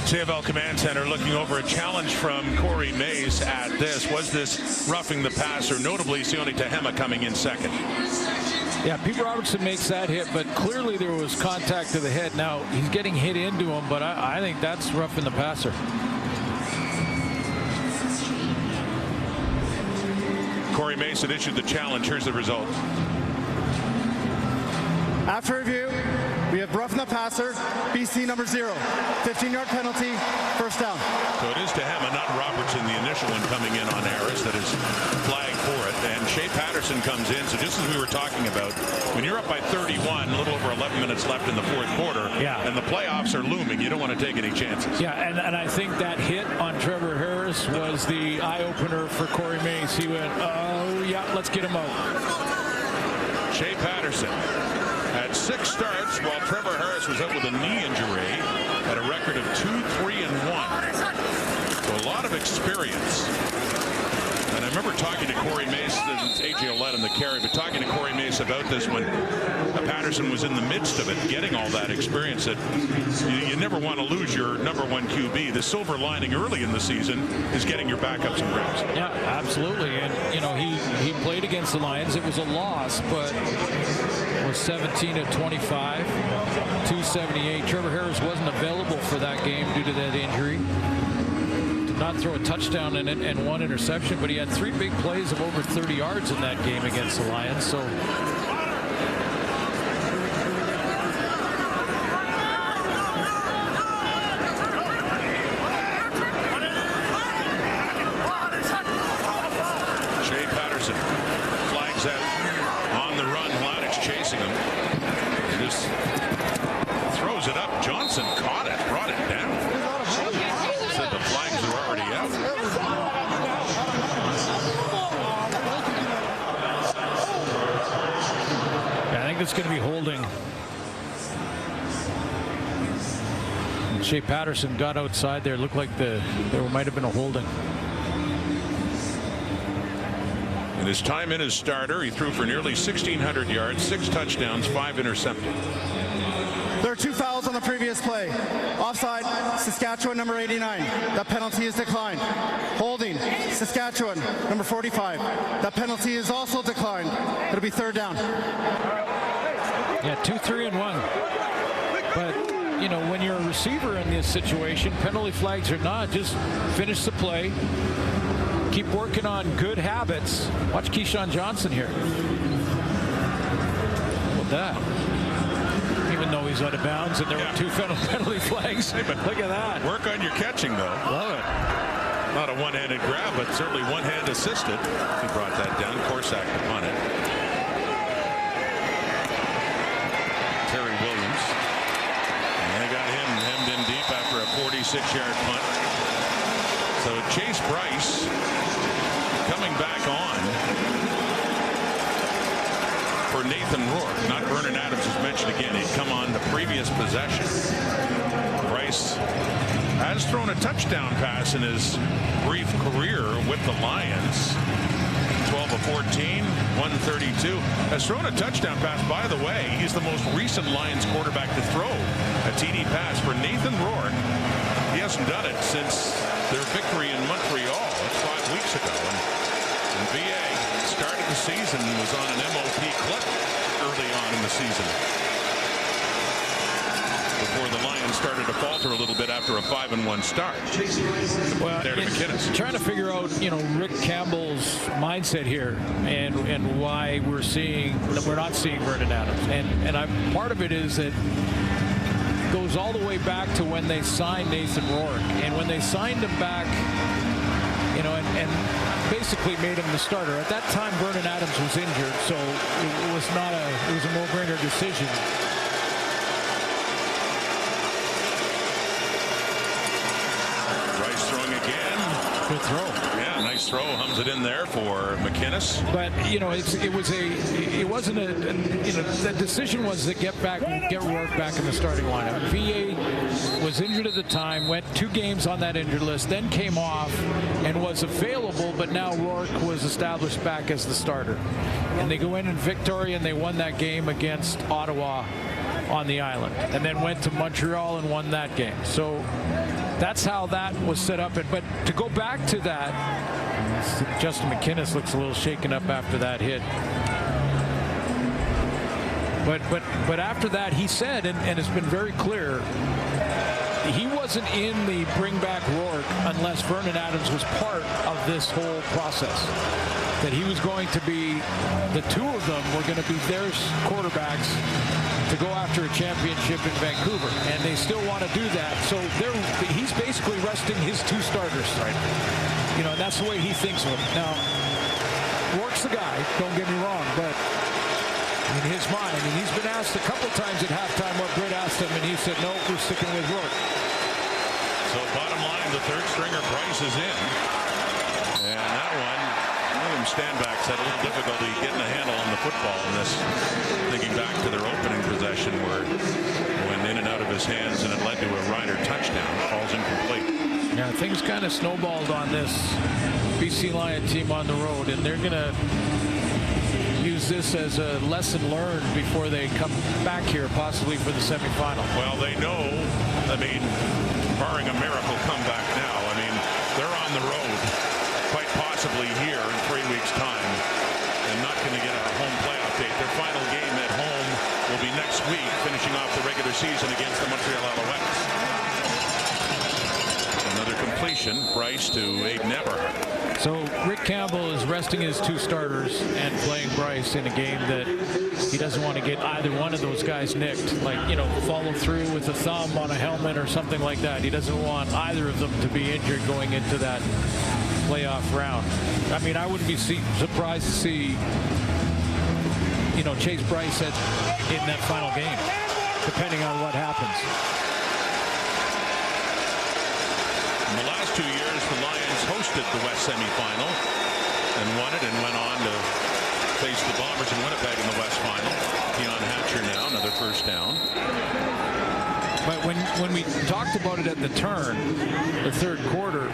CFL Command Center looking over a challenge from Corey Mace at this. Was this roughing the passer? Notably, Sione Tehema coming in second. Yeah, Pete Robertson makes that hit, but clearly there was contact to the head. Now, he's getting hit into him, but I think that's roughing the passer. Corey Mace had issued the challenge. Here's the result. After review, we have roughing the passer, BC number 0. 15-yard penalty, first down. So it is Tehema, not Robertson, the initial one coming in on Harris that is flagged for it. And Shea Patterson comes in. So just as we were talking about, when you're up by 31, a little over 11 minutes left in the fourth quarter, and the playoffs are looming, you don't want to take any chances. Yeah, and I think that hit on Trevor Harris was the eye-opener for Corey Mace. He went, oh, yeah, let's get him out. Shea Patterson had 6 starts while Trevor Harris was out with a knee injury at a record of 2-3-1. So a lot of experience. And I remember talking to Corey Mace, it's AJ led him the carry, but talking to Corey Mace about this when Patterson was in the midst of it, getting all that experience that you never want to lose your number 1 QB. The silver lining early in the season is getting your backup some reps. Yeah, absolutely. And, you know, he played against the Lions. It was a loss, but was 17 of 25, 278. Trevor Harris wasn't available for that game due to that injury. Did not throw a touchdown in it and 1 interception, but he had 3 big plays of over 30 yards in that game against the Lions. So Shea Patterson flags out on the run. Hladek's chasing him. He just throws it up. Johnson caught it, brought it down. Said the flags are already out. yeah, I think it's going to be holding. And Shea Patterson got outside there. Looked like there might have been a holding. In his time in as starter, he threw for nearly 1,600 yards, 6 touchdowns, 5 intercepted. There are 2 fouls on the previous play. Offside, Saskatchewan, number 89. That penalty is declined. Holding, Saskatchewan, number 45. That penalty is also declined. It'll be third down. Yeah, 2, 3, and 1. But, you know, when you're a receiver in this situation, penalty flags or not, just finish the play. Keep working on good habits. Watch Keyshawn Johnson here. Look at that. Even though he's out of bounds and there were 2 penalty flags. Hey, but look at that. Work on your catching, though. Love it. Not a one-handed grab, but certainly one-hand assisted. He brought that down. Corsack upon it. Terry Williams. And they got him hemmed in deep after a 46-yard punt. So Chase Bryce coming back on for Nathan Rourke. Not Vernon Adams was mentioned again. He'd come on the previous possession. Bryce has thrown a touchdown pass in his brief career with the Lions. 12 of 14, 132. Has thrown a touchdown pass. By the way, he's the most recent Lions quarterback to throw a TD pass. For Nathan Rourke, he hasn't done it since their victory in Montreal. That's 5 weeks ago. And VA started the season and was on an MOP clip early on in the season, before the Lions started to falter a little bit after a 5-1 start. Well, there to McKinnis. Trying to figure out, you know, Rick Campbell's mindset here and why we're not seeing Vernon Adams. And part of it is that goes all the way back to when they signed Nathan Rourke. And when they signed him back, you know, and basically made him the starter. At that time, Vernon Adams was injured, so it was a no-brainer decision. Bryce throwing again. Good throw. Yeah, nice throw. Hums it in there for McInnes. But it wasn't the decision was to get Rourke back in the starting lineup. VA was injured at the time, went 2 games on that injured list, then came off and was available, but now Rourke was established back as the starter. And they go in victory, and they won that game against Ottawa on the island, and then went to Montreal and won that game. So that's how that was set up. But to go back to that, Justin McInnes looks a little shaken up after that hit. But after that, he said, and it's been very clear, he wasn't in the bring back Rourke unless Vernon Adams was part of this whole process. That he was going to be, the 2 of them were going to be their quarterbacks to go after a championship in Vancouver, and they still want to do that. So he's basically resting his 2 starters. Right. And that's the way he thinks of it. Now, Rourke's the guy, don't get me wrong, but in his mind, and he's been asked a couple times at halftime what Britt asked him, and he said, no, we're sticking with Rourke. So bottom line, the 3rd stringer Price is in. And that one, William Stanback's had a little difficulty getting a handle on the football in this. Thinking back to their opening possession where it went in and out of his hands and it led to a Rider touchdown. Falls incomplete. Yeah, things kind of snowballed on this BC Lion team on the road, and they're going to use this as a lesson learned before they come back here possibly for the semifinal. Well, they know, barring a miracle comeback now, they're on the road quite possibly here in 3 weeks' time and not going to get a home playoff date. Their final game at home will be next week, finishing off the regular season against the Montreal Alouettes. Another completion, Bryce to Aiden Eberhardt. So Rick Campbell is resting his 2 starters and playing Bryce in a game that he doesn't want to get either one of those guys nicked, follow through with a thumb on a helmet or something like that. He doesn't want either of them to be injured going into that playoff round. I wouldn't be surprised to see, Chase Bryce in that final game, depending on what happens. In the last 2 years, the Lions hosted the West semifinal and won it, and went on to face the Bombers in Winnipeg in the West final. Keon Hatcher now, another first down. But when we talked about it at the turn, the 3rd quarter,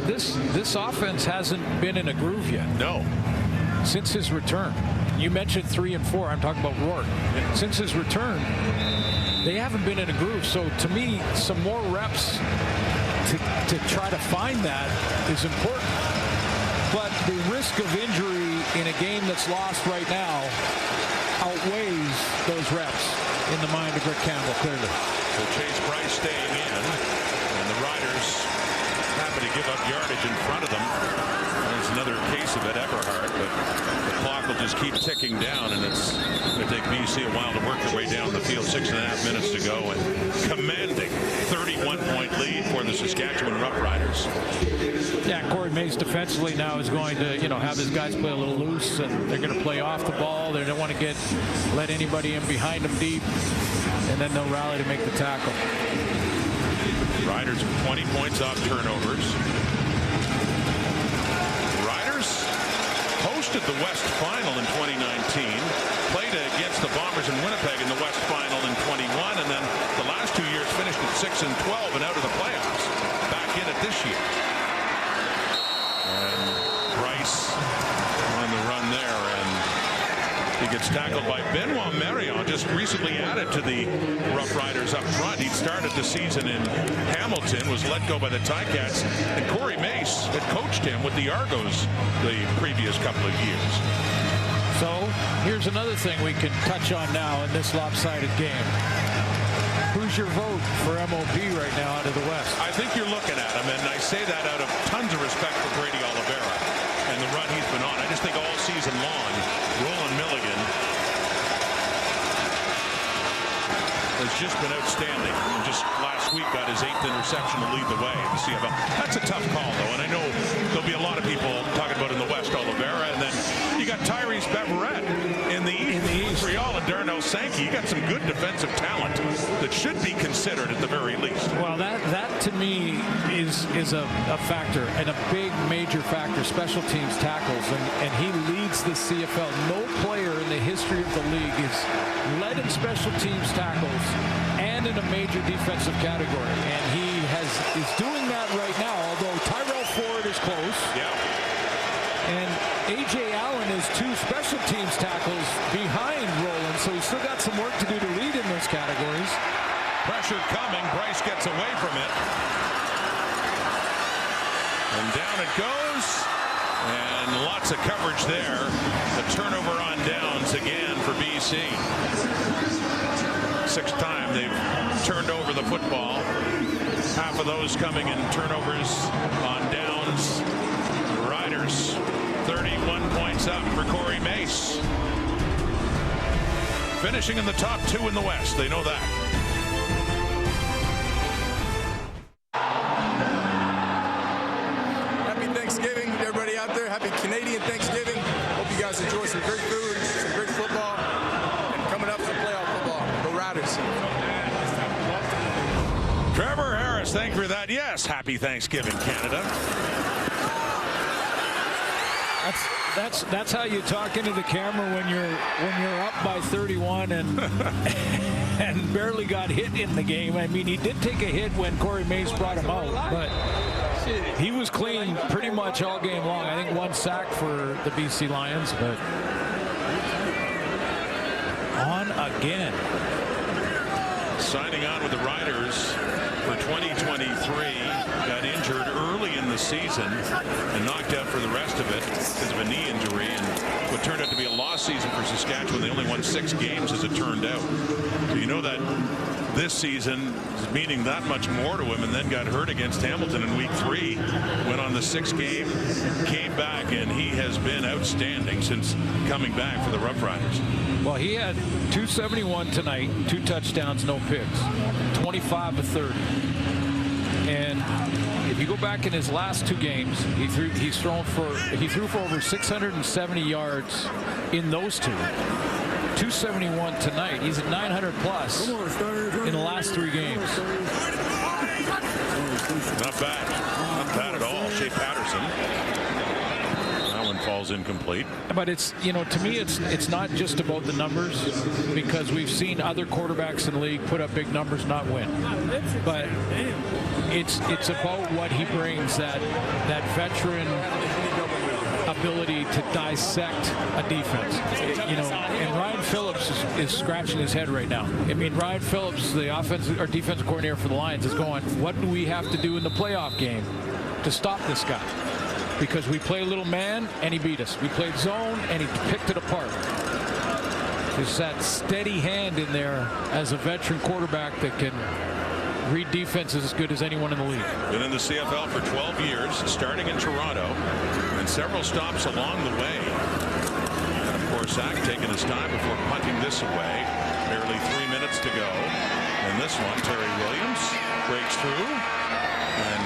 this offense hasn't been in a groove yet. No. Since his return. You mentioned 3 and 4. I'm talking about Rourke. Since his return, they haven't been in a groove. So to me, some more reps to try to find that is important. But the risk of injury in a game that's lost right now outweighs those reps in the mind of Rick Campbell, clearly. So Chase Bryce staying in, and the Riders happy to give up yardage in front of them. There's another case of it, Eberhardt, but the clock will just keep ticking down, and it's going to take BC a while to work their way down the field. 6.5 minutes to go, and commanding 31-point lead for the Saskatchewan Roughriders. Yeah, Corey Mace defensively now is going to, have his guys play a little loose, and they're going to play off the ball. They don't want to let anybody in behind them deep, and then they'll rally to make the tackle. Riders 20 points off turnovers. Riders hosted the West Final in 2019, played against the Bombers in Winnipeg in the West Final in 21, and then the last 2 years finished at 6 and 12 and out of the playoffs. Back in it this year. And Bryce on the run there, and he gets tackled by Benoit Marion, just recently added to the Rough Riders up front. He'd started the season in Hamilton, was let go by the Ticats, and Corey Mace had coached him with the Argos the previous couple of years. So here's another thing we can touch on now in this lopsided game. Who's your vote for MOP right now out of the West? I think you're looking at him, and I say that out of tons of respect for Brady Oliveira and the run he's been on. I just think all season long, Roland Milligan has just been outstanding. And just last week got his 8th interception to lead the way in the CFL. That's a tough call, though, and I know there'll be a lot of people talking about in the West Oliveira, and then you got Tyrese Beverette in the East. Montreal and Darnell Sankey. You got some good defensive talent that should be considered at the very least. Well, that to me is is a factor, and a big major factor, special teams tackles, and he leads the CFL. No player in the history of the league is led in special teams tackles and in a major defensive category, and he is doing that right now, although Tyrell Ford is close. Yeah. And A.J. Allen is 2 special teams tackles behind Roland, so he's still got some work to do to lead in those categories. Pressure coming. Bryce gets away from it. And down it goes. And lots of coverage there. A turnover on downs again for BC. 6th time they've turned over the football. Half of those coming in turnovers on downs. Riders 31 points up for Corey Mace. Finishing in the top 2 in the West. They know that. Happy Thanksgiving, everybody out there. Happy Canadian Thanksgiving. Hope you guys enjoy some great food, some great football, and coming up for playoff football. Go Riders. Trevor Harris, thank you for that. Yes, happy Thanksgiving, Canada. That's how you talk into the camera when you're up by 31 and barely got hit in the game. I mean, he did take a hit when Corey Mace brought him out, but he was clean pretty much all game long. I think 1 sack for the BC Lions, but on again. Signing on with the Riders for 2023, got injured early in the season and knocked out for the rest of it because of a knee injury, and what turned out to be a lost season for Saskatchewan. They only won 6 games as it turned out. So you know that this season is meaning that much more to him, and then got hurt against Hamilton in week 3, went on the 6th game, came back, and he has been outstanding since coming back for the Roughriders. Well, he had 271 tonight, 2 touchdowns, no picks, 25 to 30. And if you go back in his last 2 games, he threw for over 670 yards in those 2. 271 tonight. He's at 900 plus in the last 3 games. Not bad. Not bad at all. Shea Patterson. That one falls incomplete. But it's, you know, to me, it's not just about the numbers, because we've seen other quarterbacks in the league put up big numbers, not win. But it's about what he brings, that veteran ability to dissect a defense. You know, and Ryan Phillips is scratching his head right now. I mean, Ryan Phillips, the offensive or defensive coordinator for the Lions, is going, what do we have to do in the playoff game to stop this guy? Because we play little man and he beat us. We played zone and he picked it apart. There's that steady hand in there as a veteran quarterback that can read defenses as good as anyone in the league. Been in the CFL for 12 years, starting in Toronto, and several stops along the way. And of course, Zach taking his time before punting this away. Barely 3 minutes to go. And this one, Terry Williams breaks through and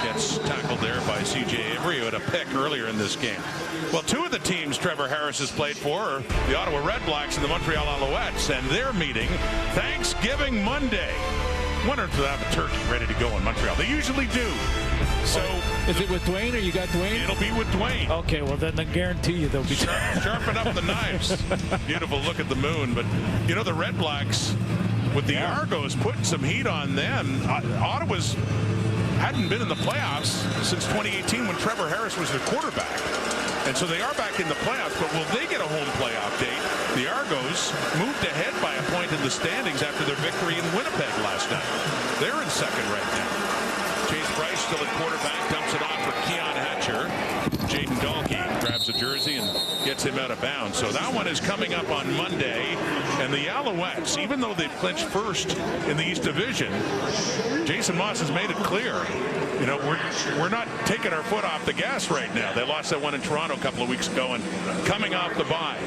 gets tackled there by C.J. Avery, who had a pick earlier in this game. Well, 2 of the teams Trevor Harris has played for are the Ottawa Redblacks and the Montreal Alouettes, and they're meeting Thanksgiving Monday. Wonder if they have a turkey ready to go in Montreal. They usually do. So is it with Dwayne, or you got Dwayne? It'll be with Dwayne. Okay, well then I guarantee you they'll be sharpen up the knives. Beautiful look at the moon. But you know, the Redblacks with the Argos putting some heat on them. Ottawa's hadn't been in the playoffs since 2018 when Trevor Harris was their quarterback. And so they are back in the playoffs, but will they get a home playoff date? The Argos moved ahead by a point in the standings after their victory in Winnipeg last night. They're in second right now. Chase Bryce still at quarterback, dumps it off for Keon Hatcher. Jaden Dahlke grabs a jersey and gets him out of bounds. So that one is coming up on Monday. And the Alouettes, even though they've clinched first in the East Division, Jason Moss has made it clear, you know, we're not taking our foot off the gas right now. They lost that one in Toronto a couple of weeks ago, and coming off the bye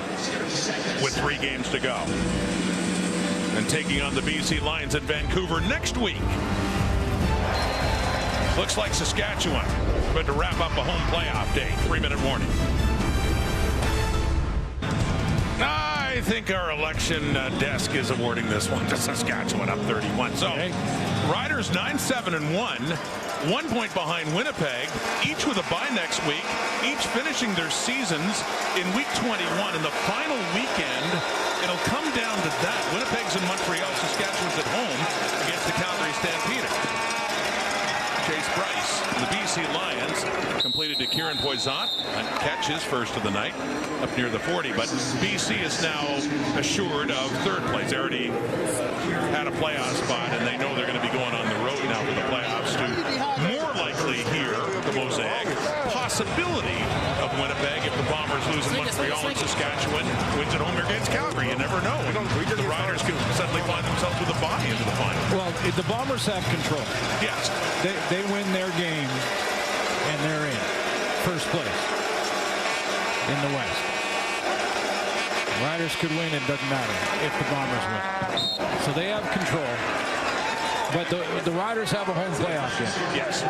with 3 games to go. And taking on the BC Lions in Vancouver next week. Looks like Saskatchewan going to wrap up a home playoff day. 3-minute warning. I think our election desk is awarding this one to Saskatchewan, up 31. So, Riders 9-7-1. 1 point behind Winnipeg, each with a bye next week, each finishing their seasons in week 21. In the final weekend, it'll come down to that. Winnipeg's in Montreal, Saskatchewan's at home against the Calgary Stampeders. Chase Bryce, the BC Lions, completed to Kieran Poisson. Catch his first of the night up near the 40. But BC is now assured of third place. They already had a playoff spot, and they know they're going to be going on the road now for the playoffs to more likely hear the Mosaic. Possibility of Winnipeg if the Bombers lose in Montreal and Saskatchewan wins at home against Calgary. You never know. The Riders could suddenly find themselves with a bye into the final. Well, the Bombers have control. Yes. They win their game, and they're in first place in the West. The Riders could win, it doesn't matter if the Bombers win. So they have control. But the Riders have a home playoff game. Yes,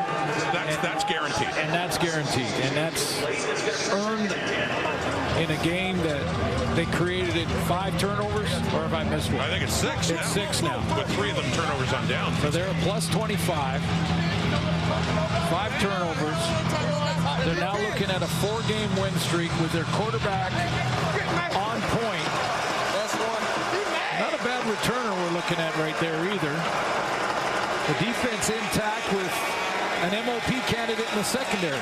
that's guaranteed. And that's guaranteed. And that's earned in a game that they created it 5 turnovers, or have I missed one? I think it's 6 It's 6 now. With 3 of them turnovers on down. So they're a plus 25. 5 turnovers. They're now looking at a 4-game win streak with their quarterback on point. Not a bad returner we're looking at right there either. The defense intact with an MOP candidate in the secondary.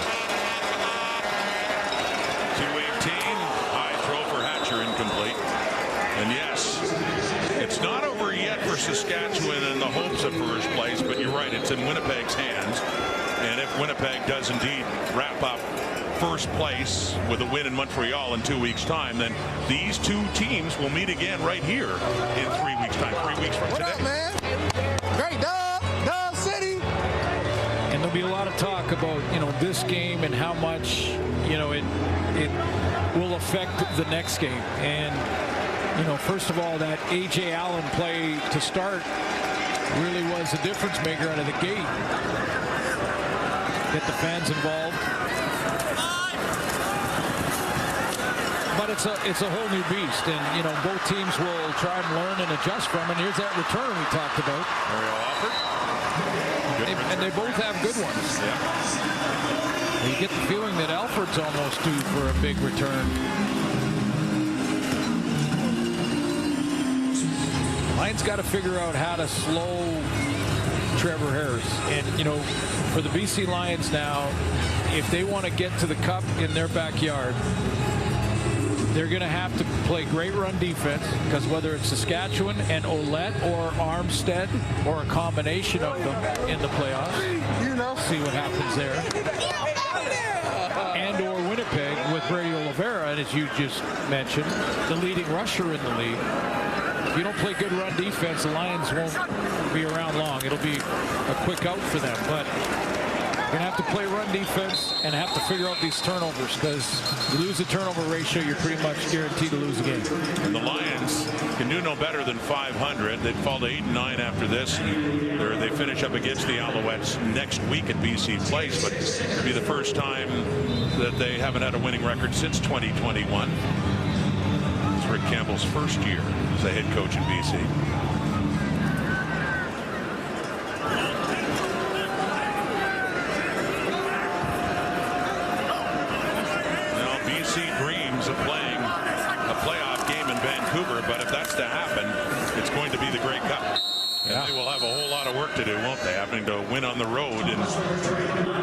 218, high throw for Hatcher, incomplete. And yes, it's not over yet for Saskatchewan in the hopes of first place, but you're right, it's in Winnipeg's hands. And if Winnipeg does indeed wrap up first place with a win in Montreal in 2 weeks' time, then these 2 teams will meet again right here in 3 weeks' time, 3 weeks from today. What up, man? Great dub. Dub City. And there'll be a lot of talk about, this game and how much, it will affect the next game. And, first of all, that A.J. Allen play to start really was a difference maker out of the gate. Get the fans involved. But it's a whole new beast, and both teams will try and learn and adjust from. And here's that return we talked about. Ariel Alford. And they both have good ones. Yeah. You get the feeling that Alford's almost due for a big return. Lions got to figure out how to slow Trevor Harris. And, for the BC Lions now, if they want to get to the cup in their backyard, they're going to have to play great run defense, because whether it's Saskatchewan and Ouellette or Armstead or a combination of them in the playoffs, see what happens there. And or Winnipeg with Brady Oliveira, and as you just mentioned, the leading rusher in the league. If you don't play good run defense, the Lions won't be around long. It'll be a quick out for them. But you're going to have to play run defense and have to figure out these turnovers, because you lose the turnover ratio, you're pretty much guaranteed to lose the game. And the Lions can do no better than 500. They'd fall to 8-9 after this. They finish up against the Alouettes next week at BC Place, but it'll be the first time that they haven't had a winning record since 2021. It's Rick Campbell's first year as a head coach in BC. Dreams of playing a playoff game in Vancouver, but if that's to happen, it's going to be the Grey Cup. And they will have a whole lot of work to do, won't they? Having to win on the road, and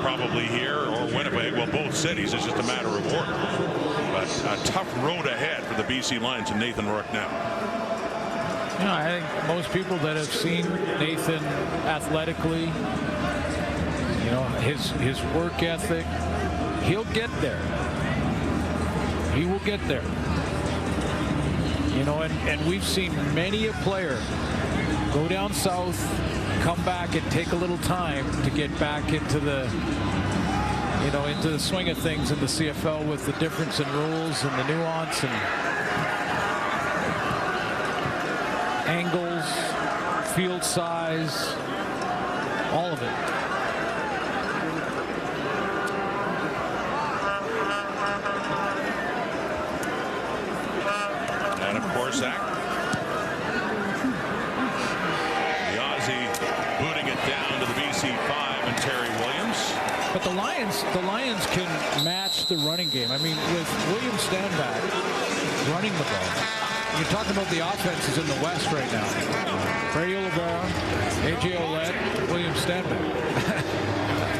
probably here or Winnipeg, well, both cities. It's just a matter of order. But a tough road ahead for the BC Lions and Nathan Rourke now. I think most people that have seen Nathan athletically, his work ethic, he'll get there. He will get there. And we've seen many a player go down south, come back, and take a little time to get back into the swing of things in the CFL, with the difference in rules and the nuance and angles, field size, all of it. Sack. The Aussie booting it down to the BC 5 and Terry Williams. Lions can match the running game. I mean, with William Stanback running the ball, you're talking about the offenses in the West right now. Brady Oliveira, A.J. Ouellette, William Stanback.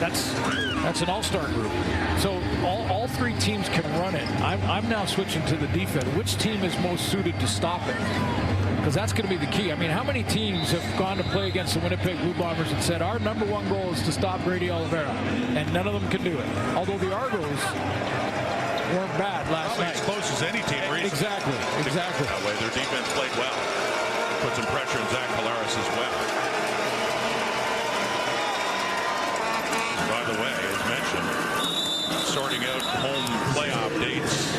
That's an all-star group. So all three teams can run it. I'm now switching to the defense. Which team is most suited to stop it? Because that's going to be the key. I mean, how many teams have gone to play against the Winnipeg Blue Bombers and said, our number one goal is to stop Brady Oliveira, and none of them can do it. Although the Argos weren't bad last night. As close as any team recently. Exactly. That way, their defense played well. Put some pressure on Zach Collaros as well. By the way, as mentioned, sorting out home playoff dates.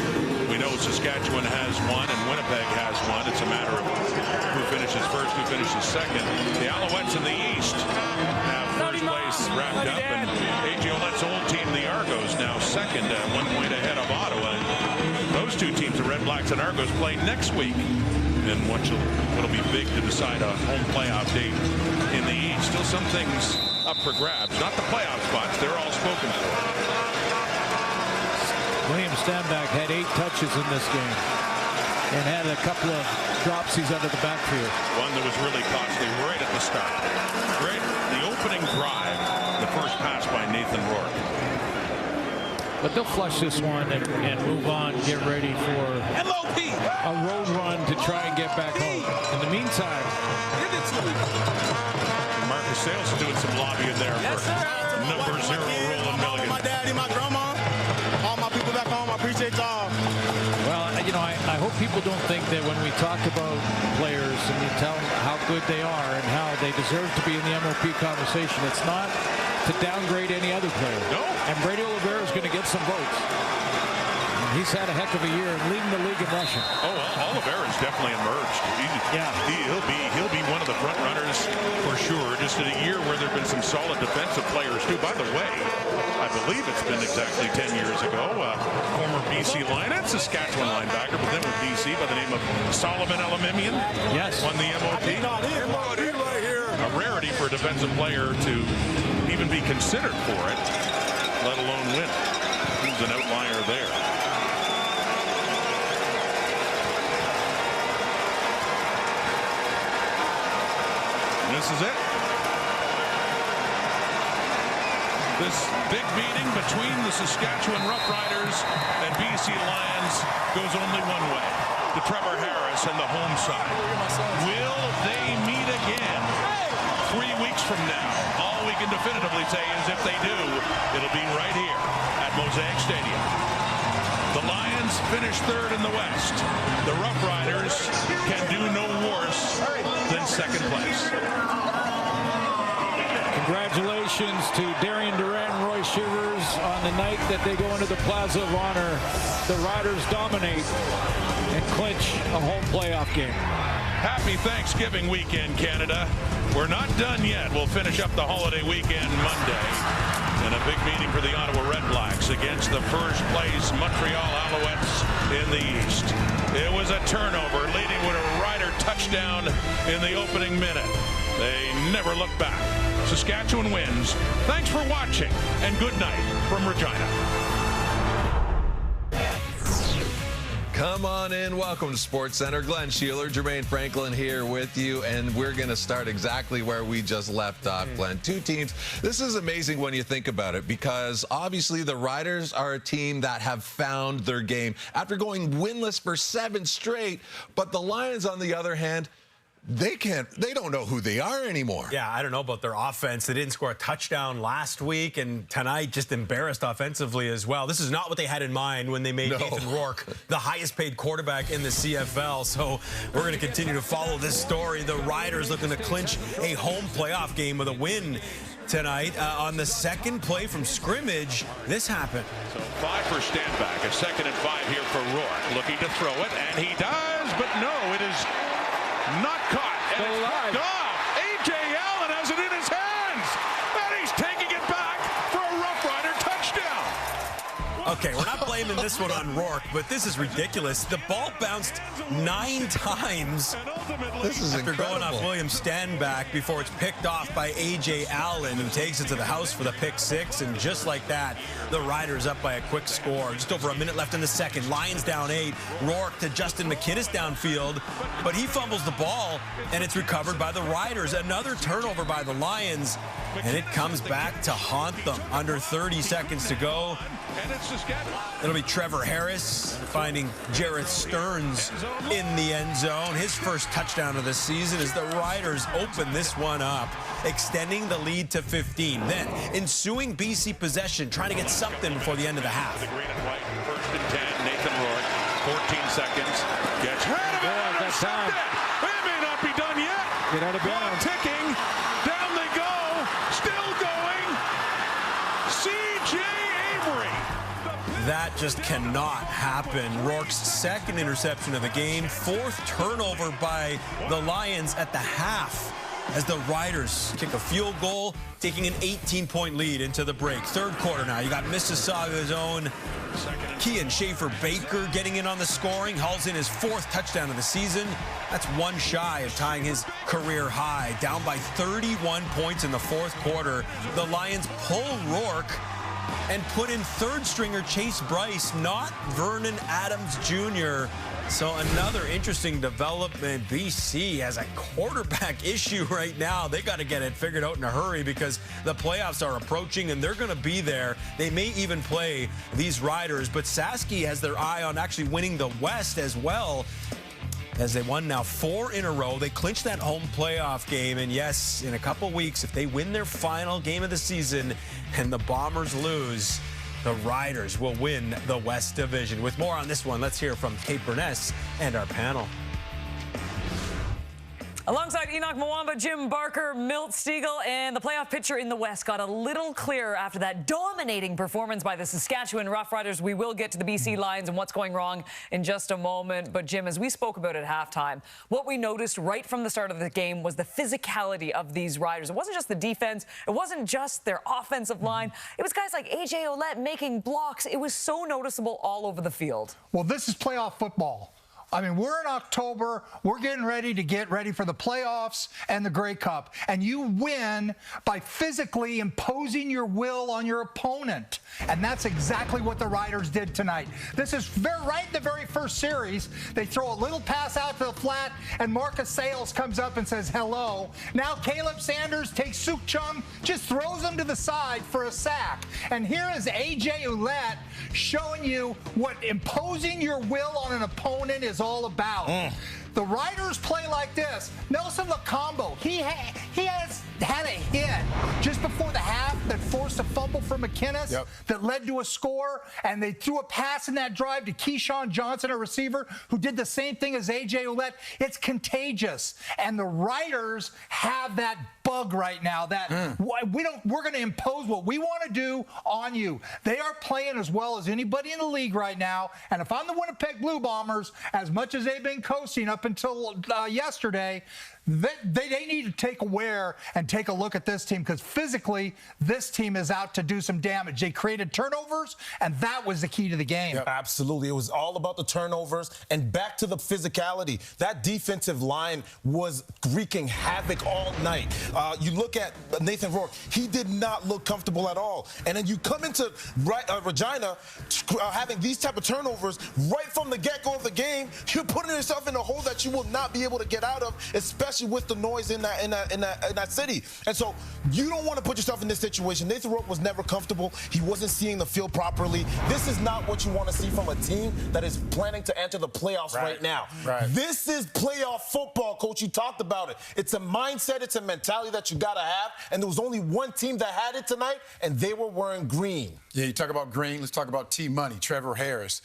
We know Saskatchewan has one and Winnipeg has one. It's a matter of who finishes first, who finishes second. The Alouettes in the East have first place wrapped up, and A.J. Ouellette's old team, the Argos, now second, 1 point ahead of Ottawa. Those two teams, the Red Blacks and Argos, play next week in what'll be big to decide a home playoff date in the East. Still some things up for grabs. Not the playoff spots. They're all spoken for. William Stanback had 8 touches in this game and had a couple of dropsies out of the backfield. One that was really costly right at the start. Right, the opening drive, the first pass by Nathan Rourke. But they'll flush this one and move on, get ready for a road run to try and get back home. In the meantime, Marcus Sales is doing some lobbying there for number 0 Roland Milligan. My daddy, my grandma, all my people back home, I appreciate y'all. well, I hope people don't think that when we talk about players and we tell them how good they are and how they deserve to be in the MOP conversation, it's not to downgrade any other player. No. And Brady Oliveira is going to get some votes. He's had a heck of a year and leading the league in rushing. Oh, Oliveira's definitely emerged. He'll be one of the front runners for sure. Just in a year where there've been some solid defensive players too. By the way, I believe it's been exactly 10 years ago. Former BC Lion, Saskatchewan linebacker, but then with BC by the name of Solomon Elamimian. Yes. Won the MOP. A rarity for a defensive player to even be considered for it, let alone win it. He's an outlier there. This is it. This big meeting between the Saskatchewan Roughriders and BC Lions goes only one way, to Trevor Harris and the home side. Will they meet again 3 weeks from now? All we can definitively say is if they do, it'll be right here at Mosaic Stadium. The Lions finish third in the West. The Roughriders can do no worse than second place. Congratulations to Darian Durant and Roy Shivers on the night that they go into the Plaza of Honor. The Riders dominate and clinch a home playoff game. Happy Thanksgiving weekend, Canada. We're not done yet. We'll finish up the holiday weekend Monday. And a big meeting for the Ottawa Red Blacks against the first place Montreal Alouettes in the East. It was a turnover leading with a Rider touchdown in the opening minute. They never looked back. Saskatchewan wins. Thanks for watching, and good night from Regina. Come on in. Welcome to Sports Center. Glenn Sheeler, Jermaine Franklin here with you, and we're going to start exactly where we just left off, Glenn. Two teams. This is amazing when you think about it, because obviously the Riders are a team that have found their game after going winless for 7 straight, but the Lions, on the other hand, they don't know who they are anymore. Yeah, I don't know about their offense. They didn't score a touchdown last week, and tonight just embarrassed offensively as well. This is not what they had in mind when they made Nathan Rourke the highest paid quarterback in the CFL. So we're going to continue to follow this story. The Riders looking to clinch a home playoff game with a win tonight. On the second play from scrimmage, this happened. So 5 for Stanback, a 2nd and 5 here for Rourke. Looking to throw it, and he does, but no, it is not caught. And it's knocked off. A.J. Allen has it in his hands. And he's taking it back for a Rough Rider touchdown. Okay, we're not blaming this one on Rourke, but this is ridiculous. The ball bounced 9 times This is after incredible. going off Williams' standback before it's picked off by A.J. Allen, who takes it to the house for the pick 6. And just like that, the Riders up by a quick score. Just over a minute left in the second. Lions down 8. Rourke to Justin McKinnis downfield, but he fumbles the ball, and it's recovered by the Riders. Another turnover by the Lions, and it comes back to haunt them. Under 30 seconds to go. It'll be Trevor Harris finding Jarrett Stearns in the end zone. His first touchdown of the season as the Riders open this one up, extending the lead to 15. Then, ensuing BC possession, trying to get something before the end of the half. The green and white, 1st and 10. Nathan Rourke, 14 seconds. Gets rid of it. That's time. It may not be done yet. Get out of bounds. Ticking. Down they go. Still going. C.J. Avery. That just cannot happen. Rourke's second interception of the game, 4th turnover by the Lions at the half as the Riders kick a field goal, taking an 18-point lead into the break. 3rd quarter now. You got Mississauga's own Kean Schaefer-Baker getting in on the scoring, hauls in his 4th touchdown of the season. That's one shy of tying his career high. Down by 31 points in the 4th quarter. The Lions pull Rourke and put in 3rd stringer Chase Bryce, not Vernon Adams Jr. So another interesting development. BC has a quarterback issue right now. They got to get it figured out in a hurry because the playoffs are approaching and they're going to be there. They may even play these Riders, but Saski has their eye on actually winning the West as well, as they won now 4 in a row. They clinched that home playoff game, and yes, in a couple weeks, if they win their final game of the season and the Bombers lose, the Riders will win the West Division. With more on this one, let's hear from Kate Burness and our panel. Alongside Enoch Mwamba, Jim Barker, Milt Stiegel, and the playoff picture in the West got a little clearer after that dominating performance by the Saskatchewan Roughriders. We will get to the BC Lions and what's going wrong in just a moment. But, Jim, as we spoke about at halftime, what we noticed right from the start of the game was the physicality of these Riders. It wasn't just the defense. It wasn't just their offensive line. It was guys like A.J. Ouellette making blocks. It was so noticeable all over the field. Well, this is playoff football. I mean, we're in October. We're getting ready for the playoffs and the Grey Cup. And you win by physically imposing your will on your opponent. And that's exactly what the Riders did tonight. This is right in the very first series. They throw a little pass out to the flat, and Marcus Sales comes up and says hello. Now Caleb Sanders takes Suk Chung, just throws him to the side for a sack. And here is A.J. Ouellette showing you what imposing your will on an opponent is all about. The Riders play like this. Nelson Lacombo, he has had a hit just before the half that forced a fumble for McKinnis that led to a score, and they threw a pass in that drive to Keyshawn Johnson, a receiver, who did the same thing as A.J. Ouellette. It's contagious, and the Riders have that bug right now that we're going to impose what we want to do on you. They are playing as well as anybody in the league right now, and if I'm the Winnipeg Blue Bombers, as much as they've been coasting up until yesterday, they need to take aware and take a look at this team, because physically this team is out to do some damage. They created turnovers, and that was the key to the game. Yeah, absolutely. It was all about the turnovers and back to the physicality. That defensive line was wreaking havoc all night. You look at Nathan Rourke, he did not look comfortable at all. And then you come into Regina having these type of turnovers right from the get-go of the game. You're putting yourself in a hole that you will not be able to get out of, especially with the noise in that city. And so you don't want to put yourself in this situation. Nathan Rourke was never comfortable. He wasn't seeing the field properly. This is not what you want to see from a team that is planning to enter the playoffs right now. This is playoff football, Coach. You talked about it. It's a mindset. It's a mentality that you got to have. And there was only one team that had it tonight, and they were wearing green. Yeah, you talk about green. Let's talk about T-Money, Trevor Harris,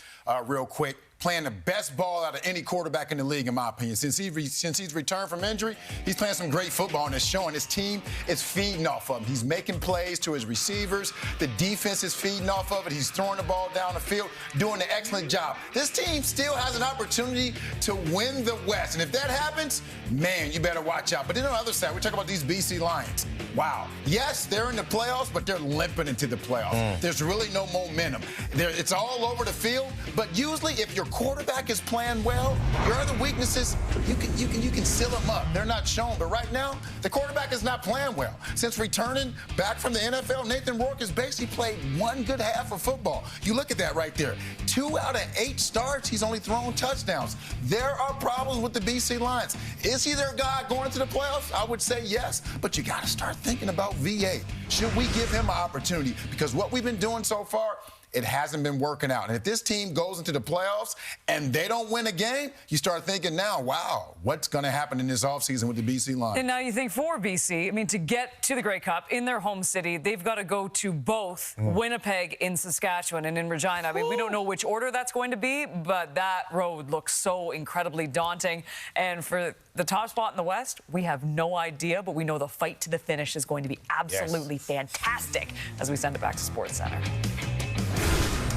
real quick. Playing the best ball out of any quarterback in the league, in my opinion. Since he's returned from injury, he's playing some great football, and it's showing. His team is feeding off of him. He's making plays to his receivers. The defense is feeding off of it. He's throwing the ball down the field, doing an excellent job. This team still has an opportunity to win the West, and if that happens, man, you better watch out. But then on the other side, we talk about these BC Lions. wow. Yes, they're in the playoffs, but they're limping into the playoffs. There's really no momentum. It's all over the field, but usually if your quarterback is playing well, your other weaknesses, you can seal them up. They're not shown, but right now, the quarterback is not playing well. Since returning back from the NFL, Nathan Rourke has basically played one good half of football. You look at that right there. 2 out of 8 starts, he's only thrown touchdowns. There are problems with the BC Lions. Is he their guy going into the playoffs? I would say yes, but you got to start thinking about VA. Should we give him an opportunity? Because what we've been doing so far, it hasn't been working out. And if this team goes into the playoffs and they don't win a game, you start thinking now, wow, what's going to happen in this offseason with the BC Lions? And now you think for BC, I mean, to get to the Grey Cup in their home city, they've got to go to both Winnipeg in Saskatchewan and in Regina. I mean, we don't know which order that's going to be, but that road looks so incredibly daunting. And for the top spot in the West, we have no idea, but we know the fight to the finish is going to be absolutely fantastic as we send it back to Sports Center.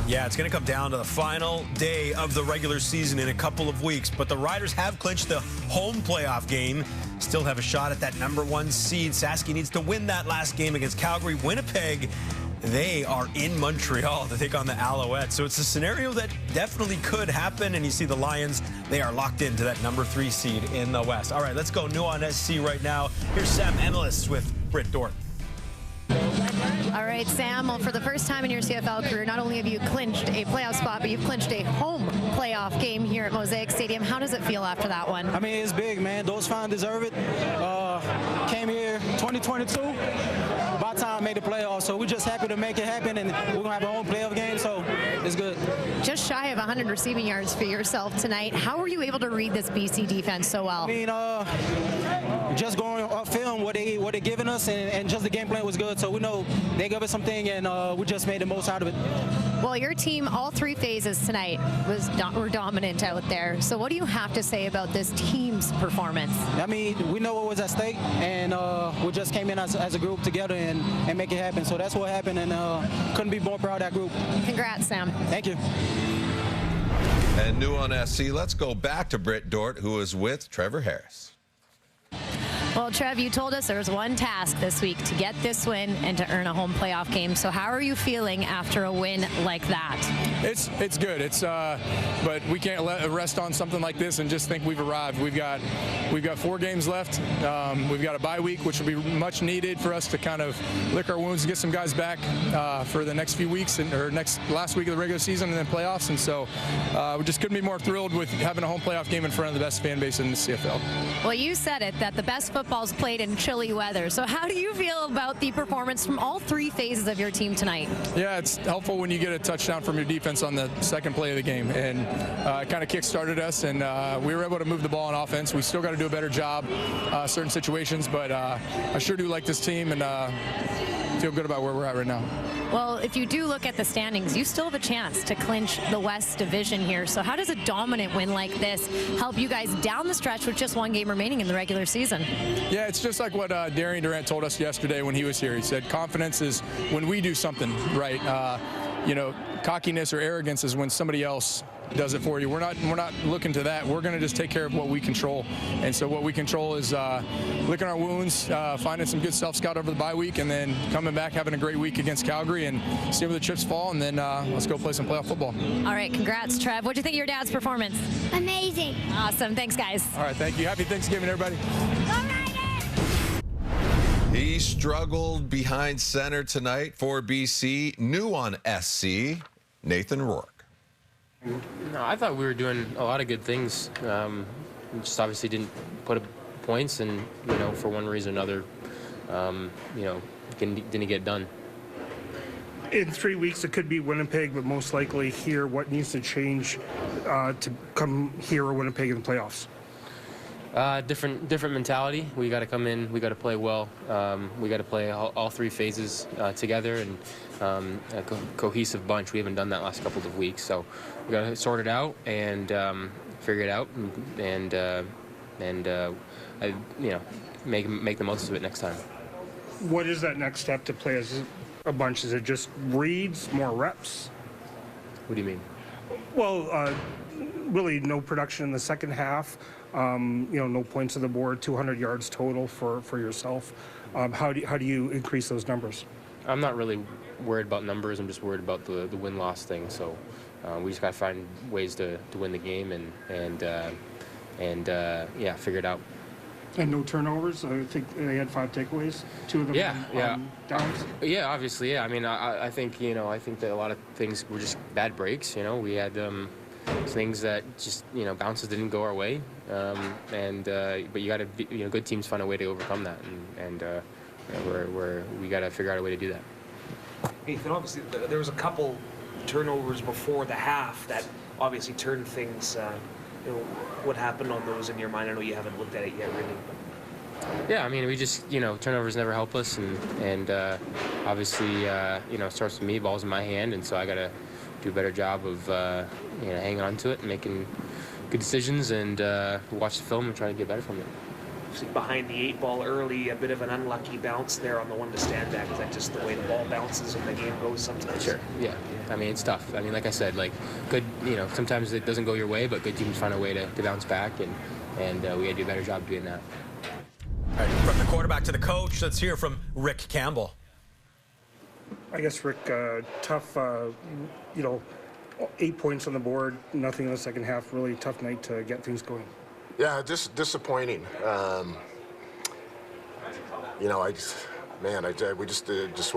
Yeah, it's going to come down to the final day of the regular season in a couple of weeks. But the Riders have clinched the home playoff game, still have a shot at that #1 seed. Saski needs to win that last game against Calgary. Winnipeg, they are in Montreal to take on the Alouettes. So it's a scenario that definitely could happen. And you see the Lions, they are locked into that #3 seed in the West. All right, let's go new on SC right now. Here's Sam Emilus with Britt Dort. All right, Sam, well, for the first time in your CFL career, not only have you clinched a playoff spot, but you've clinched a home playoff game here at Mosaic Stadium. How does it feel after that one? I mean, it's big, man. Those fans deserve it. Came here 2022. About time I made the playoffs, so we're just happy to make it happen, and we're going to have a home playoff game, so it's good. Just shy of 100 receiving yards for yourself tonight. How were you able to read this BC defense so well? I mean, just going off film, what they giving us, and just the game plan was good, so we know they gave us something, and we just made the most out of it. Well, your team, all 3 phases tonight, were dominant out there. So what do you have to say about this team's performance? I mean, we know what was at stake, and we just came in as a group together and make it happen. So that's what happened, and couldn't be more proud of that group. Congrats, Sam. Thank you. And new on SC, let's go back to Britt Dort, who is with Trevor Harris. Well, Trev, you told us there was one task this week to get this win and to earn a home playoff game. So how are you feeling after a win like that? It's good. But we can't rest on something like this and just think we've arrived. We've got 4 games left. We've got a bye week, which will be much needed for us to kind of lick our wounds and get some guys back for the next few weeks or last week of the regular season and then playoffs. And so we just couldn't be more thrilled with having a home playoff game in front of the best fan base in the CFL. Well, you said it, that the best football's played in chilly weather. So how do you feel about the performance from all 3 phases of your team tonight? Yeah, it's helpful when you get a touchdown from your defense on the second play of the game, and it kind of kick-started us, and we were able to move the ball on offense. We still got to do a better job certain situations, but I sure do like this team and feel good about where we're at right now. Well, if you do look at the standings, you still have a chance to clinch the West Division here. So how does a dominant win like this help you guys down the stretch with just 1 game remaining in the regular season? Yeah, it's just like what Darian Durant told us yesterday when he was here. He said confidence is when we do something right. Cockiness or arrogance is when somebody else does it for you. We're not looking to that. We're going to just take care of what we control. And so what we control is licking our wounds, finding some good self-scout over the bye week, and then coming back, having a great week against Calgary and see where the chips fall, and then let's go play some playoff football. All right, congrats, Trev. What do you think of your dad's performance? Amazing. Awesome. Thanks, guys. All right, thank you. Happy Thanksgiving, everybody. He struggled behind center tonight for BC. New on SC, Nathan Rourke. No, I thought we were doing a lot of good things. Just obviously didn't put up points, and for one reason or another, didn't get done. In 3 weeks, it could be Winnipeg, but most likely here. What needs to change to come here or Winnipeg in the playoffs? Different mentality. We got to come in. We got to play well. We got to play all 3 phases together and a cohesive bunch. We haven't done that last couple of weeks, so we got to sort it out and figure it out and make the most of it next time. What is that next step to play as a bunch? Is it just reads, more reps? What do you mean? Well, really no production in the second half. No points on the board, 200 yards total for yourself. How do you increase those numbers? I'm not really worried about numbers. I'm just worried about the win-loss thing. So we just got to find ways to win the game and figure it out. And no turnovers. I think they had 5 takeaways. 2 of them downs. Yeah, obviously. Yeah. I mean, I think that a lot of things were just bad breaks. We had things that just bounces didn't go our way. But you got to good teams find a way to overcome that, and we got to figure out a way to do that. Nathan, obviously there was a couple turnovers before the half that obviously turned things. What happened on those in your mind? I know you haven't looked at it yet, really. Yeah, I mean, we just turnovers never help us, and obviously it starts with me. Ball's in my hand, and so I got to do a better job of hanging on to it and making good decisions and watch the film and try to get better from it. Behind the 8 ball early, a bit of an unlucky bounce there on the one to stand back. Is that just the way the ball bounces and the game goes sometimes? Sure. Yeah. I mean, it's tough. I mean, like I said, good. Sometimes it doesn't go your way, but good teams find a way to bounce back, and we got to do a better job doing that. All right, from the quarterback to the coach, let's hear from Rick Campbell. I guess, Rick, tough. 8 points on the board, nothing in the second half. Really tough night to get things going. Yeah, just disappointing. We just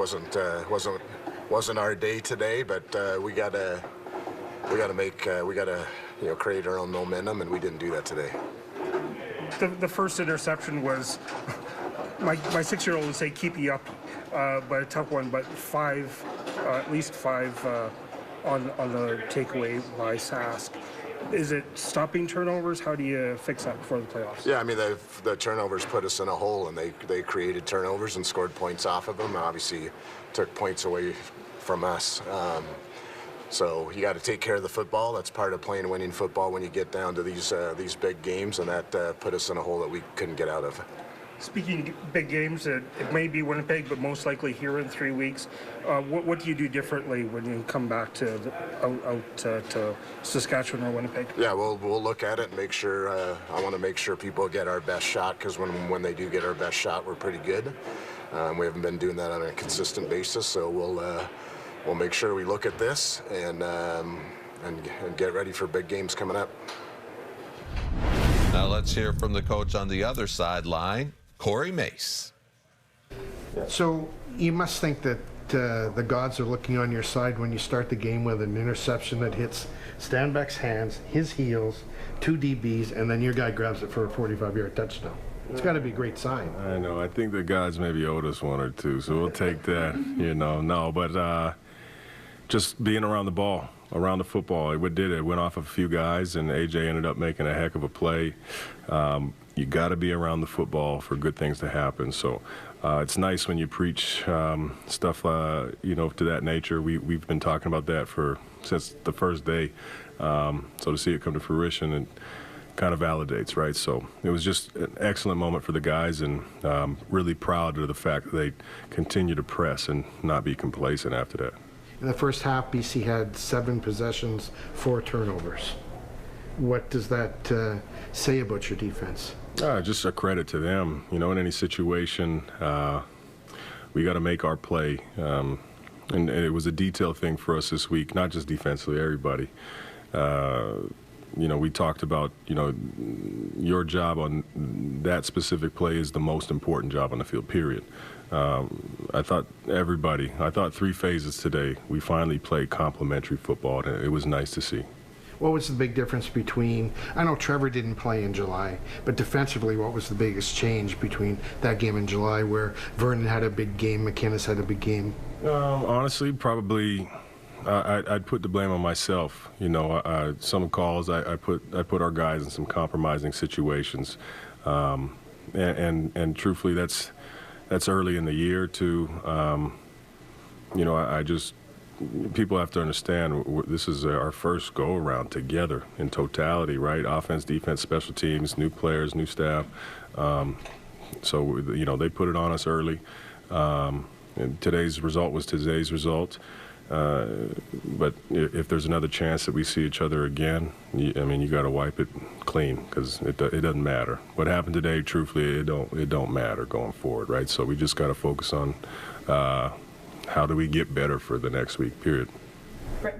wasn't our day today. But we gotta create our own momentum, and we didn't do that today. The first interception was my 6-year-old would say keep you up, but a tough one. But at least five on the takeaway by Sask. Is it stopping turnovers? How do you fix that before the playoffs? Yeah, I mean, the turnovers put us in a hole, and they created turnovers and scored points off of them. Obviously, took points away from us. So you got to take care of the football. That's part of playing winning football when you get down to these big games, and that put us in a hole that we couldn't get out of. Speaking of big games, it may be Winnipeg, but most likely here in 3 weeks. What do you do differently when you come back to Saskatchewan or Winnipeg? Yeah, we'll look at it and make sure. I want to make sure people get our best shot, because when they do get our best shot, we're pretty good. We haven't been doing that on a consistent basis, so we'll make sure we look at this and get ready for big games coming up. Now let's hear from the coach on the other sideline, Corey Mace. So you must think that the gods are looking on your side when you start the game with an interception that hits Stanback's hands, his heels, 2 DBs, and then your guy grabs it for a 45-yard touchdown. It's got to be a great sign. I know. I think the gods maybe owed us 1 or 2, so we'll take that. But just being around the ball, around the football, it went off of a few guys, and AJ ended up making a heck of a play. You got to be around the football for good things to happen. So it's nice when you preach stuff, to that nature. We've been talking about that since the first day. So to see it come to fruition, it kind of validates, right? So it was just an excellent moment for the guys, and really proud of the fact that they continue to press and not be complacent after that. In the first half, BC had 7 possessions, 4 turnovers. What does that say about your defense? Just a credit to them. In any situation, we got to make our play. And it was a detailed thing for us this week, not just defensively, everybody. We talked about, your job on that specific play is the most important job on the field, period. I thought 3 phases today, we finally played complementary football, and it was nice to see. What was the big difference between, I know Trevor didn't play in July, but defensively, what was the biggest change between that game in July where Vernon had a big game, McInnes had a big game? Honestly, probably I'd put the blame on myself. Some calls, I put our guys in some compromising situations. And truthfully, that's early in the year too. People have to understand this is our first go around together in totality, right? Offense, defense, special teams, new players, new staff. So they put it on us early. And today's result was today's result. But if there's another chance that we see each other again, you got to wipe it clean, because it doesn't matter. What happened today, truthfully, it don't matter going forward, right? So we just got to focus on how do we get better for the next week, period. Right.